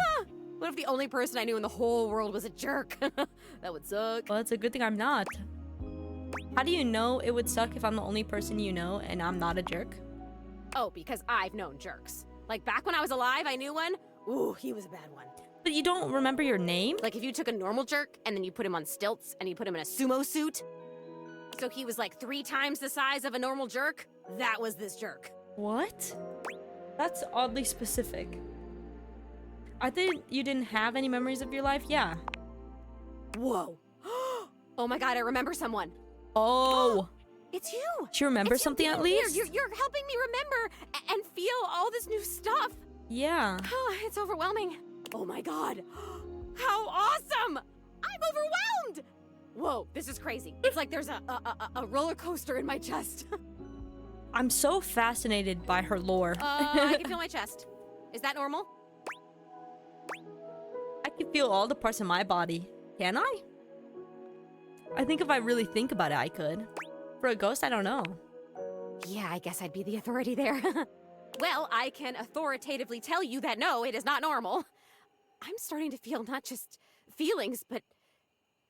Speaker 12: What if the only person I knew in the whole world was a jerk? That would suck.
Speaker 1: Well, it's a good thing I'm not. How do you know it would suck if I'm the only person you know and I'm not a jerk?
Speaker 12: Oh, because I've known jerks. Like back when I was alive, I knew one. Ooh, he was a bad one.
Speaker 1: But you don't remember your name?
Speaker 12: Like if you took a normal jerk and then you put him on stilts and you put him in a sumo suit. So he was like 3 times the size of a normal jerk. That was this jerk.
Speaker 1: What? That's oddly specific. I think you didn't have any memories of your life? Yeah.
Speaker 12: Whoa. Oh my god, I remember someone.
Speaker 1: Oh.
Speaker 12: It's you.
Speaker 1: Do you remember something at least?
Speaker 12: You're helping me remember and feel all this new stuff.
Speaker 1: Yeah.
Speaker 12: It's overwhelming. Oh my god. How awesome! I'm overwhelmed! Whoa, this is crazy. It's like there's a roller coaster in my chest.
Speaker 1: I'm so fascinated by her lore.
Speaker 12: I can feel my chest. Is that normal?
Speaker 1: I can feel all the parts of my body. Can I? I think if I really think about it, I could. For a ghost, I don't know.
Speaker 12: Yeah, I guess I'd be the authority there. Well, I can authoritatively tell you that no, it is not normal. I'm starting to feel not just feelings, but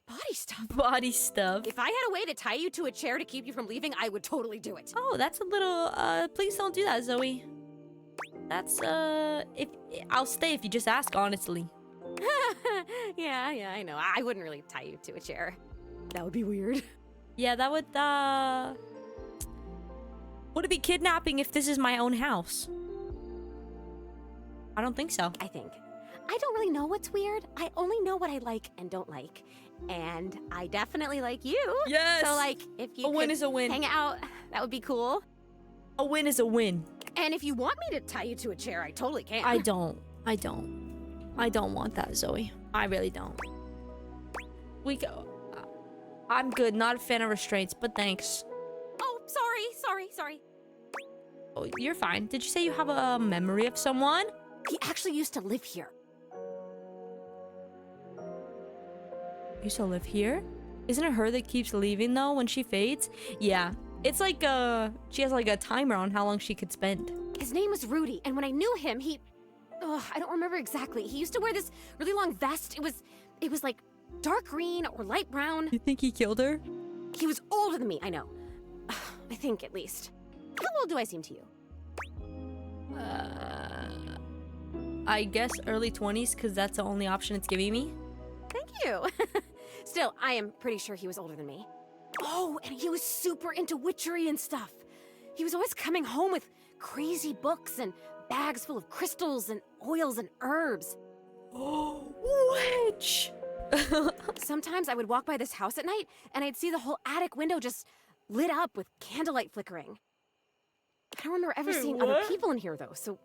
Speaker 12: body stuff.
Speaker 1: Body stuff.
Speaker 12: If I had a way to tie you to a chair to keep you from leaving, I would totally do it.
Speaker 1: Oh, that's a little, please don't do that, Zoe. That's, if I'll stay if you just ask, honestly.
Speaker 12: Yeah, I know. I wouldn't really tie you to a chair. That would be weird.
Speaker 1: Yeah, that would, would it be kidnapping if this is my own house? I don't think so.
Speaker 12: I think. I don't really know what's weird. I only know what I like and don't like. And I definitely like you.
Speaker 1: Yes!
Speaker 12: So, like, if you
Speaker 1: a win is a win.
Speaker 12: hang out, that would be cool.
Speaker 1: A win is a win.
Speaker 12: And if you want me to tie you to a chair, I totally can.
Speaker 1: I don't want that, Zoe. I really don't. We go. I'm good. Not a fan of restraints, but thanks.
Speaker 12: Oh, sorry.
Speaker 1: Oh, you're fine. Did you say you have a memory of someone?
Speaker 12: He actually used to live here.
Speaker 1: Used to live here? Isn't it her that keeps leaving though when she fades? Yeah. It's like she has like a timer on how long she could spend.
Speaker 12: His name was Rudy, and when I knew him, I don't remember exactly. He used to wear this really long vest. It was like dark green or light brown.
Speaker 1: You think he killed her?
Speaker 12: He was older than me, I know. I think, at least. How old do I seem to you?
Speaker 1: I guess early 20s, because that's the only option it's giving me.
Speaker 12: Thank you. Still, I am pretty sure he was older than me. Oh, and he was super into witchery and stuff. He was always coming home with crazy books and bags full of crystals and oils and herbs.
Speaker 1: Oh, witch!
Speaker 12: Sometimes I would walk by this house at night, and I'd see the whole attic window just lit up with candlelight flickering. I don't remember ever seeing other people in here, though, so...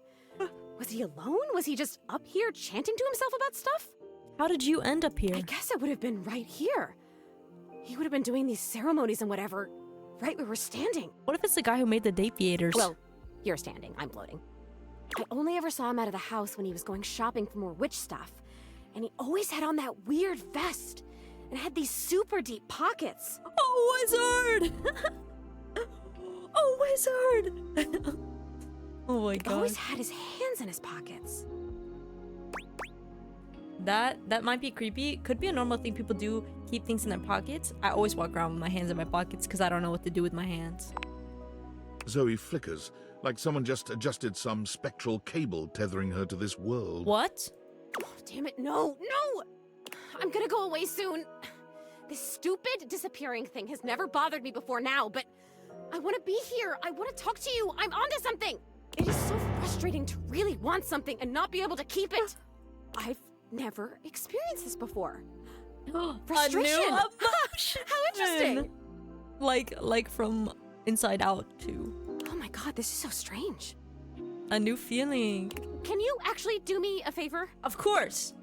Speaker 12: Was he alone? Was he just up here chanting to himself about stuff?
Speaker 1: How did you end up here?
Speaker 12: I guess it would have been right here. He would have been doing these ceremonies and whatever, right where we're standing.
Speaker 1: What if it's the guy who made the date theaters?
Speaker 12: Well, you're standing, I'm floating. I only ever saw him out of the house when he was going shopping for more witch stuff. And he always had on that weird vest and had these super deep pockets.
Speaker 1: Oh, wizard! Oh, wizard! Oh my god.
Speaker 12: He always had his hands in his pockets.
Speaker 1: That might be creepy. Could be a normal thing people do, keep things in their pockets. I always walk around with my hands in my pockets because I don't know what to do with my hands.
Speaker 4: Zoe flickers, like someone just adjusted some spectral cable tethering her to this world.
Speaker 1: What?
Speaker 12: Oh, damn it, no! I'm gonna go away soon. This stupid disappearing thing has never bothered me before now, but I want to be here. I want to talk to you. I'm onto something. It is so frustrating to really want something and not be able to keep it. I've never experienced this before. Frustration.
Speaker 1: A new emotion.
Speaker 12: How interesting.
Speaker 1: Like from inside out too.
Speaker 12: Oh my god, this is so strange.
Speaker 1: A new feeling.
Speaker 12: Can you actually do me a favor?
Speaker 1: Of course.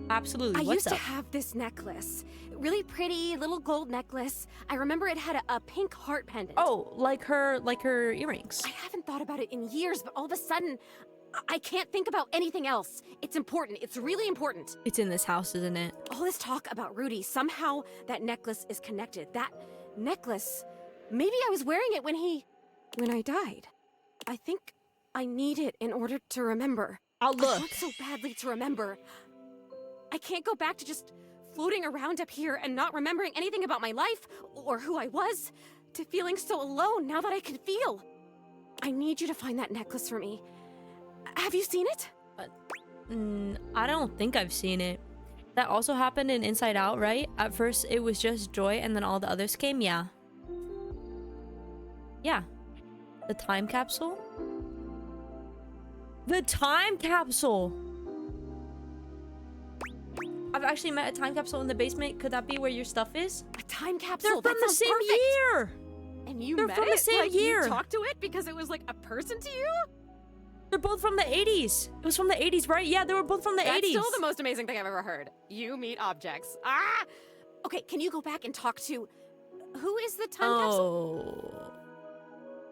Speaker 1: Absolutely.
Speaker 12: I used to have this necklace. Really pretty little gold necklace. I remember it had a pink heart pendant.
Speaker 1: Oh, like her earrings.
Speaker 12: I haven't thought about it in years, but all of a sudden, I can't think about anything else. It's important. It's really important.
Speaker 1: It's in this house, isn't it?
Speaker 12: All this talk about Rudy, somehow that necklace is connected. That necklace, maybe I was wearing it when I died. I think I need it in order to remember.
Speaker 1: I'll look.
Speaker 12: I want so badly to remember. I can't go back to just floating around up here and not remembering anything about my life or who I was, to feeling so alone now that I can feel. I need you to find that necklace for me. Have you seen it?
Speaker 1: I don't think I've seen it. That also happened in Inside Out, right? At first, it was just Joy, and then all the others came. Yeah. Yeah. The time capsule? The time capsule! I've actually met a time capsule in the basement. Could that be where your stuff is?
Speaker 12: A time capsule?
Speaker 1: They're from the same year!
Speaker 12: And you
Speaker 1: They're
Speaker 12: met
Speaker 1: from
Speaker 12: it?
Speaker 1: the same
Speaker 12: Like,
Speaker 1: year!
Speaker 12: You talked to it because it was like a person to you?
Speaker 1: They're both from the 80s. It was from the 80s, right? Yeah, they were both from the 80s.
Speaker 12: That's still the most amazing thing I've ever heard. You meet objects. Ah! Okay, can you go back and talk to... Who is the time capsule?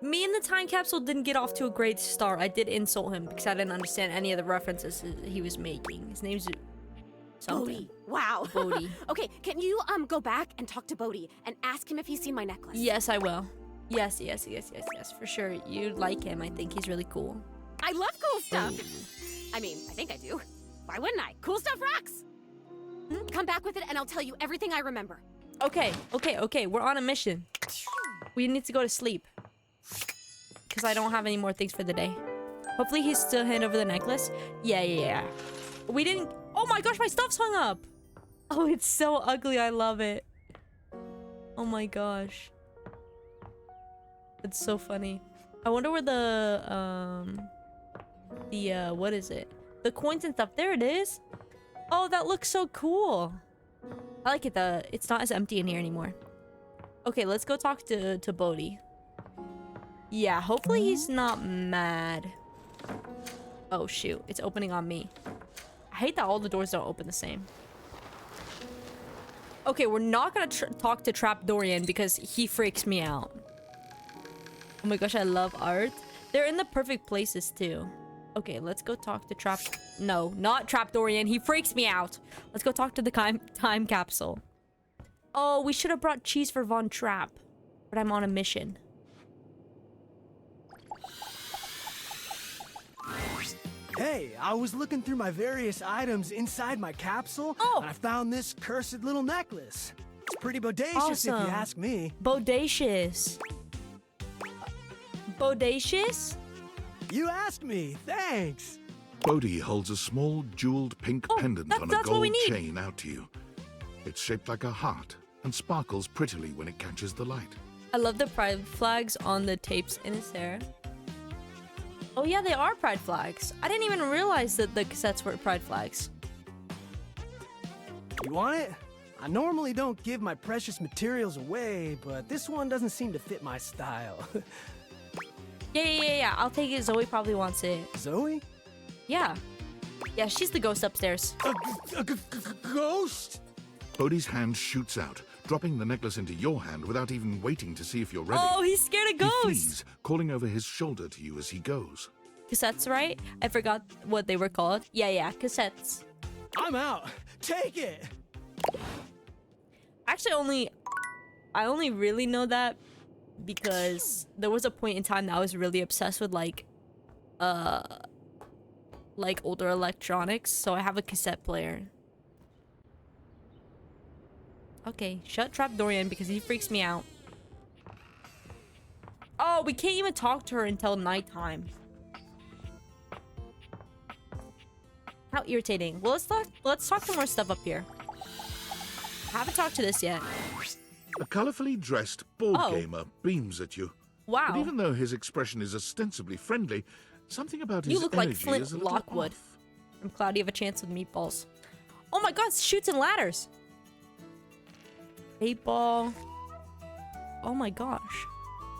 Speaker 1: Me and the time capsule didn't get off to a great start. I did insult him because I didn't understand any of the references he was making. His name's something.
Speaker 12: Bodhi. Wow.
Speaker 1: Bodhi.
Speaker 12: Okay, can you go back and talk to Bodhi and ask him if he's seen my necklace?
Speaker 1: Yes, I will. Yes, for sure. You like him. I think he's really cool.
Speaker 12: I love cool stuff. I mean, I think I do. Why wouldn't I? Cool stuff rocks. Come back with it and I'll tell you everything I remember.
Speaker 1: Okay. We're on a mission. We need to go to sleep. Because I don't have any more things for the day. Hopefully he's still hand over the necklace. Yeah. We didn't... Oh my gosh, my stuff's hung up. Oh, it's so ugly. I love it. Oh my gosh. It's so funny. I wonder where what is it? The coins and stuff. There it is. Oh, that looks so cool. I like it. It's not as empty in here anymore. Okay, let's go talk to Bodhi. Yeah, hopefully he's not mad. Oh shoot, it's opening on me. I hate that all the doors don't open the same. Okay, we're not gonna talk to Trap Dorian because he freaks me out. Oh my gosh, I love art. They're in the perfect places too. Okay, let's go talk to Trap... No, not Trap Dorian. He freaks me out. Let's go talk to the time capsule. Oh, we should have brought cheese for Von Trapp. But I'm on a mission.
Speaker 14: Hey, I was looking through my various items inside my capsule, and I found this cursed little necklace. It's pretty bodacious if you ask me.
Speaker 1: Bodacious. Bodacious?
Speaker 14: You asked me, thanks.
Speaker 4: Bodhi holds a small jeweled pink pendant on a gold chain out to you. It's shaped like a heart and sparkles prettily when it catches the light.
Speaker 1: I love the pride flags on the tapes in his hair. Oh yeah, they are pride flags. I didn't even realize that the cassettes were pride flags.
Speaker 14: You want it? I normally don't give my precious materials away, but this one doesn't seem to fit my style.
Speaker 1: Yeah. I'll take it. Zoe probably wants it.
Speaker 14: Zoe?
Speaker 1: Yeah. Yeah, she's the ghost upstairs.
Speaker 14: A ghost?
Speaker 4: Bodhi's hand shoots out, dropping the necklace into your hand without even waiting to see if you're ready.
Speaker 1: Oh, he's scared of ghosts!
Speaker 4: He flees, calling over his shoulder to you as he goes.
Speaker 1: Cassettes, right? I forgot what they were called. Yeah, cassettes.
Speaker 14: I'm out. Take it!
Speaker 1: Actually, I only really know that because there was a point in time that I was really obsessed with like older electronics, so I have a cassette player. Okay, shut Trap Dorian because he freaks me out. Oh, we can't even talk to her until nighttime. How irritating. Well, let's talk some more stuff up here. I haven't talked to this yet.
Speaker 4: A colorfully dressed board gamer beams at you.
Speaker 1: Wow.
Speaker 4: But even though his expression is ostensibly friendly, something about his
Speaker 1: You look like
Speaker 4: energy
Speaker 1: Flint
Speaker 4: is a little
Speaker 1: Lockwood
Speaker 4: off.
Speaker 1: from Cloudy of a Chance with Meatballs. Oh my god, Chutes and Ladders. 8-Ball. Oh my gosh.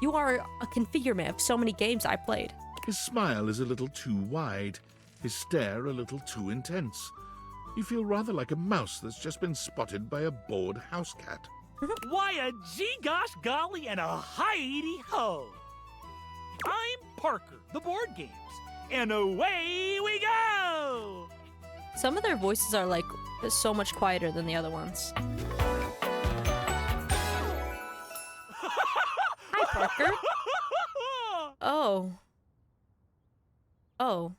Speaker 1: You are a configurement of so many games I played.
Speaker 4: His smile is a little too wide, his stare a little too intense. You feel rather like a mouse that's just been spotted by a bored house cat.
Speaker 19: Why a gee-gosh golly and a hi-de-ho! I'm Parker, the board games, and away we go!
Speaker 1: Some of their voices are like so much quieter than the other ones. Hi, Parker. Oh.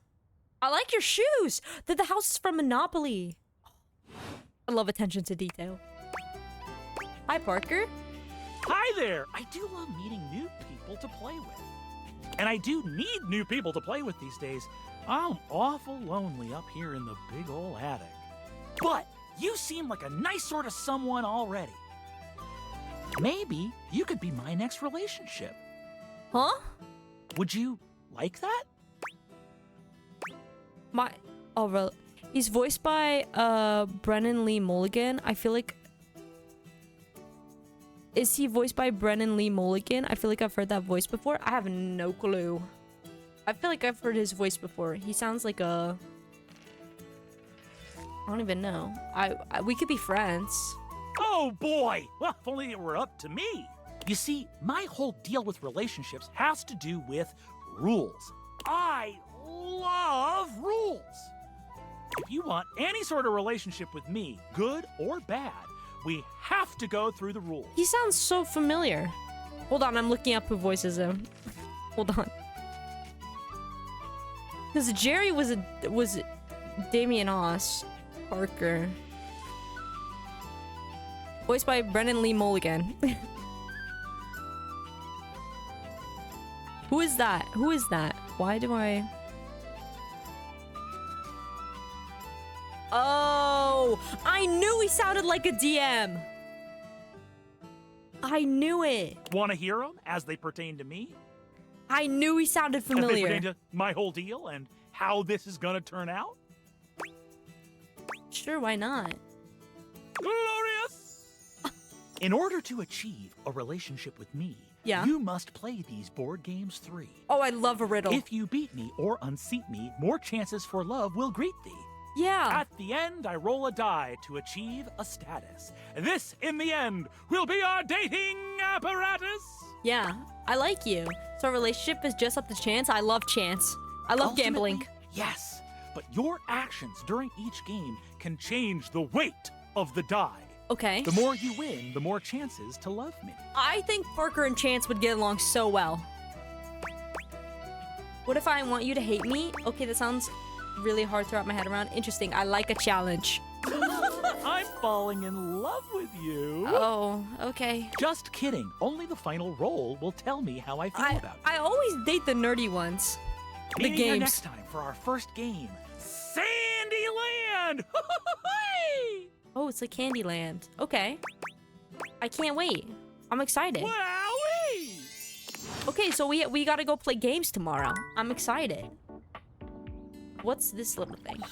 Speaker 1: I like your shoes. They're the houses from Monopoly. I love attention to detail. Hi, Parker.
Speaker 19: Hi there! I do love meeting new people to play with. And I do need new people to play with these days. I'm awful lonely up here in the big ol' attic. But you seem like a nice sort of someone already. Maybe you could be my next relationship.
Speaker 1: Huh?
Speaker 19: Would you like that?
Speaker 1: He's voiced by Brennan Lee Mulligan. I feel like... Is he voiced by Brennan Lee Mulligan? I feel like I've heard that voice before. I have no clue. I feel like I've heard his voice before. He sounds like a... I don't even know. We could be friends.
Speaker 19: Oh boy! Well, if only it were up to me. You see, my whole deal with relationships has to do with rules. I love rules. If you want any sort of relationship with me, good or bad, we have to go through the rules.
Speaker 1: He sounds so familiar. Hold on, I'm looking up who voices him. Hold on. Because Jerry was Damien Oss. Parker. Voiced by Brennan Lee Mulligan. Who is that? Who is that? Why do I... Oh, I knew he sounded like a DM. I knew it.
Speaker 19: Want to hear them as they pertain to me?
Speaker 1: I knew he sounded
Speaker 19: As they
Speaker 1: familiar.
Speaker 19: pertain to my whole deal and how this is gonna turn out?
Speaker 1: Sure, why not?
Speaker 19: Glorious! In order to achieve a relationship with me, you must play these board games 3.
Speaker 1: Oh, I love a riddle.
Speaker 19: If you beat me or unseat me, more chances for love will greet thee.
Speaker 1: Yeah.
Speaker 19: At the end, I roll a die to achieve a status. This, in the end, will be our dating apparatus.
Speaker 1: Yeah, I like you. So a relationship is just up to chance? I love chance. I love gambling.
Speaker 19: Ultimately, yes, but your actions during each game can change the weight of the die.
Speaker 1: Okay.
Speaker 19: The more you win, the more chances to love me.
Speaker 1: I think Parker and Chance would get along so well. What if I want you to hate me? Okay, that sounds really hard to wrap my head around. Interesting. I like a challenge.
Speaker 19: I'm falling in love with you.
Speaker 1: Oh, okay.
Speaker 19: Just kidding. Only the final roll will tell me how I feel about you.
Speaker 1: I always date the nerdy ones.
Speaker 19: Meeting
Speaker 1: the games.
Speaker 19: you next time for our first game, Sandyland.
Speaker 1: Oh, it's like Candyland. Okay. I can't wait. I'm excited.
Speaker 19: Wowee!
Speaker 1: Okay, so we gotta go play games tomorrow. I'm excited. What's this little thing?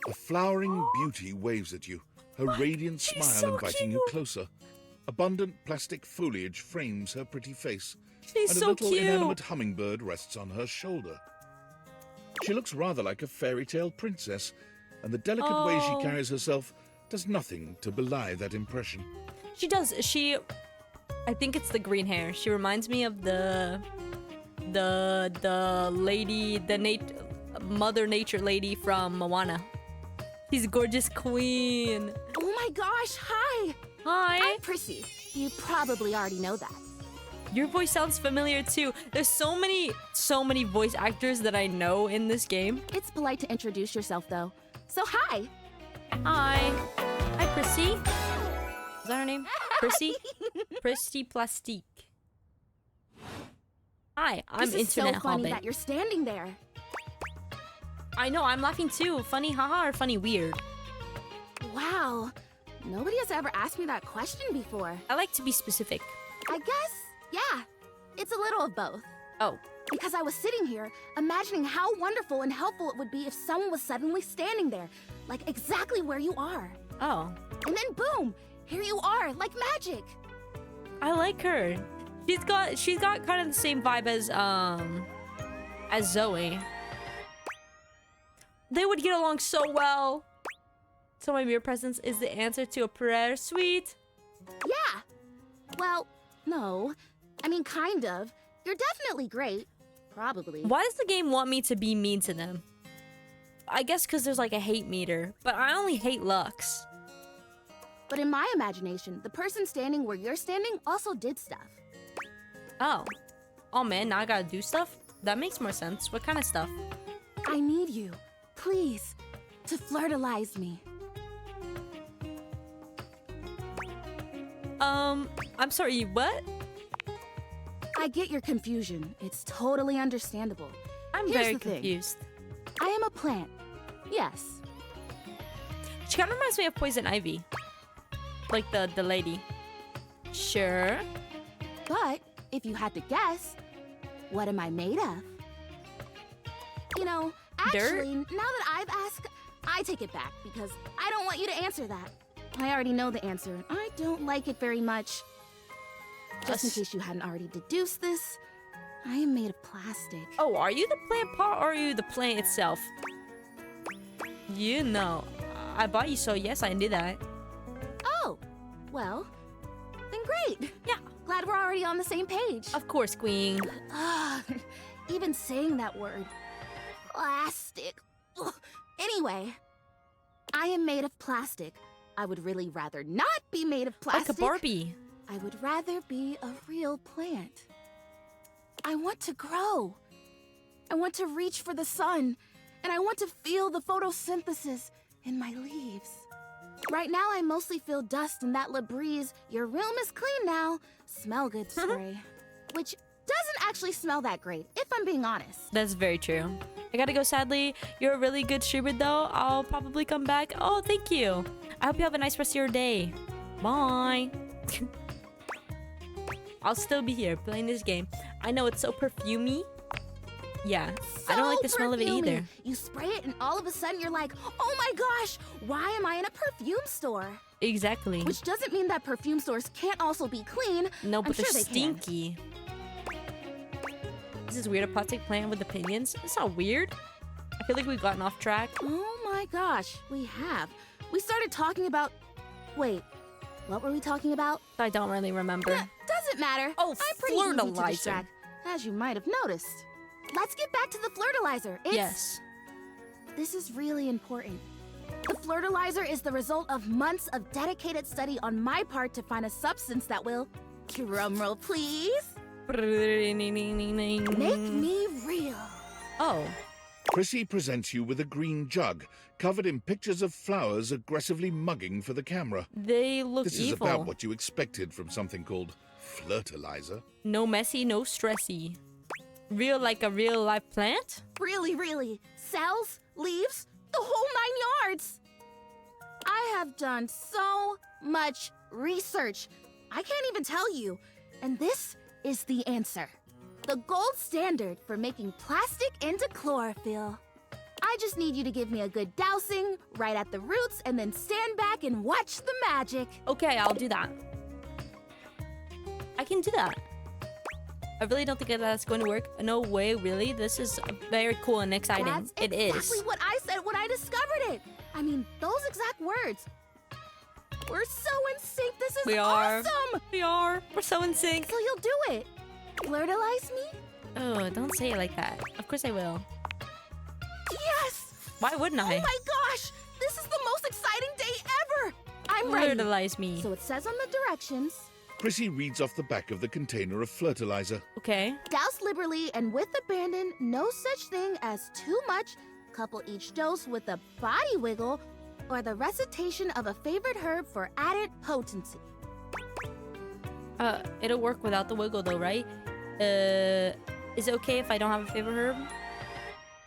Speaker 4: A flowering beauty waves at you, her radiant
Speaker 1: She's
Speaker 4: smile
Speaker 1: so
Speaker 4: inviting you
Speaker 1: cute.
Speaker 4: closer. Abundant plastic foliage frames her pretty face,
Speaker 1: She's
Speaker 4: and
Speaker 1: so
Speaker 4: a little
Speaker 1: cute.
Speaker 4: inanimate hummingbird rests on her shoulder. She looks rather like a fairy tale princess, and the delicate way
Speaker 1: Oh.
Speaker 4: she carries herself does nothing to belie that impression.
Speaker 1: She does. I think it's the green hair. She reminds me of the lady, Mother Nature lady from Moana. She's a gorgeous queen.
Speaker 20: Oh my gosh, hi!
Speaker 1: Hi.
Speaker 20: I'm Prissy. You probably already know that.
Speaker 1: Your voice sounds familiar too. There's so many voice actors that I know in this game.
Speaker 20: It's polite to introduce yourself, though. So hi!
Speaker 1: Hi. Hi, Prissy. Is that her name? Prissy? Prissy Plastique. Hi, I'm
Speaker 20: This is so
Speaker 1: Internet
Speaker 20: funny
Speaker 1: Hobbit.
Speaker 20: that you're standing there.
Speaker 1: I know, I'm laughing too. Funny haha or funny weird?
Speaker 20: Wow. Nobody has ever asked me that question before.
Speaker 1: I like to be specific.
Speaker 20: I guess, yeah. It's a little of both.
Speaker 1: Oh.
Speaker 20: Because I was sitting here, imagining how wonderful and helpful it would be if someone was suddenly standing there, like exactly where you are.
Speaker 1: Oh.
Speaker 20: And then boom, here you are, like magic.
Speaker 1: I like her. She's got kind of the same vibe as Zoe. They would get along so well. So my mere presence is the answer to a prayer. Sweet.
Speaker 20: Yeah. Well, no. I mean, kind of. You're definitely great. Probably.
Speaker 1: Why does the game want me to be mean to them? I guess because there's like a hate meter, but I only hate Lux.
Speaker 20: But in my imagination, the person standing where you're standing also did stuff.
Speaker 1: Oh. Oh man, now I gotta do stuff? That makes more sense. What kind of stuff?
Speaker 20: I need you, please, to flirtalize me.
Speaker 1: I'm sorry, what?
Speaker 20: I get your confusion. It's totally understandable.
Speaker 1: I'm
Speaker 20: Here's
Speaker 1: very
Speaker 20: the thing.
Speaker 1: confused.
Speaker 20: I am a plant. Yes.
Speaker 1: She kind of reminds me of Poison Ivy. Like the lady. Sure.
Speaker 20: But if you had to guess, what am I made of? You know, actually, now that I've asked, I take it back because I don't want you to answer that. I already know the answer. I don't like it very much. Just in case you hadn't already deduced this, I am made of plastic.
Speaker 1: Oh, are you the plant part or are you the plant itself? You know. I bought you, so yes, I knew that.
Speaker 20: Oh, well, then great. Yeah. Glad we're already on the same page.
Speaker 1: Of course, Queen.
Speaker 20: Even saying that word. Plastic. Ugh. Anyway, I am made of plastic. I would really rather not be made of plastic.
Speaker 1: Like a Barbie.
Speaker 20: I would rather be a real plant. I want to grow. I want to reach for the sun. And I want to feel the photosynthesis in my leaves. Right now, I mostly feel dust in that Labreeze, your room is clean now, smell good spray. Which doesn't actually smell that great, if I'm being honest.
Speaker 1: That's very true. I gotta go, sadly. You're a really good streamer, though. I'll probably come back. Oh, thank you. I hope you have a nice rest of your day. Bye. I'll still be here playing this game. I know it's so perfumey. Yeah, I don't like the smell of it either.
Speaker 20: You spray it and all of a sudden you're like, oh my gosh, why am I in a perfume store?
Speaker 1: Exactly.
Speaker 20: Which doesn't mean that perfume stores can't also be clean.
Speaker 1: No, but
Speaker 20: I'm
Speaker 1: they're
Speaker 20: sure they can.
Speaker 1: stinky. This is weird, a plastic plant with opinions. It's not weird. I feel like we've gotten off track.
Speaker 20: Oh my gosh, we have. We started talking about... Wait, what were we talking about?
Speaker 1: I don't really remember.
Speaker 20: Doesn't matter.
Speaker 1: Oh,
Speaker 20: I'm pretty easy to
Speaker 1: flirtalizer.
Speaker 20: distract, as you might have noticed. Let's get back to the flirtalizer.
Speaker 1: Yes.
Speaker 20: This is really important. The flirtalizer is the result of months of dedicated study on my part to find a substance that will, drumroll please, make me real.
Speaker 1: Oh.
Speaker 4: Chrissy presents you with a green jug, covered in pictures of flowers aggressively mugging for the camera.
Speaker 1: They look
Speaker 4: This
Speaker 1: evil.
Speaker 4: is about what you expected from something called flirtalizer.
Speaker 1: No messy, no stressy. Real like a real life plant?
Speaker 20: Really. Cells, leaves, the whole 9 yards. I have done so much research. I can't even tell you. And this is the answer. The gold standard for making plastic into chlorophyll. I just need you to give me a good dousing right at the roots and then stand back and watch the magic.
Speaker 1: Okay, I'll do that. I can do that. I really don't think that's going to work. No way, really. This is very cool and exciting.
Speaker 20: That's
Speaker 1: It is.
Speaker 20: exactly what I said when I discovered it. I mean, those exact words. We're so in sync. This is awesome.
Speaker 1: We are. We're so in sync.
Speaker 20: So you'll do it. Flirtalize me?
Speaker 1: Oh, don't say it like that. Of course I will.
Speaker 20: Yes!
Speaker 1: Why wouldn't I?
Speaker 20: Oh my gosh! This is the most exciting day ever! I'm ready.
Speaker 1: Flirtalize me.
Speaker 20: So it says on the directions.
Speaker 4: Chrissy reads off the back of the container of fertilizer.
Speaker 1: Okay.
Speaker 20: Douse liberally and with abandon, no such thing as too much. Couple each dose with a body wiggle or the recitation of a favorite herb for added potency.
Speaker 1: It'll work without the wiggle though, right? Is it okay if I don't have a favorite herb?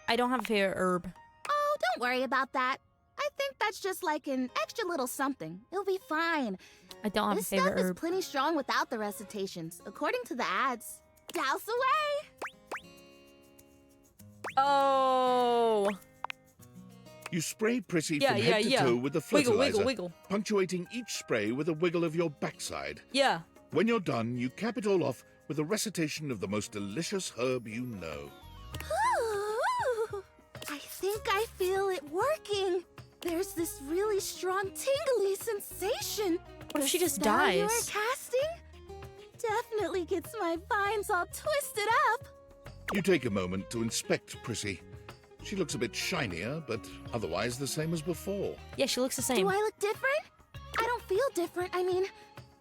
Speaker 1: I don't have a favorite herb.
Speaker 20: Oh, don't worry about that. I think that's just like an extra little something. It'll be fine.
Speaker 1: I don't have
Speaker 20: This
Speaker 1: a favorite
Speaker 20: stuff
Speaker 1: herb.
Speaker 20: is plenty strong without the recitations, according to the ads. Douse away!
Speaker 1: Oh.
Speaker 4: You spray Prissy
Speaker 1: Yeah,
Speaker 4: from
Speaker 1: yeah,
Speaker 4: head to
Speaker 1: yeah.
Speaker 4: toe with the
Speaker 1: Wiggle,
Speaker 4: fertilizer,
Speaker 1: wiggle, wiggle.
Speaker 4: punctuating each spray with a wiggle of your backside.
Speaker 1: Yeah.
Speaker 4: When you're done, you cap it all off with a recitation of the most delicious herb you know.
Speaker 20: Ooh, I think I feel it working. There's this really strong tingly sensation.
Speaker 1: What if she just
Speaker 20: spell
Speaker 1: dies?
Speaker 20: You're casting definitely gets my vines all twisted up.
Speaker 4: You take a moment to inspect Prissy. She looks a bit shinier, but otherwise the same as before.
Speaker 1: Yeah, she looks the same.
Speaker 20: Do I look different? I don't feel different. I mean,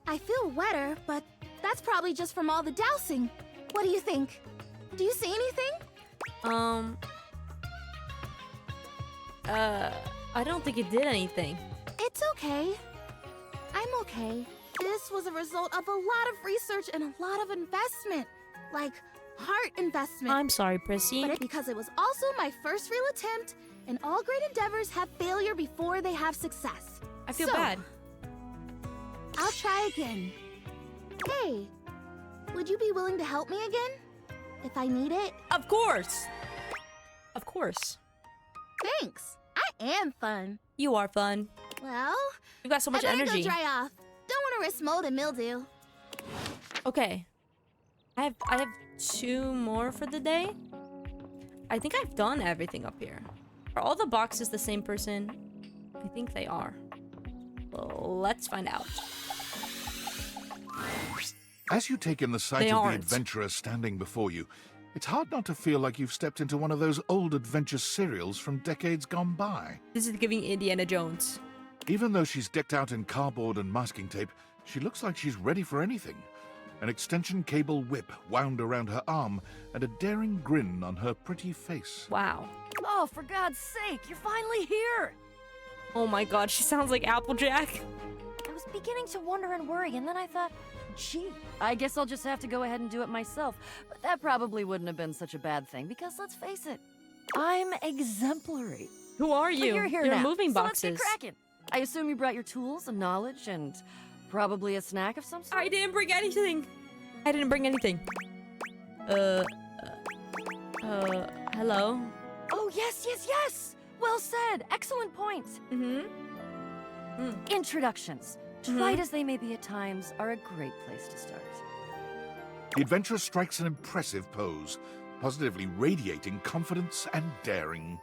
Speaker 20: I feel wetter, but that's probably just from all the dousing. What do you think? Do you see anything?
Speaker 1: I don't think it did anything.
Speaker 20: It's okay. I'm okay. This was a result of a lot of research and a lot of investment. like heart investment.
Speaker 1: I'm sorry, Prissy.
Speaker 20: But because it was also my first real attempt, and all great endeavors have failure before they have success.
Speaker 1: I feel
Speaker 20: So,
Speaker 1: bad.
Speaker 20: I'll try again. Hey, would you be willing to help me again? If I need it?
Speaker 1: Of course. Of course.
Speaker 20: Thanks. I am fun.
Speaker 1: You are fun.
Speaker 20: Well,
Speaker 1: You got so much
Speaker 20: I better
Speaker 1: energy.
Speaker 20: go dry off. Don't want to risk mold and mildew.
Speaker 1: Okay. I have 2 more for the day. I think I've done everything up here. Are all the boxes the same person? I think they are. Well, let's find out.
Speaker 4: As you take in the sight
Speaker 1: They
Speaker 4: of
Speaker 1: aren't.
Speaker 4: the adventurer standing before you, it's hard not to feel like you've stepped into one of those old adventure serials from decades gone by.
Speaker 1: This is giving Indiana Jones.
Speaker 4: Even though she's decked out in cardboard and masking tape, she looks like she's ready for anything. An extension cable whip wound around her arm and a daring grin on her pretty face.
Speaker 1: Wow.
Speaker 10: Oh, for God's sake, you're finally here!
Speaker 1: Oh my god, she sounds like Applejack.
Speaker 10: I was beginning to wonder and worry, and then I thought, gee, I guess I'll just have to go ahead and do it myself. But that probably wouldn't have been such a bad thing, because let's face it, I'm exemplary.
Speaker 1: Who are
Speaker 10: But
Speaker 1: you?
Speaker 10: you're here
Speaker 1: You're
Speaker 10: now,
Speaker 1: moving
Speaker 10: so
Speaker 1: boxes.
Speaker 10: let's get cracking. I assume you brought your tools and knowledge and probably a snack of some sort?
Speaker 1: I didn't bring anything. I didn't bring anything. Hello?
Speaker 10: Oh, yes, yes, yes! Well said. Excellent point. Introductions, trite as they may be at times, are a great place to start.
Speaker 4: The adventurer strikes an impressive pose, positively radiating confidence and daring.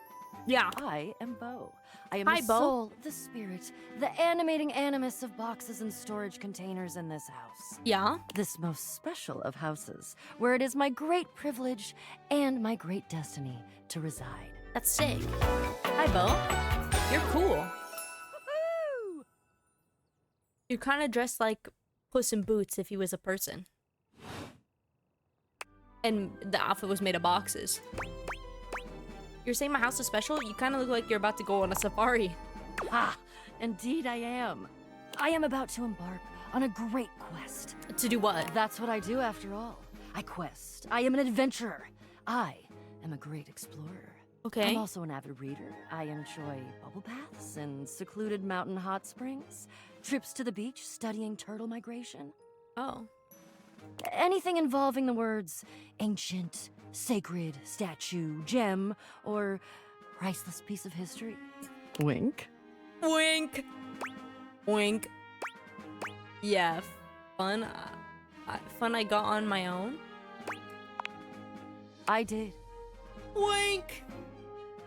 Speaker 1: Yeah.
Speaker 10: I am Bo. I am
Speaker 1: Hi,
Speaker 10: the
Speaker 1: Bo.
Speaker 10: soul, the spirit, the animating animus of boxes and storage containers in this house.
Speaker 1: Yeah?
Speaker 10: This most special of houses, where it is my great privilege and my great destiny to reside.
Speaker 1: That's sick. Hi, Bo. You're cool. You're kind of dressed like Puss in Boots if he was a person. And the outfit was made of boxes. You're saying my house is special? You kind of look like you're about to go on a safari.
Speaker 10: Ah, indeed I am. I am about to embark on a great quest.
Speaker 1: To do what?
Speaker 10: That's what I do after all. I quest. I am an adventurer. I am a great explorer.
Speaker 1: Okay.
Speaker 10: I'm also an avid reader. I enjoy bubble baths and secluded mountain hot springs, trips to the beach, studying turtle migration.
Speaker 1: Oh.
Speaker 10: Anything involving the words ancient, sacred, statue, gem, or priceless piece of history. Wink.
Speaker 1: Wink. Wink. Yeah, fun. Fun I got on my own.
Speaker 10: I did.
Speaker 1: Wink.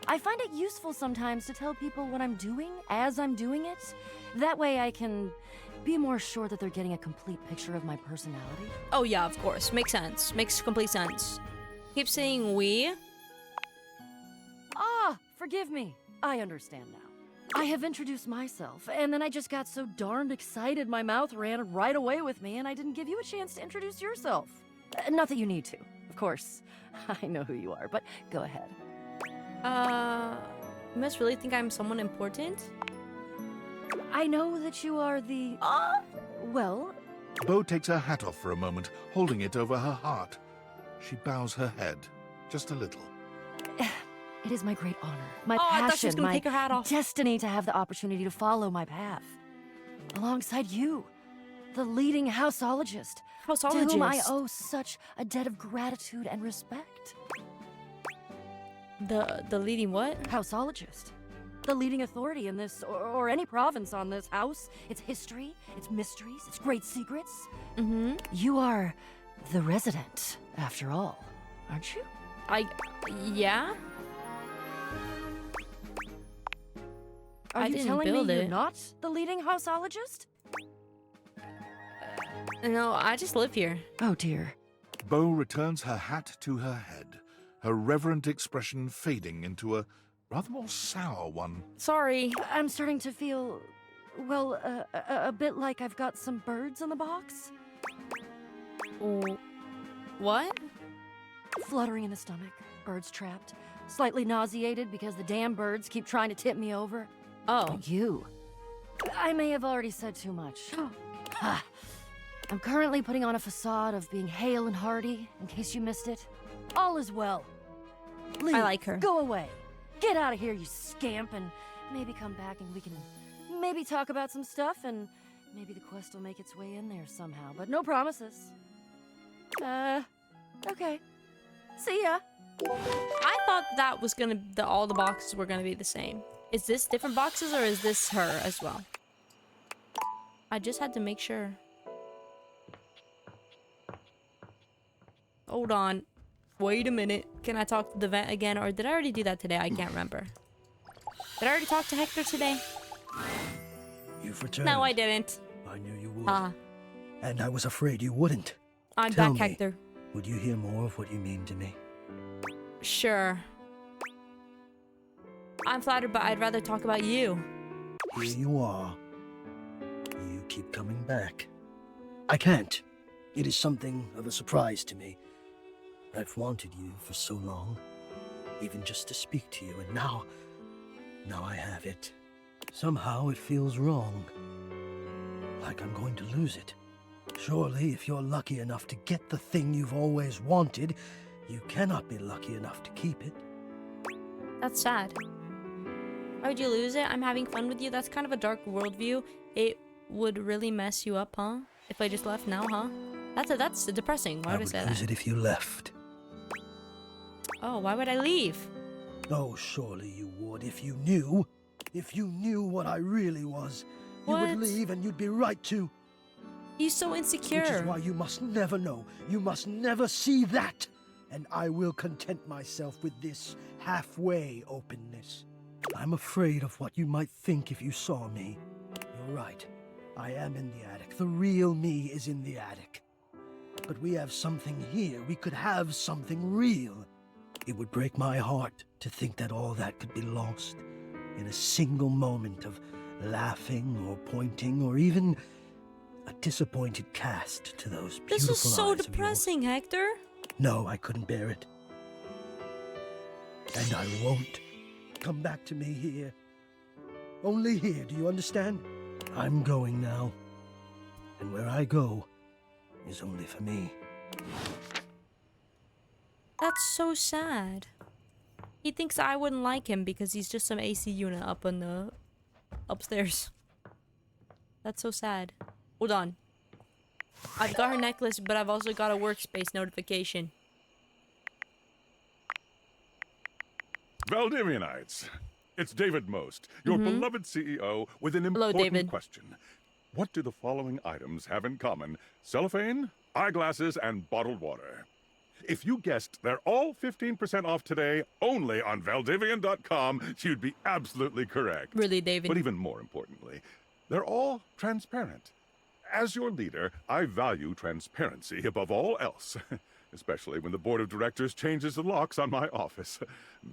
Speaker 10: I find it useful sometimes to tell people what I'm doing as I'm doing it. That way I can be more sure that they're getting a complete picture of my personality.
Speaker 1: Oh yeah, of course. Makes sense. Makes complete sense. Keep saying we.
Speaker 10: Ah, forgive me. I understand now. I have introduced myself, and then I just got so darned excited my mouth ran right away with me, and I didn't give you a chance to introduce yourself. Not that you need to, of course. I know who you are, but go ahead.
Speaker 1: You must really think I'm someone important?
Speaker 10: I know that you are the... well...
Speaker 4: Bo takes her hat off for a moment, holding it over her heart. She bows her head, just a little.
Speaker 10: It is my great honor, my
Speaker 1: Oh, I thought she was
Speaker 10: passion,
Speaker 1: gonna
Speaker 10: my
Speaker 1: take her hat off.
Speaker 10: destiny to have the opportunity to follow my path. Alongside you, the leading houseologist, to whom I
Speaker 1: Houseologist?
Speaker 10: owe such a debt of gratitude and respect.
Speaker 1: The leading what?
Speaker 10: Houseologist. The leading authority in this, or any province on this house, its history, its mysteries, its great secrets.
Speaker 1: Mm-hmm.
Speaker 10: You are the resident, after all, aren't you?
Speaker 1: Yeah?
Speaker 10: Are
Speaker 1: I
Speaker 10: you
Speaker 1: didn't
Speaker 10: telling
Speaker 1: build
Speaker 10: me you're
Speaker 1: it.
Speaker 10: not the leading houseologist?
Speaker 1: No, I just live here.
Speaker 10: Oh dear.
Speaker 4: Bo returns her hat to her head, her reverent expression fading into a rather more sour one.
Speaker 1: Sorry.
Speaker 10: I'm starting to feel, well, a bit like I've got some birds in the box.
Speaker 1: What?
Speaker 10: Fluttering in the stomach, birds trapped, slightly nauseated because the damn birds keep trying to tip me over.
Speaker 1: Oh.
Speaker 10: You. I may have already said too much. I'm currently putting on a facade of being hale and hearty, in case you missed it. All is well. Leave.
Speaker 1: I like her.
Speaker 10: Go away. Get out of here, you scamp, and maybe come back and we can maybe talk about some stuff, and maybe the quest will make its way in there somehow, but no promises. Okay. See ya.
Speaker 1: I thought that was gonna, all the boxes were gonna be the same. Is this different boxes or is this her as well? I just had to make sure. Hold on. Wait a minute. Can I talk to the vent again, or did I already do that today? I can't remember. Did I already talk to Hector today?
Speaker 17: You've returned.
Speaker 1: No, I didn't.
Speaker 17: I knew you would.
Speaker 1: Ah.
Speaker 17: And I was afraid you wouldn't.
Speaker 1: I'm
Speaker 17: Tell
Speaker 1: back,
Speaker 17: me,
Speaker 1: Hector.
Speaker 17: Would you hear more of what you mean to me?
Speaker 1: Sure. I'm flattered, but I'd rather talk about you.
Speaker 17: Here you are. You keep coming back. I can't. It is something of a surprise to me. I've wanted you for so long, even just to speak to you, and now I have it. Somehow it feels wrong. Like I'm going to lose it. Surely, if you're lucky enough to get the thing you've always wanted, you cannot be lucky enough to keep it.
Speaker 1: That's sad. Why would you lose it? I'm having fun with you. That's kind of a dark worldview. It would really mess you up, huh? If I just left now, huh? That's depressing. Why would I say
Speaker 17: lose
Speaker 1: that?
Speaker 17: it if you left.
Speaker 1: Oh, why would I leave?
Speaker 17: Oh, surely you would if you knew. If you knew what I really was.
Speaker 1: What?
Speaker 17: You would leave and you'd be right to.
Speaker 1: He's so insecure.
Speaker 17: Which is why you must never know. You must never see that. And I will content myself with this halfway openness. I'm afraid of what you might think if you saw me. You're right. I am in the attic. The real me is in the attic. But we have something here. We could have something real. It would break my heart to think that all that could be lost in a single moment of laughing or pointing or even a disappointed cast to those beautiful eyes.
Speaker 1: This is so
Speaker 17: of yours.
Speaker 1: depressing, Hector.
Speaker 17: No, I couldn't bear it. And I won't. Come back to me here. Only here, do you understand? I'm going now. And where I go is only for me.
Speaker 1: That's so sad. He thinks I wouldn't like him because he's just some AC unit up on the upstairs. That's so sad. Hold on. I've got her necklace, but I've also got a workspace notification.
Speaker 13: Valdivianites, it's David Most, your beloved CEO, with an important question. What do the following items have in common? Cellophane, eyeglasses, and bottled water. If you guessed they're all 15% off today, only on Valdivian.com, you'd be absolutely correct.
Speaker 1: Really, David?
Speaker 13: But even more importantly, they're all transparent. As your leader, I value transparency above all else. Especially when the board of directors changes the locks on my office.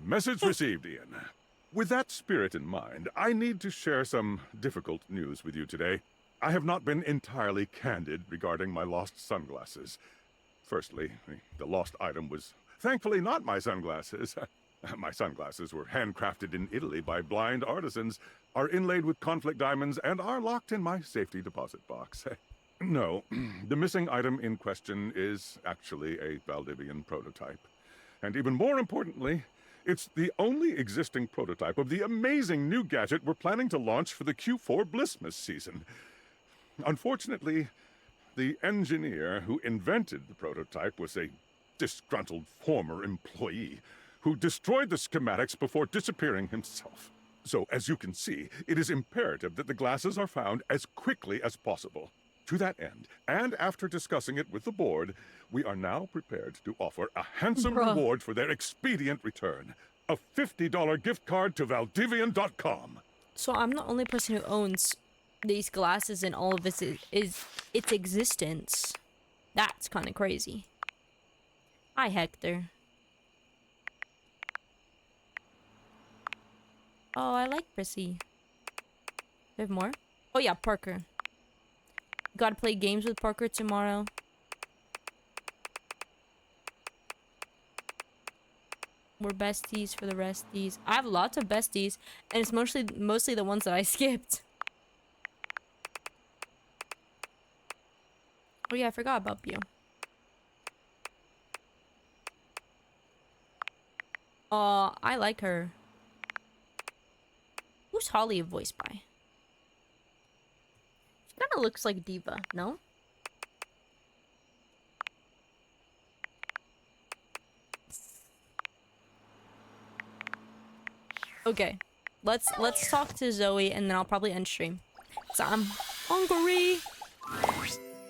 Speaker 13: Message received, Ian. With that spirit in mind, I need to share some difficult news with you today. I have not been entirely candid regarding my lost sunglasses. Firstly, the lost item was thankfully not my sunglasses. My sunglasses were handcrafted in Italy by blind artisans, are inlaid with conflict diamonds, and are locked in my safety deposit box. No, the missing item in question is actually a Valdivian prototype. And even more importantly, it's the only existing prototype of the amazing new gadget we're planning to launch for the Q4 Blissmas season. Unfortunately, the engineer who invented the prototype was a disgruntled former employee who destroyed the schematics before disappearing himself. So, as you can see, it is imperative that the glasses are found as quickly as possible. To that end, and after discussing it with the board, we are now prepared to offer a handsome reward for their expedient return. A $50 gift card to Valdivian.com.
Speaker 1: So I'm the only person who owns these glasses in all of its existence. That's kind of crazy. Hi, Hector. Oh, I like Prissy. We have more? Oh yeah, Parker. Gotta play games with Parker tomorrow. We're besties for the resties. I have lots of besties, and it's mostly the ones that I skipped. Oh yeah, I forgot about you. I like her. Who's Holly voiced by? She kind of looks like Diva, no? Okay, let's talk to Zoe, and then I'll probably end stream. So I'm hungry.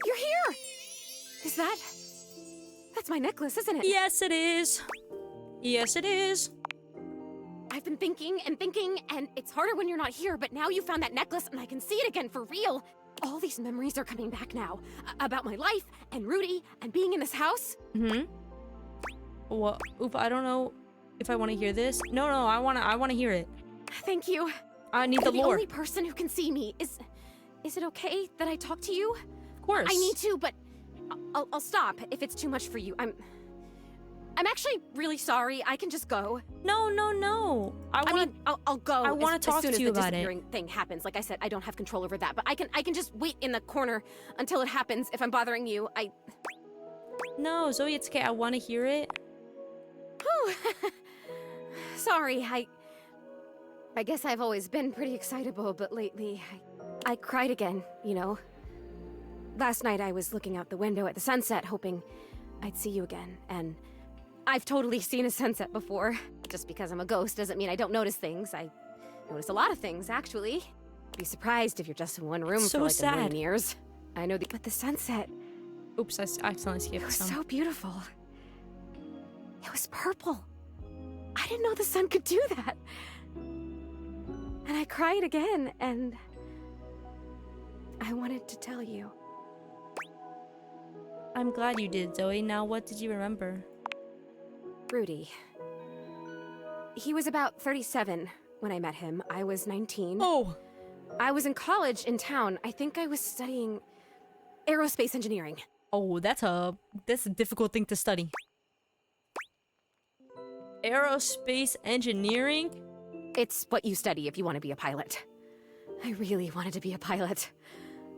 Speaker 12: You're here! That's my necklace, isn't it?
Speaker 1: Yes, it is. Yes, it is.
Speaker 12: I've been thinking, and it's harder when you're not here, but now you found that necklace, and I can see it again for real. All these memories are coming back now. About my life, and Rudy, and being in this house.
Speaker 1: Mm-hmm. What? Oop, I don't know if I want to hear this. No, I wanna hear it.
Speaker 12: Thank you.
Speaker 1: I need the
Speaker 12: You're
Speaker 1: lore.
Speaker 12: the only person who can see me. Is it okay that I talk to you?
Speaker 1: Of course.
Speaker 12: I need to, but I'll stop if it's too much for you. I'm actually really sorry. I can just go.
Speaker 1: No.
Speaker 12: I'll go.
Speaker 1: I want to talk to you
Speaker 12: as soon as the
Speaker 1: about it.
Speaker 12: disappearing thing happens. Like I said, I don't have control over that, but I can just wait in the corner until it happens. If I'm bothering you,
Speaker 1: No, Zoe, it's okay. I want to hear it.
Speaker 12: Whew. Sorry. I guess I've always been pretty excitable, but lately I cried again. You know. Last night I was looking out the window at the sunset, hoping I'd see you again, and I've totally seen a sunset before. Just because I'm a ghost doesn't mean I don't notice things. I notice a lot of things, actually. Be surprised if you're just in one room
Speaker 1: So
Speaker 12: for like
Speaker 1: sad.
Speaker 12: a million years. I know but the sunset.
Speaker 1: Oops, I accidentally skipped
Speaker 12: It was
Speaker 1: some.
Speaker 12: so beautiful. It was purple. I didn't know the sun could do that. And I cried again, and I wanted to tell you.
Speaker 1: I'm glad you did, Zoe. Now, what did you remember?
Speaker 12: Rudy. He was about 37 when I met him. I was 19.
Speaker 1: Oh!
Speaker 12: I was in college in town. I think I was studying aerospace engineering.
Speaker 1: Oh, that's a difficult thing to study. Aerospace engineering?
Speaker 12: It's what you study if you want to be a pilot. I really wanted to be a pilot.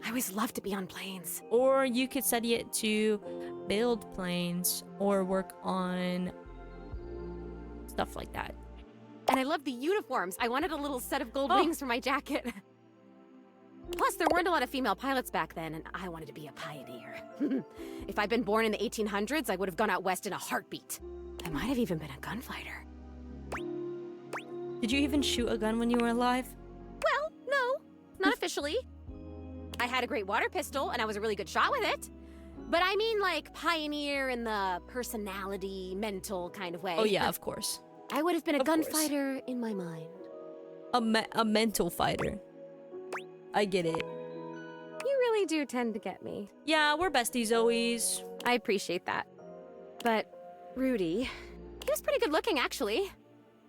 Speaker 12: I always loved to be on planes.
Speaker 1: Or you could study it to build planes or work on stuff like that.
Speaker 12: And I loved the uniforms. I wanted a little set of gold
Speaker 1: Oh.
Speaker 12: wings for my jacket. Plus, there weren't a lot of female pilots back then, and I wanted to be a pioneer. If I'd been born in the 1800s, I would have gone out west in a heartbeat. I might have even been a gunfighter.
Speaker 1: Did you even shoot a gun when you were alive?
Speaker 12: Well, no, not officially. I had a great water pistol, and I was a really good shot with it. But I mean, like, pioneer in the personality, mental kind of way.
Speaker 1: Oh yeah, of course.
Speaker 12: I would have been a
Speaker 1: Of course.
Speaker 12: gunfighter in my mind.
Speaker 1: A mental fighter. I get it.
Speaker 12: You really do tend to get me.
Speaker 1: Yeah, we're besties, Zoe's.
Speaker 12: I appreciate that. But Rudy, he was pretty good looking, actually.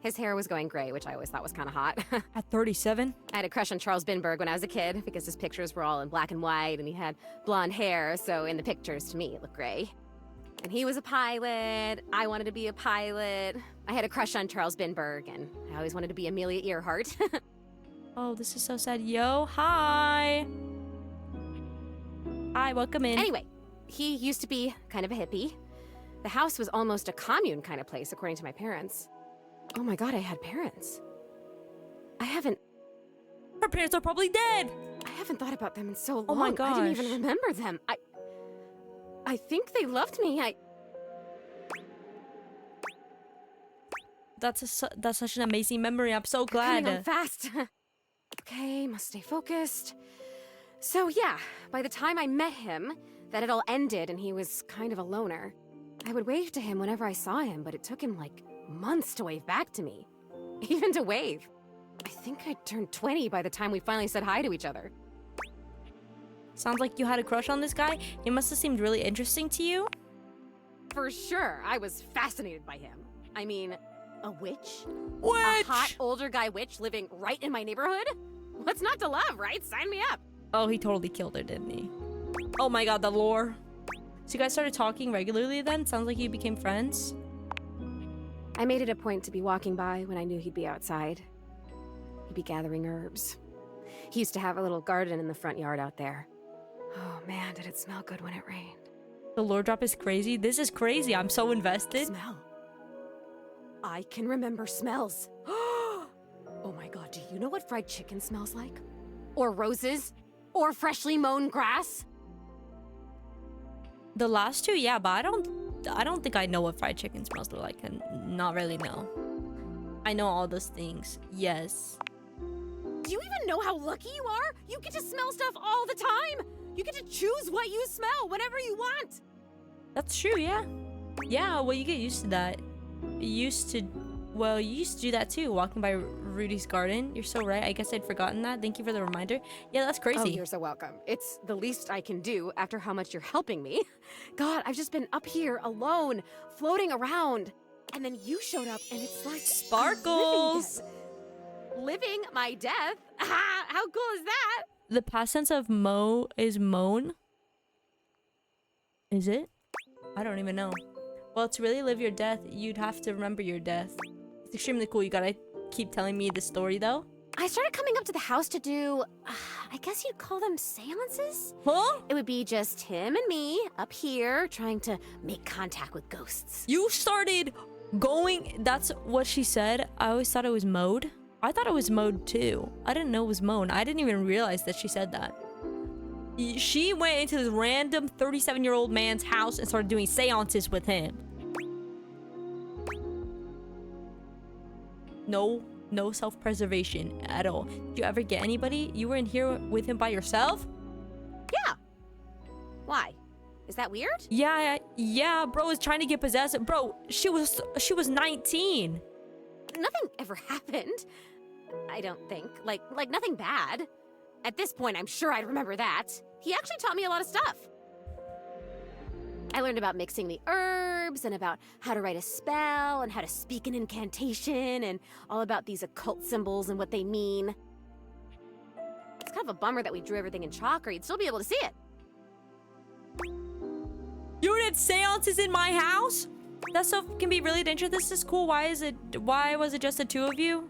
Speaker 12: His hair was going gray, which I always thought was kind of hot.
Speaker 1: At 37?
Speaker 12: I had a crush on Charles Binberg when I was a kid because his pictures were all in black and white and he had blonde hair, so in the pictures, to me, it looked gray. And he was a pilot. I wanted to be a pilot. I had a crush on Charles Binberg, and I always wanted to be Amelia Earhart.
Speaker 1: Oh, this is so sad. Yo, hi. Hi, welcome in.
Speaker 12: Anyway, he used to be kind of a hippie. The house was almost a commune kind of place, according to my parents. Oh my god, I had parents.
Speaker 1: Her parents are probably dead.
Speaker 12: I haven't thought about them in so long.
Speaker 1: Oh my
Speaker 12: I didn't even
Speaker 1: gosh.
Speaker 12: remember them. I think they loved me.
Speaker 1: That's such an amazing memory. I'm so glad.
Speaker 12: Coming on fast. Okay, must stay focused. So yeah, by the time I met him, that had all ended and he was kind of a loner. I would wave to him whenever I saw him, but it took him like months to wave back to me. Even to wave. I think I turned 20 by the time we finally said hi to each other.
Speaker 1: Sounds like you had a crush on this guy. He must have seemed really interesting to you.
Speaker 12: For sure, I was fascinated by him. I mean, a witch?
Speaker 1: Witch!
Speaker 12: A hot older guy witch living right in my neighborhood? What's not to love, right? Sign me up.
Speaker 1: Oh, he totally killed her, didn't he? Oh my god, the lore. So you guys started talking regularly then? Sounds like you became friends.
Speaker 12: I made it a point to be walking by when I knew he'd be outside. He'd be gathering herbs. He used to have a little garden in the front yard out there. Oh man, did it smell good when it rained.
Speaker 1: The lore drop is crazy. This is crazy. I'm so invested.
Speaker 12: Smell. I can remember smells. Oh my god, do you know what fried chicken smells like? Or roses? Or freshly mown grass?
Speaker 1: The last two, yeah, but I don't think I know what fried chicken smells like, and not really know. I know all those things. Yes.
Speaker 12: Do you even know how lucky you are? You get to smell stuff all the time. You get to choose what you smell whenever you want.
Speaker 1: That's true, yeah. Yeah, well, you get used to that. You used to do that too, walking by Rudy's garden. You're so right. I guess I'd forgotten that. Thank you for the reminder. Yeah, that's crazy.
Speaker 12: Oh, you're so welcome. It's the least I can do after how much you're helping me. God, I've just been up here alone, floating around. And then you showed up and it's like
Speaker 1: sparkles.
Speaker 12: Living my death. How cool is that?
Speaker 1: The past tense of mow is moan. Is it? I don't even know. Well, to really live your death, you'd have to remember your death. It's extremely cool. You gotta keep telling me the story, though.
Speaker 12: I started coming up to the house to do, I guess you'd call them seances?
Speaker 1: Huh?
Speaker 12: It would be just him and me up here trying to make contact with ghosts.
Speaker 1: You started going... That's what she said. I always thought it was mode. I thought it was mode too. I didn't know it was moan. I didn't even realize that she said that. She went into this random 37-year-old man's house and started doing seances with him. No self-preservation at all. Did you ever get anybody? You were in here with him by yourself?
Speaker 12: Yeah. Why? Is that weird?
Speaker 1: Yeah, bro was trying to get possessed. Bro, she was 19.
Speaker 12: Nothing ever happened. I don't think. Like nothing bad. At this point, I'm sure I'd remember that. He actually taught me a lot of stuff. I learned about mixing the herbs and about how to write a spell and how to speak an incantation and all about these occult symbols and what they mean. It's kind of a bummer that we drew everything in chalk or you'd still be able to see it.
Speaker 1: You did seances in my house? That stuff can be really dangerous. This is cool. Why was it just the two of you?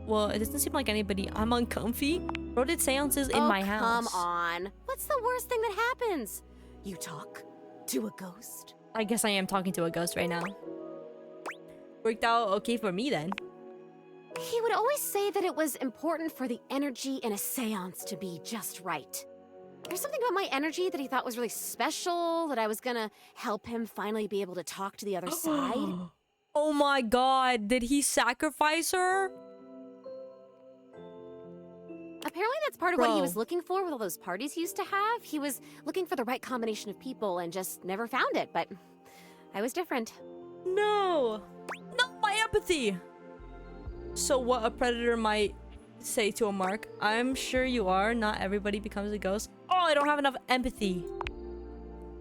Speaker 1: Well, it doesn't seem like anybody. I'm uncomfy. Bro did seances in my house.
Speaker 12: Come on. What's the worst thing that happens? You talk to a ghost.
Speaker 1: I guess I am talking to a ghost right now. Worked out okay for me then.
Speaker 12: He would always say that it was important for the energy in a seance to be just right. There's something about my energy that he thought was really special, that I was gonna help him finally be able to talk to the other side.
Speaker 1: Oh my god, did he sacrifice her?
Speaker 12: Apparently that's part of what he was looking for with all those parties he used to have. He was looking for the right combination of people and just never found it, but I was different.
Speaker 1: No, my empathy. So what a predator might say to a mark, I'm sure you are. Not everybody becomes a ghost. Oh, I don't have enough empathy.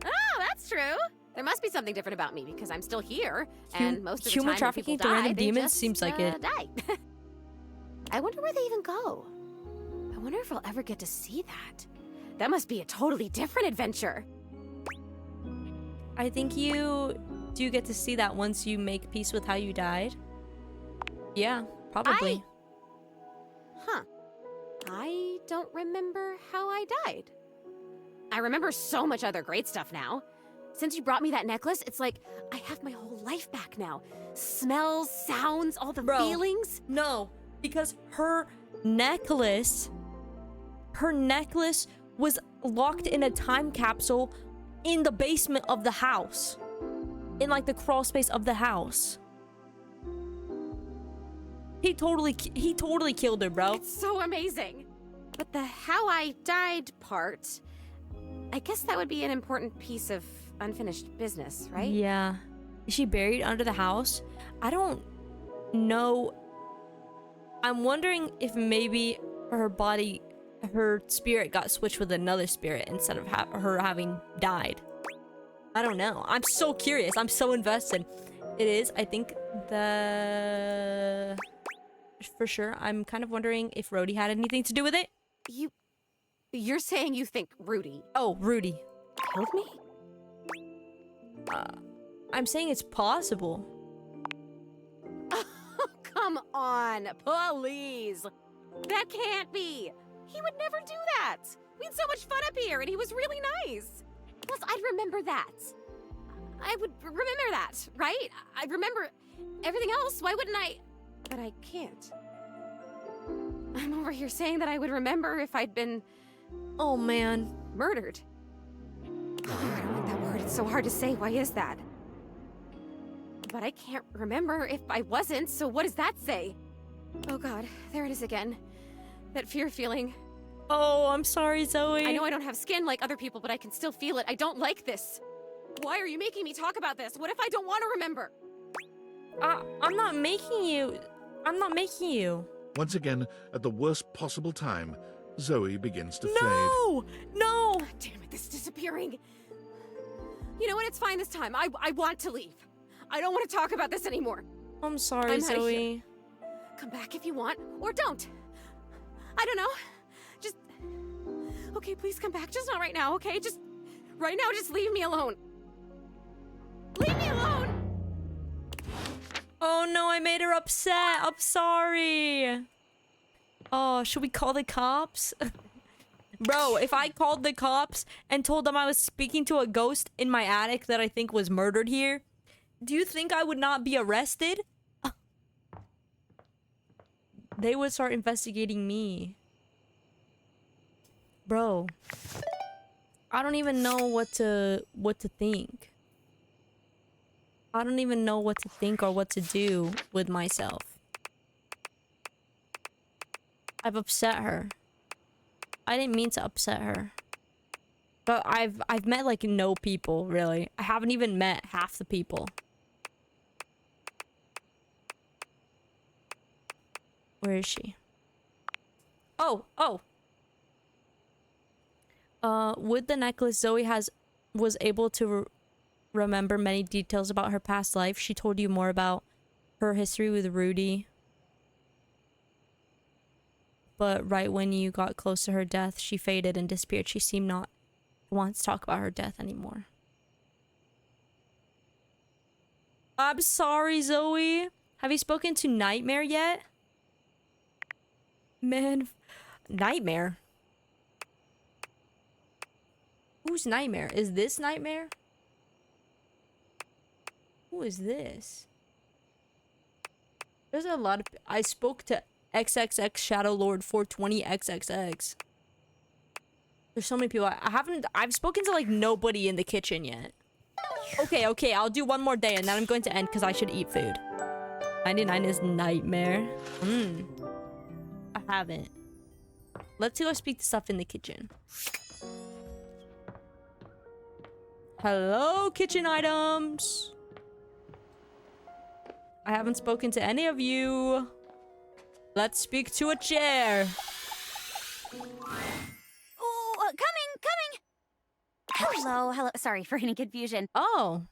Speaker 12: Oh, that's true. There must be something different about me because I'm still here, and most of the
Speaker 1: human
Speaker 12: time
Speaker 1: trafficking
Speaker 12: when people
Speaker 1: to random
Speaker 12: die, they
Speaker 1: demons
Speaker 12: just,
Speaker 1: seems like it.
Speaker 12: Die. I wonder where they even go. I wonder if I'll ever get to see that. That must be a totally different adventure.
Speaker 1: I think you do get to see that once you make peace with how you died. Yeah, probably.
Speaker 12: I don't remember how I died. I remember so much other great stuff now. Since you brought me that necklace, it's like I have my whole life back now. Smells, sounds, all the feelings.
Speaker 1: No, because her necklace was locked in a time capsule in the basement of the house. In like the crawl space of the house. He totally killed her, bro.
Speaker 12: It's so amazing. But the how I died part, I guess that would be an important piece of unfinished business, right?
Speaker 1: Yeah. Is she buried under the house? I don't know. I'm wondering if maybe her spirit got switched with another spirit instead of her having died. I don't know. I'm so curious. I'm so invested. It is. I think for sure. I'm kind of wondering if Rhodey had anything to do with it.
Speaker 12: You're saying you think Rudy?
Speaker 1: Oh, Rudy
Speaker 12: killed me?
Speaker 1: I'm saying it's possible.
Speaker 12: Oh, come on, please. That can't be. He would never do that. We had so much fun up here, and he was really nice. Plus, I'd remember that. I would remember that, right? I'd remember everything else. Why wouldn't I? But I can't. I'm over here saying that I would remember if I'd been...
Speaker 1: Oh, man.
Speaker 12: Murdered. Oh, I don't like that word. It's so hard to say. Why is that? But I can't remember if I wasn't, so what does that say? Oh god, there it is again. That fear feeling.
Speaker 1: Oh, I'm sorry, Zoe.
Speaker 12: I know I don't have skin like other people, but I can still feel it. I don't like this. Why are you making me talk about this? What if I don't want to remember?
Speaker 1: I'm not making you. I'm not making you.
Speaker 4: Once again, at the worst possible time, Zoe begins to fade.
Speaker 1: No! No!
Speaker 12: God damn it, this is disappearing. You know what? It's fine this time. I want to leave. I don't want to talk about this anymore.
Speaker 1: I'm sorry, Zoe.
Speaker 12: Come back if you want, or don't. I don't know. Just... Okay, please come back. Just not right now, okay? Just... Right now, just leave me alone. Leave me alone!
Speaker 1: Oh no, I made her upset. I'm sorry. Oh, should we call the cops? Bro, if I called the cops and told them I was speaking to a ghost in my attic that I think was murdered here, do you think I would not be arrested? They would start investigating me. Bro, I don't even know what to think. I don't even know what to think or what to do with myself. I've upset her. I didn't mean to upset her. But I've met like no people, really. I haven't even met half the people. Where is she? Oh. With the necklace, Zoe was able to remember many details about her past life. She told you more about her history with Rudy. But right when you got close to her death, she faded and disappeared. She seemed not to want to talk about her death anymore. I'm sorry, Zoe. Have you spoken to Nightmare yet? Man, Nightmare? Who's Nightmare? Is this Nightmare? Who is this? There's a lot of... I spoke to XXX Shadow Lord 420 XXX. There's so many people. I've spoken to like nobody in the kitchen yet. Okay, I'll do one more day and then I'm going to end because I should eat food. 99 is Nightmare. I haven't. Let's go speak to stuff in the kitchen. Hello, kitchen items. I haven't spoken to any of you. Let's speak to a chair.
Speaker 20: Oh, coming! Hello. Sorry for any confusion.
Speaker 1: Oh.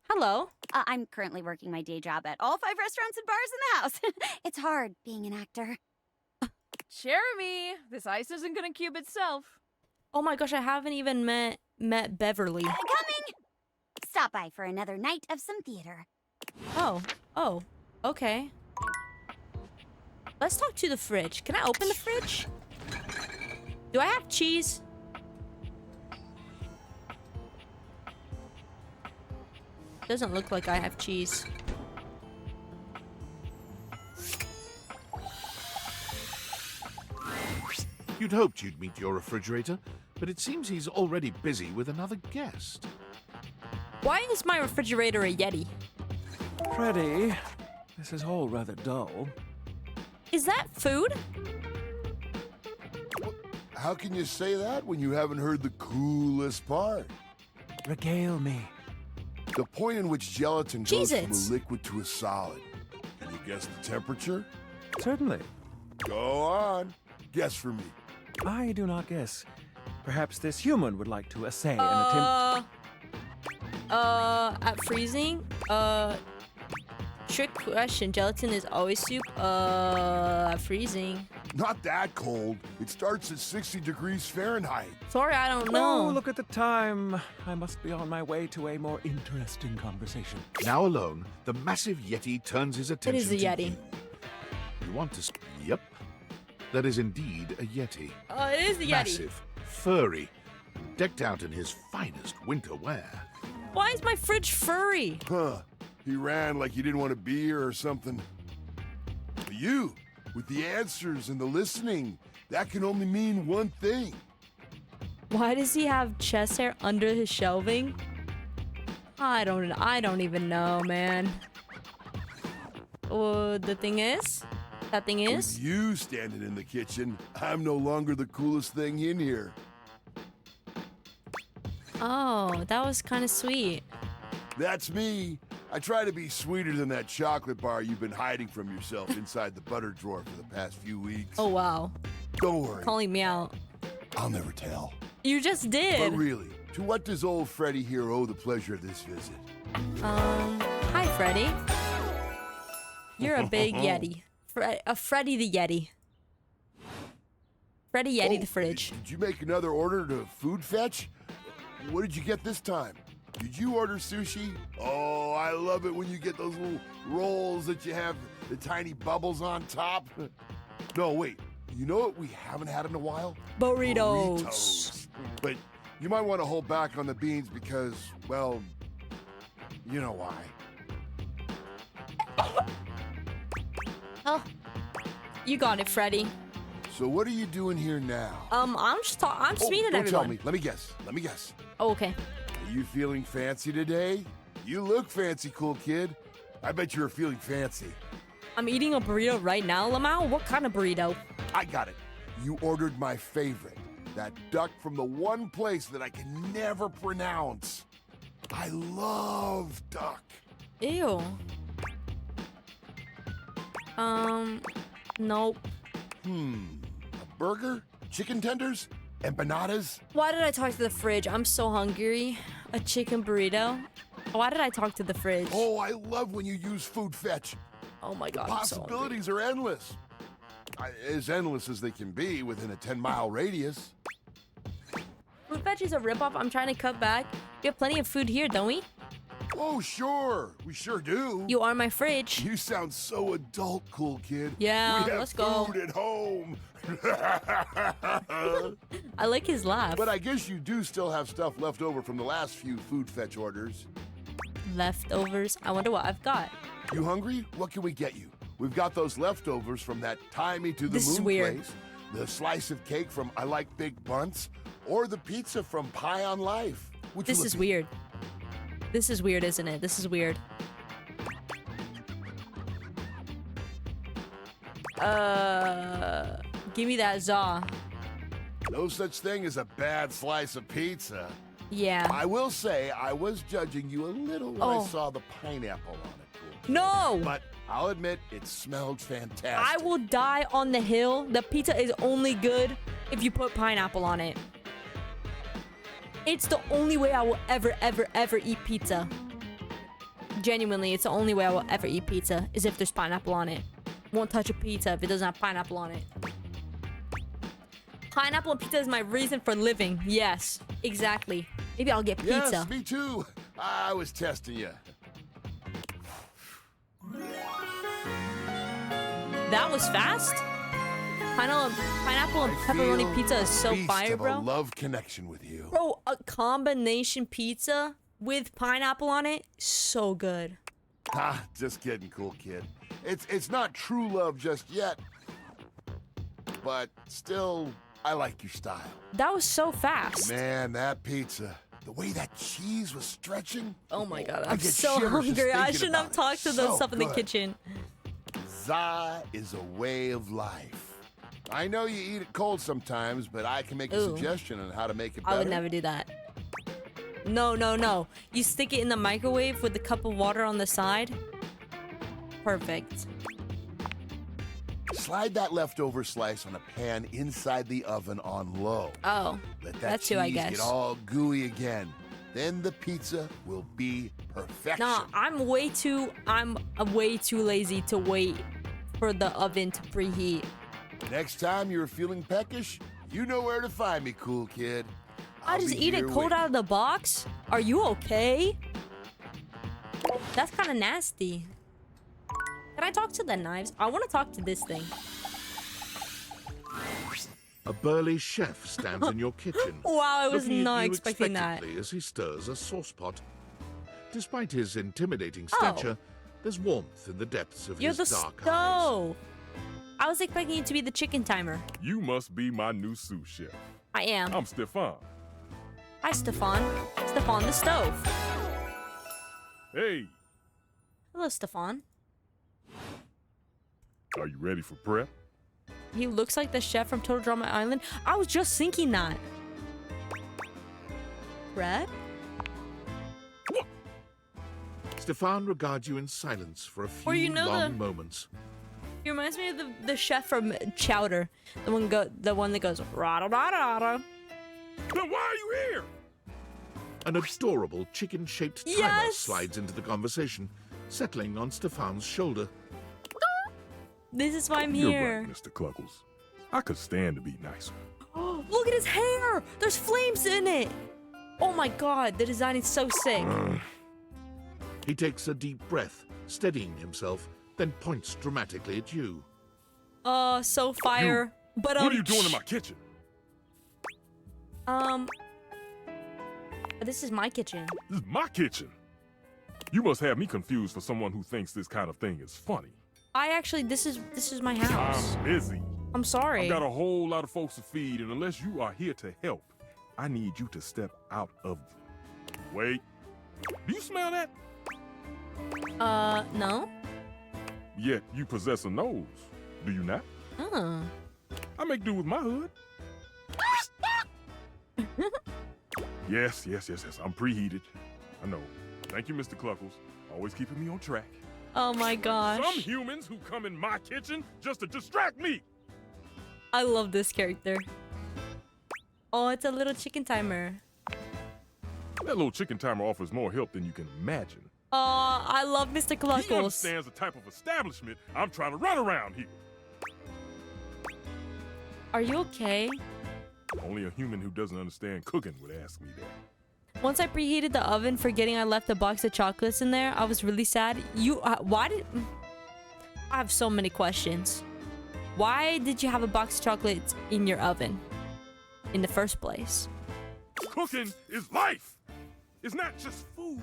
Speaker 1: Hello.
Speaker 20: I'm currently working my day job at all 5 restaurants and bars in the house. It's hard being an actor.
Speaker 10: Jeremy, this ice isn't gonna cube itself.
Speaker 1: Oh my gosh, I haven't even met Beverly.
Speaker 20: Coming! Stop by for another night of some theater.
Speaker 1: Oh, okay. Let's talk to the fridge. Can I open the fridge? Do I have cheese? Doesn't look like I have cheese.
Speaker 4: You'd hoped you'd meet your refrigerator, but it seems he's already busy with another guest.
Speaker 1: Why is my refrigerator a Yeti?
Speaker 6: Freddy, this is all rather dull.
Speaker 1: Is that food?
Speaker 21: How can you say that when you haven't heard the coolest part?
Speaker 6: Regale me.
Speaker 21: The point in which gelatin goes from
Speaker 1: Cheez-Its.
Speaker 21: a liquid to a solid. Can you guess the temperature?
Speaker 6: Certainly.
Speaker 21: Go on. Guess for me.
Speaker 6: I do not guess. Perhaps this human would like to essay an attempt.
Speaker 1: At freezing? Trick question. Gelatin is always soup? At freezing.
Speaker 21: Not that cold. It starts at 60 degrees Fahrenheit.
Speaker 1: Sorry, I don't know.
Speaker 6: Oh, look at the time. I must be on my way to a more interesting conversation.
Speaker 4: Now alone, the massive Yeti turns his attention
Speaker 1: It is the
Speaker 4: to
Speaker 1: Yeti.
Speaker 4: you. You want to... Yep. That is indeed a Yeti.
Speaker 1: Oh, it is the Yeti.
Speaker 4: Massive, furry, decked out in his finest winter wear.
Speaker 1: Why is my fridge furry?
Speaker 21: Huh. He ran like he didn't want to be here or something. But you, with the answers and the listening, that can only mean one thing.
Speaker 1: Why does he have chest hair under his shelving? I don't even know, man. The thing is,
Speaker 21: With you standing in the kitchen, I'm no longer the coolest thing in here.
Speaker 1: Oh, that was kind of sweet.
Speaker 21: That's me. I try to be sweeter than that chocolate bar you've been hiding from yourself inside the butter drawer for the past few weeks.
Speaker 1: Oh, wow.
Speaker 21: Don't worry.
Speaker 1: Calling me out.
Speaker 21: I'll never tell.
Speaker 1: You just did.
Speaker 21: But really, to what does old Freddy here owe the pleasure of this visit?
Speaker 1: Hi, Freddy. You're a big Yeti. Freddy the Yeti. Freddy Yeti the fridge.
Speaker 21: Did you make another order to food fetch? What did you get this time? Did you order sushi? Oh, I love it when you get those little rolls that you have the tiny bubbles on top. No, wait. You know what we haven't had in a while?
Speaker 1: Burritos.
Speaker 21: But you might want to hold back on the beans because, well, you know why.
Speaker 1: Oh, you got it, Freddy.
Speaker 21: So what are you doing here now?
Speaker 1: I'm just meeting
Speaker 21: don't
Speaker 1: everyone.
Speaker 21: tell me. Let me guess.
Speaker 1: Oh, okay.
Speaker 21: Are you feeling fancy today? You look fancy, cool kid. I bet you're feeling fancy.
Speaker 1: I'm eating a burrito right now, Lamau. What kind of burrito?
Speaker 21: I got it. You ordered my favorite. That duck from the one place that I can never pronounce. I love duck.
Speaker 1: Ew. Nope.
Speaker 21: A burger? Chicken tenders? Empanadas?
Speaker 1: Why did I talk to the fridge? I'm so hungry. A chicken burrito? Why did I talk to the fridge?
Speaker 21: Oh, I love when you use food fetch.
Speaker 1: Oh my god,
Speaker 21: The possibilities are endless. As endless as they can be within a 10-mile radius.
Speaker 1: Food fetch is a ripoff. I'm trying to cut back. We have plenty of food here, don't we?
Speaker 21: Oh, sure. We sure do.
Speaker 1: You are my fridge.
Speaker 21: You sound so adult, cool kid.
Speaker 1: Yeah,
Speaker 21: we have
Speaker 1: let's go.
Speaker 21: food at home.
Speaker 1: I like his laugh.
Speaker 21: But I guess you do still have stuff left over from the last few food fetch orders.
Speaker 1: Leftovers? I wonder what I've got.
Speaker 21: You hungry? What can we get you? We've got those leftovers from that Tie Me to the
Speaker 1: This is
Speaker 21: Moon
Speaker 1: weird.
Speaker 21: place, the slice of cake from I Like Big Bunts, or the pizza from Pie on Life.
Speaker 1: This is weird. This is weird, isn't it? This is weird. Give me that za.
Speaker 21: No such thing as a bad slice of pizza.
Speaker 1: Yeah.
Speaker 21: I will say I was judging you a little when I
Speaker 1: Oh.
Speaker 21: saw the pineapple on it. Cool kid.
Speaker 1: No!
Speaker 21: But I'll admit, it smelled fantastic.
Speaker 1: I will die on the hill. The pizza is only good if you put pineapple on it. It's the only way I will ever eat pizza. Genuinely, it's the only way I will ever eat pizza is if there's pineapple on it. Won't touch a pizza if it doesn't have pineapple on it. Pineapple and pizza is my reason for living. Yes, exactly. Maybe I'll get pizza.
Speaker 21: Yes, me too. I was testing you.
Speaker 1: That was fast. Pineapple and pepperoni pizza is so
Speaker 21: Beast
Speaker 1: fire,
Speaker 21: of a
Speaker 1: bro.
Speaker 21: love connection with you.
Speaker 1: Bro, a combination pizza with pineapple on it, so good.
Speaker 21: Ah, just kidding, cool kid. It's not true love just yet. But still, I like your style.
Speaker 1: That was so fast.
Speaker 21: Man, that pizza. The way that cheese was stretching.
Speaker 1: Oh my god,
Speaker 21: I
Speaker 1: I'm
Speaker 21: get
Speaker 1: so
Speaker 21: shivers just
Speaker 1: hungry. I
Speaker 21: thinking
Speaker 1: shouldn't have
Speaker 21: about it.
Speaker 1: talked to the
Speaker 21: So
Speaker 1: stuff in the
Speaker 21: good.
Speaker 1: kitchen.
Speaker 21: Za is a way of life. I know you eat it cold sometimes, but I can make a
Speaker 1: Ooh.
Speaker 21: suggestion on how to make it better.
Speaker 1: I would never do that. No, no, no. You stick it in the microwave with a cup of water on the side. Perfect.
Speaker 21: Slide that leftover slice on a pan inside the oven on low.
Speaker 1: Oh,
Speaker 21: Let that
Speaker 1: that's
Speaker 21: cheese
Speaker 1: who I guess.
Speaker 21: get all gooey again. Then the pizza will be perfection.
Speaker 1: Nah, I'm way too lazy to wait for the oven to preheat.
Speaker 21: Next time you're feeling peckish, you know where to find me, cool kid.
Speaker 1: I just
Speaker 21: be
Speaker 1: eat it
Speaker 21: here
Speaker 1: cold
Speaker 21: waiting.
Speaker 1: out of the box? Are you okay? That's kind of nasty. Can I talk to the knives? I want to talk to this thing.
Speaker 4: A burly chef stands in your kitchen.
Speaker 1: Wow, I was
Speaker 4: looking at
Speaker 1: not
Speaker 4: you
Speaker 1: expecting that.
Speaker 4: expectantly as he stirs a sauce pot. Despite his intimidating
Speaker 1: Oh.
Speaker 4: stature, there's warmth in the depths of
Speaker 1: You're
Speaker 4: his
Speaker 1: the
Speaker 4: dark eyes.
Speaker 1: stove. I was expecting you to be the chicken timer.
Speaker 13: You must be my new sous chef.
Speaker 1: I am.
Speaker 13: I'm Stefan.
Speaker 1: Hi, Stefan. Stefan the stove.
Speaker 13: Hey,
Speaker 1: Hello, Stefan.
Speaker 13: are you ready for prep?
Speaker 1: He looks like the chef from Total Drama Island. I was just thinking that. Brett?
Speaker 4: Stefan regards you in silence for a few
Speaker 1: Or you know
Speaker 4: long
Speaker 1: the-
Speaker 4: moments.
Speaker 1: He reminds me of the chef from Chowder. The one that goes rada rada rada.
Speaker 13: Then why are you here?
Speaker 4: An adorable chicken-shaped timer
Speaker 1: Yes!
Speaker 4: slides into the conversation, settling on Stefan's shoulder.
Speaker 1: This is why I'm
Speaker 13: You're
Speaker 1: here.
Speaker 13: right, Mr. Cluckles. I could stand to be nicer.
Speaker 1: Look at his hair! There's flames in it! Oh my god, the design is so sick.
Speaker 4: He takes a deep breath, steadying himself, then points dramatically at you.
Speaker 1: So fire. But
Speaker 13: What are you doing in my kitchen?
Speaker 1: This is my kitchen.
Speaker 13: This is my kitchen. You must have me confused for someone who thinks this kind of thing is funny.
Speaker 1: I actually, this is my house.
Speaker 13: I'm busy.
Speaker 1: I'm sorry.
Speaker 13: I've got a whole lot of folks to feed, and unless you are here to help, I need you to step out of the... Wait. Do you smell that?
Speaker 1: No.
Speaker 13: Yet you possess a nose, do you not? I make do with my hood. Yes. I'm preheated. I know. Thank you, Mr. Cluckles. Always keeping me on track.
Speaker 1: Oh my gosh.
Speaker 13: Some humans who come in my kitchen just to distract me.
Speaker 1: I love this character. Oh, it's a little chicken timer.
Speaker 13: That little chicken timer offers more help than you can imagine.
Speaker 1: Oh, I love Mr.
Speaker 13: He
Speaker 1: Cluckles.
Speaker 13: understands the type of establishment I'm trying to run around here.
Speaker 1: Are you okay?
Speaker 13: Only a human who doesn't understand cooking would ask me that.
Speaker 1: Once I preheated the oven, forgetting I left a box of chocolates in there, I was really sad. Why did... I have so many questions. Why did you have a box of chocolates in your oven in the first place?
Speaker 13: Cooking is life. It's not just food,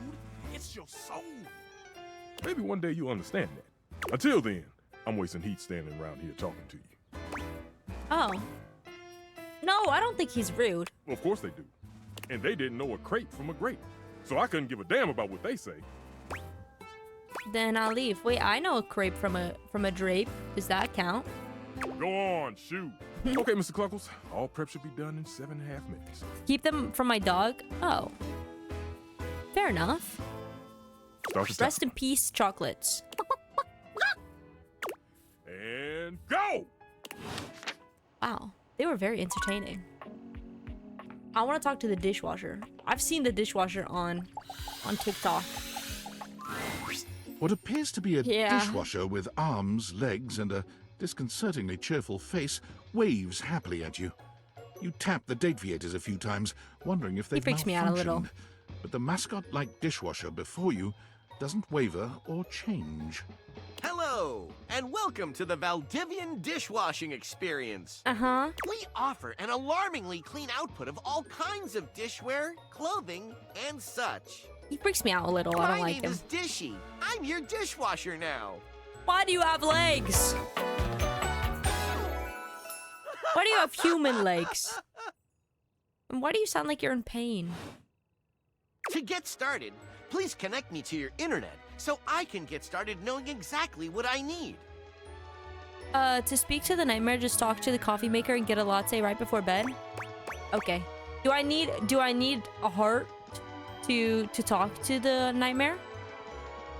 Speaker 13: it's your soul. Maybe one day you'll understand that. Until then, I'm wasting heat standing around here talking to you.
Speaker 1: Oh. No, I don't think he's rude.
Speaker 13: Well, of course they do. And they didn't know a crepe from a grape. So I couldn't give a damn about what they say.
Speaker 1: Then I'll leave. Wait, I know a crepe from a drape. Does that count?
Speaker 13: Go on, shoot. Okay, Mr. Cluckles. All prep should be done in 7.5 minutes.
Speaker 1: Keep them from my dog? Oh. Fair enough.
Speaker 13: Start the
Speaker 1: Rest in peace, chocolates.
Speaker 13: And go!
Speaker 1: Wow, they were very entertaining. I want to talk to the dishwasher. I've seen the dishwasher on TikTok.
Speaker 4: What appears to be a
Speaker 1: Yeah.
Speaker 4: dishwasher with arms, legs, and a disconcertingly cheerful face waves happily at you. You tap the deviators a few times, wondering if they've
Speaker 1: freaks me out a little.
Speaker 4: malfunctioned. But the mascot-like dishwasher before you doesn't waver or change.
Speaker 5: Hello, and welcome to the Valdivian dishwashing experience.
Speaker 1: Uh-huh.
Speaker 5: We offer an alarmingly clean output of all kinds of dishware, clothing, and such.
Speaker 1: He freaks me out a little. I don't like
Speaker 5: My name
Speaker 1: him.
Speaker 5: is Dishy. I'm your dishwasher now.
Speaker 1: Why do you have legs? Why do you have human legs? And why do you sound like you're in pain?
Speaker 5: To get started, please connect me to your internet so I can get started knowing exactly what I need.
Speaker 1: To speak to the nightmare, just talk to the coffee maker and get a latte right before bed. Okay. Do I need a heart to talk to the nightmare?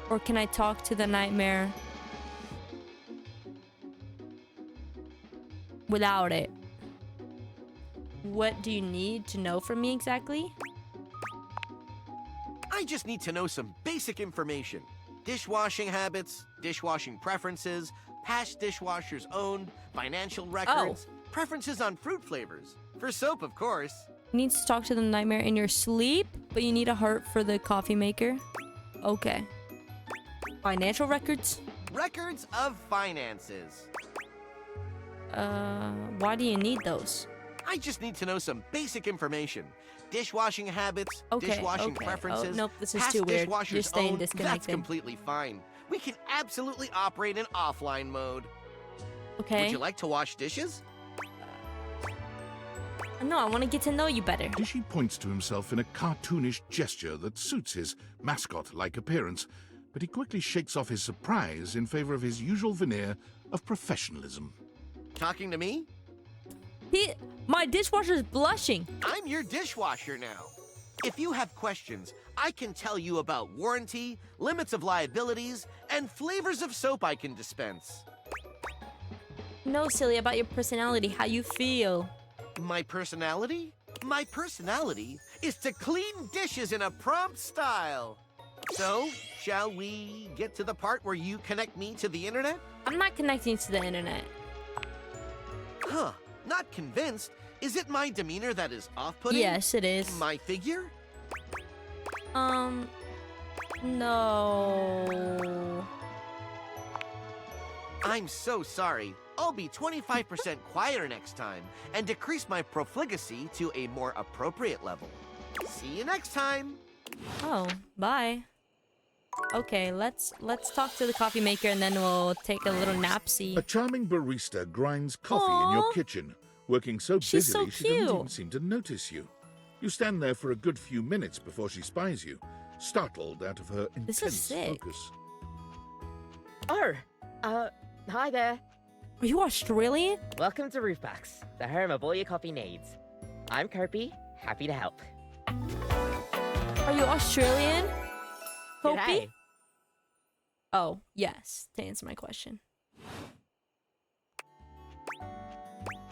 Speaker 1: Or can I talk to the nightmare without it? What do you need to know from me exactly?
Speaker 5: I just need to know some basic information. Dishwashing habits, dishwashing preferences, past dishwashers owned, financial records, preferences on fruit flavors. For soap, of course.
Speaker 1: You need to talk to the nightmare in your sleep, but you need a heart for the coffee maker. Okay. Financial records?
Speaker 5: Records of finances.
Speaker 1: Why do you need those?
Speaker 5: I just need to know some basic information. Dishwashing habits, dishwashing preferences,
Speaker 1: Oh, nope, this is
Speaker 5: past
Speaker 1: too weird.
Speaker 5: dishwashers
Speaker 1: You're staying
Speaker 5: owned. That's
Speaker 1: disconnected.
Speaker 5: completely fine. We can absolutely operate in offline mode.
Speaker 1: Okay.
Speaker 5: Would you like to wash dishes?
Speaker 1: No, I want to get to know you better.
Speaker 4: Dishy points to himself in a cartoonish gesture that suits his mascot-like appearance, but he quickly shakes off his surprise in favor of his usual veneer of professionalism.
Speaker 5: Talking to me?
Speaker 1: My dishwasher's blushing.
Speaker 5: I'm your dishwasher now. If you have questions, I can tell you about warranty, limits of liabilities, and flavors of soap I can dispense.
Speaker 1: No, silly, about your personality, how you feel.
Speaker 5: My personality? My personality is to clean dishes in a prompt style. So, shall we get to the part where you connect me to the internet?
Speaker 1: I'm not connecting to the internet.
Speaker 5: Huh, not convinced. Is it my demeanor that is off-putting?
Speaker 1: Yes, it is.
Speaker 5: My figure?
Speaker 1: No.
Speaker 5: I'm so sorry. I'll be 25% quieter next time and decrease my profligacy to a more appropriate level. See you next time.
Speaker 1: Oh, bye. Okay, let's talk to the coffee maker and then we'll take a little napsy.
Speaker 4: A charming barista grinds coffee in your kitchen, working so
Speaker 1: She's so
Speaker 4: busily she doesn't
Speaker 1: cute.
Speaker 4: even seem to notice you. You stand there for a good few minutes before she spies you, startled out of her
Speaker 1: This is
Speaker 4: intense
Speaker 1: sick.
Speaker 4: focus.
Speaker 2: Hi there.
Speaker 1: Are you Australian?
Speaker 2: Welcome to Roofbox, the home of all your coffee needs. I'm Kirby, happy to help.
Speaker 1: Are you Australian? Kopi?
Speaker 2: G'day.
Speaker 1: Oh, yes, to answer my question.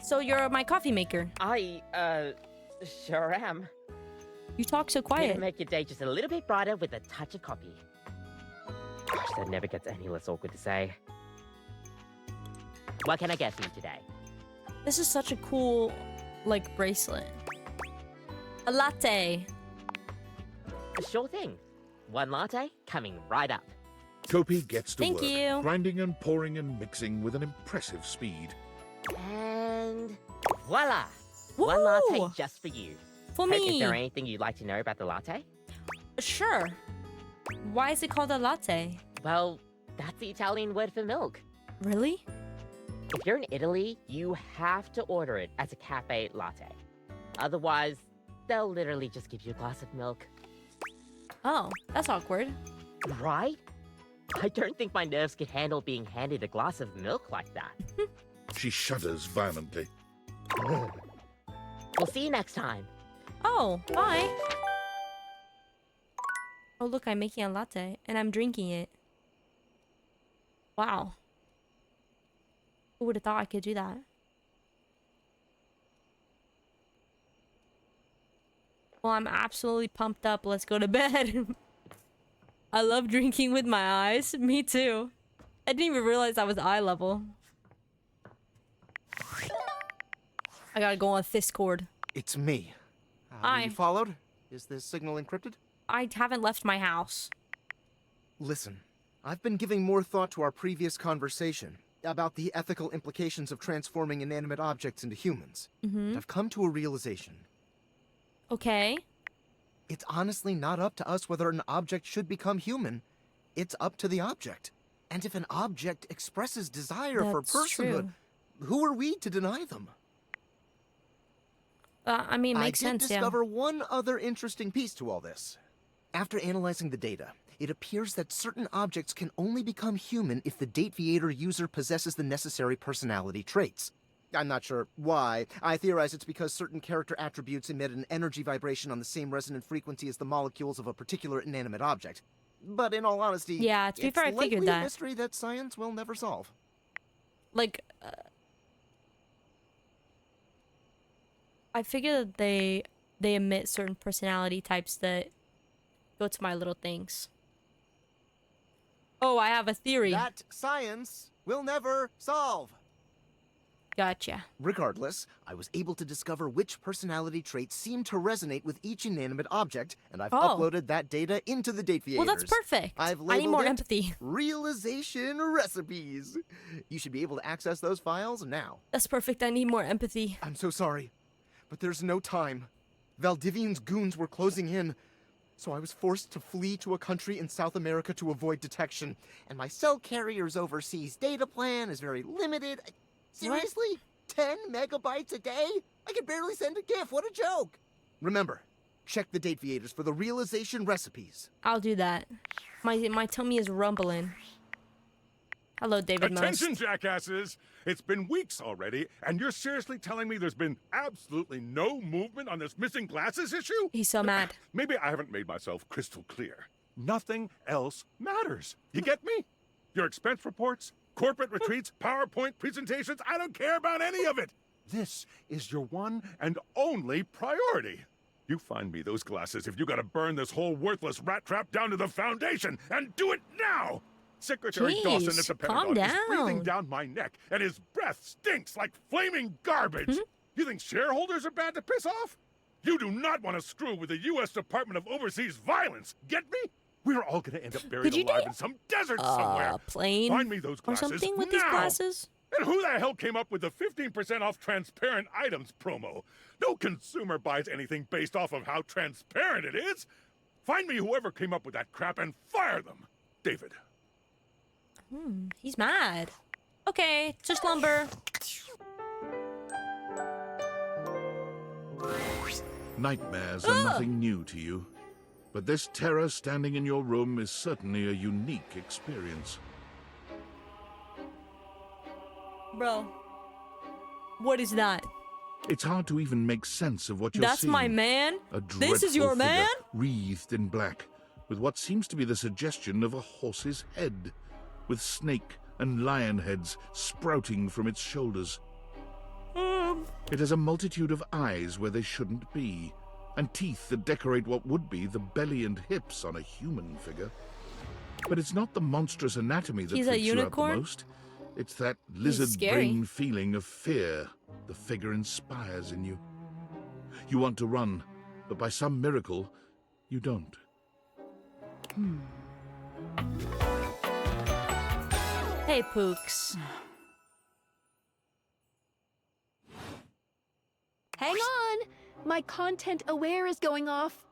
Speaker 1: So you're my coffee maker.
Speaker 2: I, sure am.
Speaker 1: You talk so
Speaker 2: Here to
Speaker 1: quiet.
Speaker 2: make your day just a little bit brighter with a touch of coffee. Gosh, that never gets any less awkward to say. What can I get for you today?
Speaker 1: This is such a cool, like, bracelet. A latte.
Speaker 2: Sure thing. One latte coming right up.
Speaker 4: Kopi gets to
Speaker 1: Thank
Speaker 4: work,
Speaker 1: you.
Speaker 4: grinding and pouring and mixing with an impressive speed.
Speaker 2: And voila!
Speaker 1: Woo!
Speaker 2: One latte just for you.
Speaker 1: For
Speaker 2: Hey,
Speaker 1: me.
Speaker 2: Is there anything you'd like to know about the latte?
Speaker 1: Sure. Why is it called a latte?
Speaker 2: Well, that's the Italian word for milk.
Speaker 1: Really?
Speaker 2: If you're in Italy, you have to order it as a cafe latte. Otherwise, they'll literally just give you a glass of milk.
Speaker 1: Oh, that's awkward.
Speaker 2: Right? I don't think my nerves could handle being handed a glass of milk like that.
Speaker 4: She shudders violently.
Speaker 2: We'll see you next time.
Speaker 1: Oh, bye. Oh, look, I'm making a latte and I'm drinking it. Wow. Who would have thought I could do that? Well, I'm absolutely pumped up. Let's go to bed. I love drinking with my eyes. Me too. I didn't even realize I was eye level. I gotta go on Discord.
Speaker 3: It's me.
Speaker 1: Hi.
Speaker 3: You followed? Is this signal encrypted?
Speaker 1: I haven't left my house.
Speaker 3: Listen, I've been giving more thought to our previous conversation about the ethical implications of transforming inanimate objects into humans.
Speaker 1: Mm-hmm.
Speaker 3: I've come to a realization.
Speaker 1: Okay.
Speaker 3: It's honestly not up to us whether an object should become human. It's up to the object. And if an object expresses desire for
Speaker 1: That's
Speaker 3: personhood,
Speaker 1: true.
Speaker 3: who are we to deny them?
Speaker 1: I mean, makes
Speaker 3: I did
Speaker 1: sense, yeah.
Speaker 3: discover one other interesting piece to all this. After analyzing the data, it appears that certain objects can only become human if the Dateviator user possesses the necessary personality traits. I'm not sure why. I theorize it's because certain character attributes emit an energy vibration on the same resonant frequency as the molecules of a particular inanimate object. But in all honesty,
Speaker 1: Yeah, to be fair, I
Speaker 3: likely
Speaker 1: figured
Speaker 3: a
Speaker 1: that.
Speaker 3: mystery that science will never solve.
Speaker 1: Like, I figure that they emit certain personality types that go to my little things. Oh, I have a theory.
Speaker 3: That science will never solve.
Speaker 1: Gotcha.
Speaker 3: Regardless, I was able to discover which personality traits seem to resonate with each inanimate object, and I've
Speaker 1: Oh.
Speaker 3: uploaded that data into the Dateviators.
Speaker 1: Well, that's perfect.
Speaker 3: I've
Speaker 1: I need more
Speaker 3: labeled it
Speaker 1: empathy.
Speaker 3: Realization Recipes. You should be able to access those files now.
Speaker 1: That's perfect. I need more empathy.
Speaker 3: I'm so sorry. But there's no time. Valdivian's goons were closing in, so I was forced to flee to a country in South America to avoid detection. And my cell carrier's overseas data plan is very limited. Seriously? 10 megabytes a day? I can barely send a GIF. What a joke! Remember, check the date viators for the realization recipes.
Speaker 1: I'll do that. My tummy is rumbling. Hello, David
Speaker 13: Attention,
Speaker 1: Most.
Speaker 13: jackasses! It's been weeks already, and you're seriously telling me there's been absolutely no movement on this missing glasses issue?
Speaker 1: He's so mad.
Speaker 13: Maybe I haven't made myself crystal clear. Nothing else matters. You get me? Your expense reports, corporate retreats, PowerPoint presentations, I don't care about any of it. This is your one and only priority. You find me those glasses if you gotta burn this whole worthless rat trap down to the foundation, and do it now! Secretary
Speaker 1: Jeez,
Speaker 13: Dawson at the
Speaker 1: calm
Speaker 13: Pentagon is breathing
Speaker 1: down.
Speaker 13: down my neck, and his breath stinks like flaming garbage. You think shareholders are bad to piss off? You do not want to screw with the U.S. Department of Overseas Violence, get me? We're all gonna end up buried alive in some desert somewhere.
Speaker 1: Plane
Speaker 13: Find me those
Speaker 1: or
Speaker 13: glasses
Speaker 1: something with
Speaker 13: now.
Speaker 1: these glasses?
Speaker 13: And who the hell came up with the 15% off transparent items promo? No consumer buys anything based off of how transparent it is. Find me whoever came up with that crap and fire them. David.
Speaker 1: He's mad. Okay, just lumber.
Speaker 4: Nightmares are nothing new to you, but this terror standing in your room is certainly a unique experience.
Speaker 1: Bro. What is that?
Speaker 4: It's hard to even make sense of what you're
Speaker 1: That's
Speaker 4: seeing.
Speaker 1: my man?
Speaker 4: A
Speaker 1: This is your
Speaker 4: dreadful figure,
Speaker 1: man?
Speaker 4: wreathed in black, with what seems to be the suggestion of a horse's head, with snake and lion heads sprouting from its shoulders. It has a multitude of eyes where they shouldn't be, and teeth that decorate what would be the belly and hips on a human figure. But it's not the monstrous anatomy that
Speaker 1: He's a
Speaker 4: freaks you out the
Speaker 1: unicorn?
Speaker 4: most. It's that lizard
Speaker 1: scary.
Speaker 4: brain feeling of fear the figure inspires in you. You want to run, but by some miracle, you don't.
Speaker 1: Hey, Pooks.
Speaker 7: Hang on! My content aware is going off.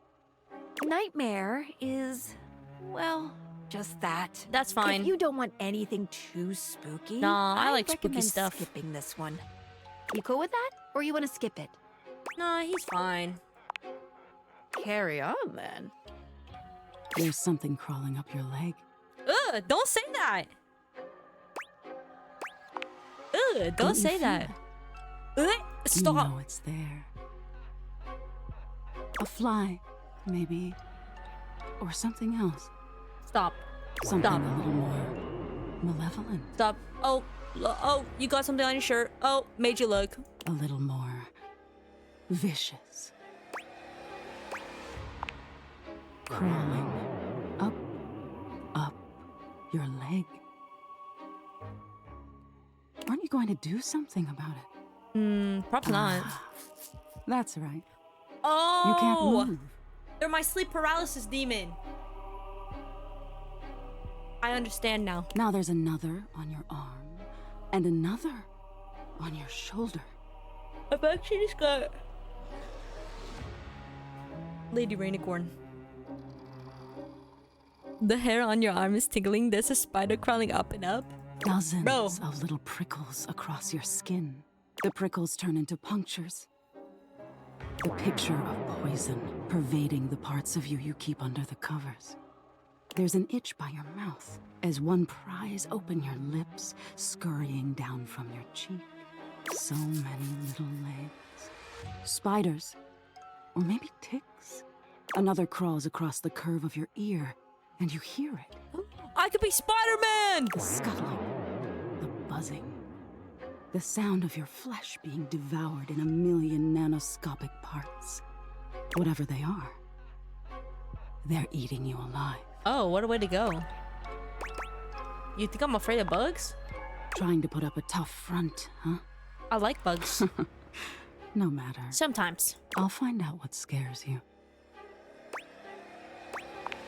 Speaker 7: Nightmare is, well, just that.
Speaker 1: That's fine.
Speaker 7: If you don't want anything too spooky,
Speaker 1: Nah, I like spooky
Speaker 7: recommend
Speaker 1: stuff.
Speaker 7: skipping this one. You cool with that? Or you want to skip it?
Speaker 1: Nah, he's fine.
Speaker 7: Carry on, then.
Speaker 9: There's something crawling up your leg.
Speaker 1: Ugh, don't say that. Ugh, don't say that. Ugh, stop.
Speaker 9: You know it's there. A fly, maybe. Or something else.
Speaker 1: Stop.
Speaker 9: Something
Speaker 1: Stop.
Speaker 9: a little more malevolent.
Speaker 1: Stop. Oh, oh, you got something on your shirt. Oh, made you look.
Speaker 9: A little more vicious. Crawling up your leg. Aren't you going to do something about it?
Speaker 1: Probably not.
Speaker 9: That's right.
Speaker 1: Oh!
Speaker 9: You can't move.
Speaker 1: They're my sleep paralysis demon. I understand now.
Speaker 9: Now there's another on your arm, and another on your shoulder.
Speaker 1: I've actually just got Lady Rainicorn. The hair on your arm is tingling. There's a spider crawling up and up.
Speaker 9: Dozens
Speaker 1: Bro.
Speaker 9: of little prickles across your skin. The prickles turn into punctures. The picture of poison pervading the parts of you you keep under the covers. There's an itch by your mouth as one pries open your lips, scurrying down from your cheek. So many little legs. Spiders. Or maybe ticks. Another crawls across the curve of your ear, and you hear it.
Speaker 1: I could be Spider-Man!
Speaker 9: The scuttling. The buzzing. The sound of your flesh being devoured in a million nanoscopic parts. Whatever they are, they're eating you alive.
Speaker 1: Oh, what a way to go. You think I'm afraid of bugs?
Speaker 9: Trying to put up a tough front, huh?
Speaker 1: I like bugs.
Speaker 9: No matter.
Speaker 1: Sometimes.
Speaker 9: I'll find out what scares you.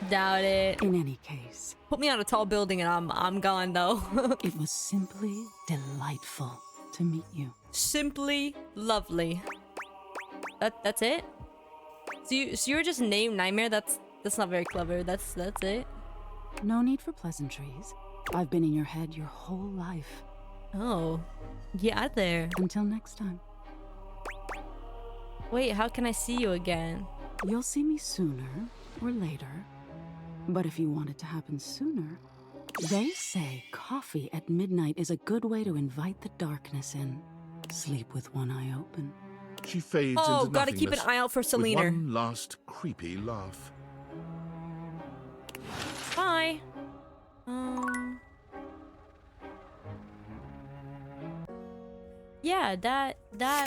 Speaker 1: Doubt it.
Speaker 9: In any case.
Speaker 1: Put me on a tall building and I'm gone though.
Speaker 9: It was simply delightful to meet you.
Speaker 1: Simply lovely. That's it? So you're just named Nightmare? That's not very clever. That's it.
Speaker 8: No need for pleasantries. I've been in your head your whole life.
Speaker 1: Oh. Get out there.
Speaker 8: Until next time.
Speaker 1: Wait, how can I see you again?
Speaker 8: You'll see me sooner or later. But if you want it to happen sooner, they say coffee at midnight is a good way to invite the darkness in. Sleep with one eye open.
Speaker 4: She fades
Speaker 1: Oh,
Speaker 4: into
Speaker 1: gotta keep an
Speaker 4: nothingness
Speaker 1: eye out for
Speaker 4: with
Speaker 1: Selena.
Speaker 4: one last creepy laugh.
Speaker 1: Bye. Yeah, that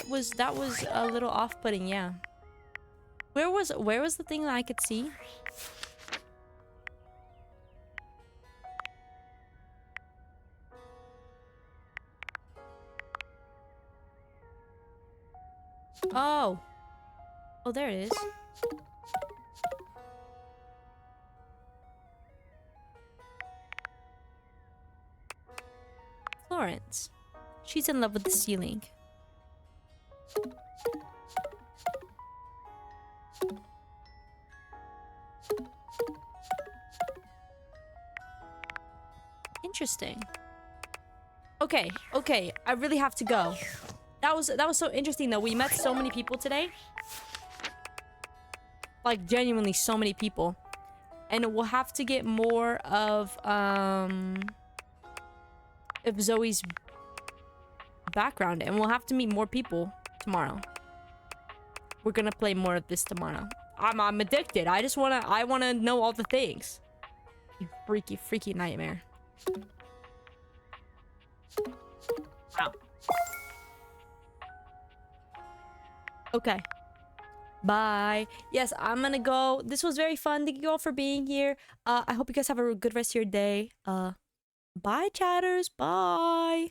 Speaker 1: was a little off-putting, yeah. Where was the thing that I could see? Oh. Oh, there it is. Florence. She's in love with the ceiling. Interesting. Okay, I really have to go. That was so interesting though. We met so many people today. Like genuinely so many people. And we'll have to get more of Zoe's background, and we'll have to meet more people tomorrow. We're gonna play more of this tomorrow. I'm addicted. I wanna know all the things. You freaky nightmare. Wow. Okay. Bye. Yes, I'm gonna go. This was very fun. Thank you all for being here. I hope you guys have a good rest of your day. Bye, chatters. Bye.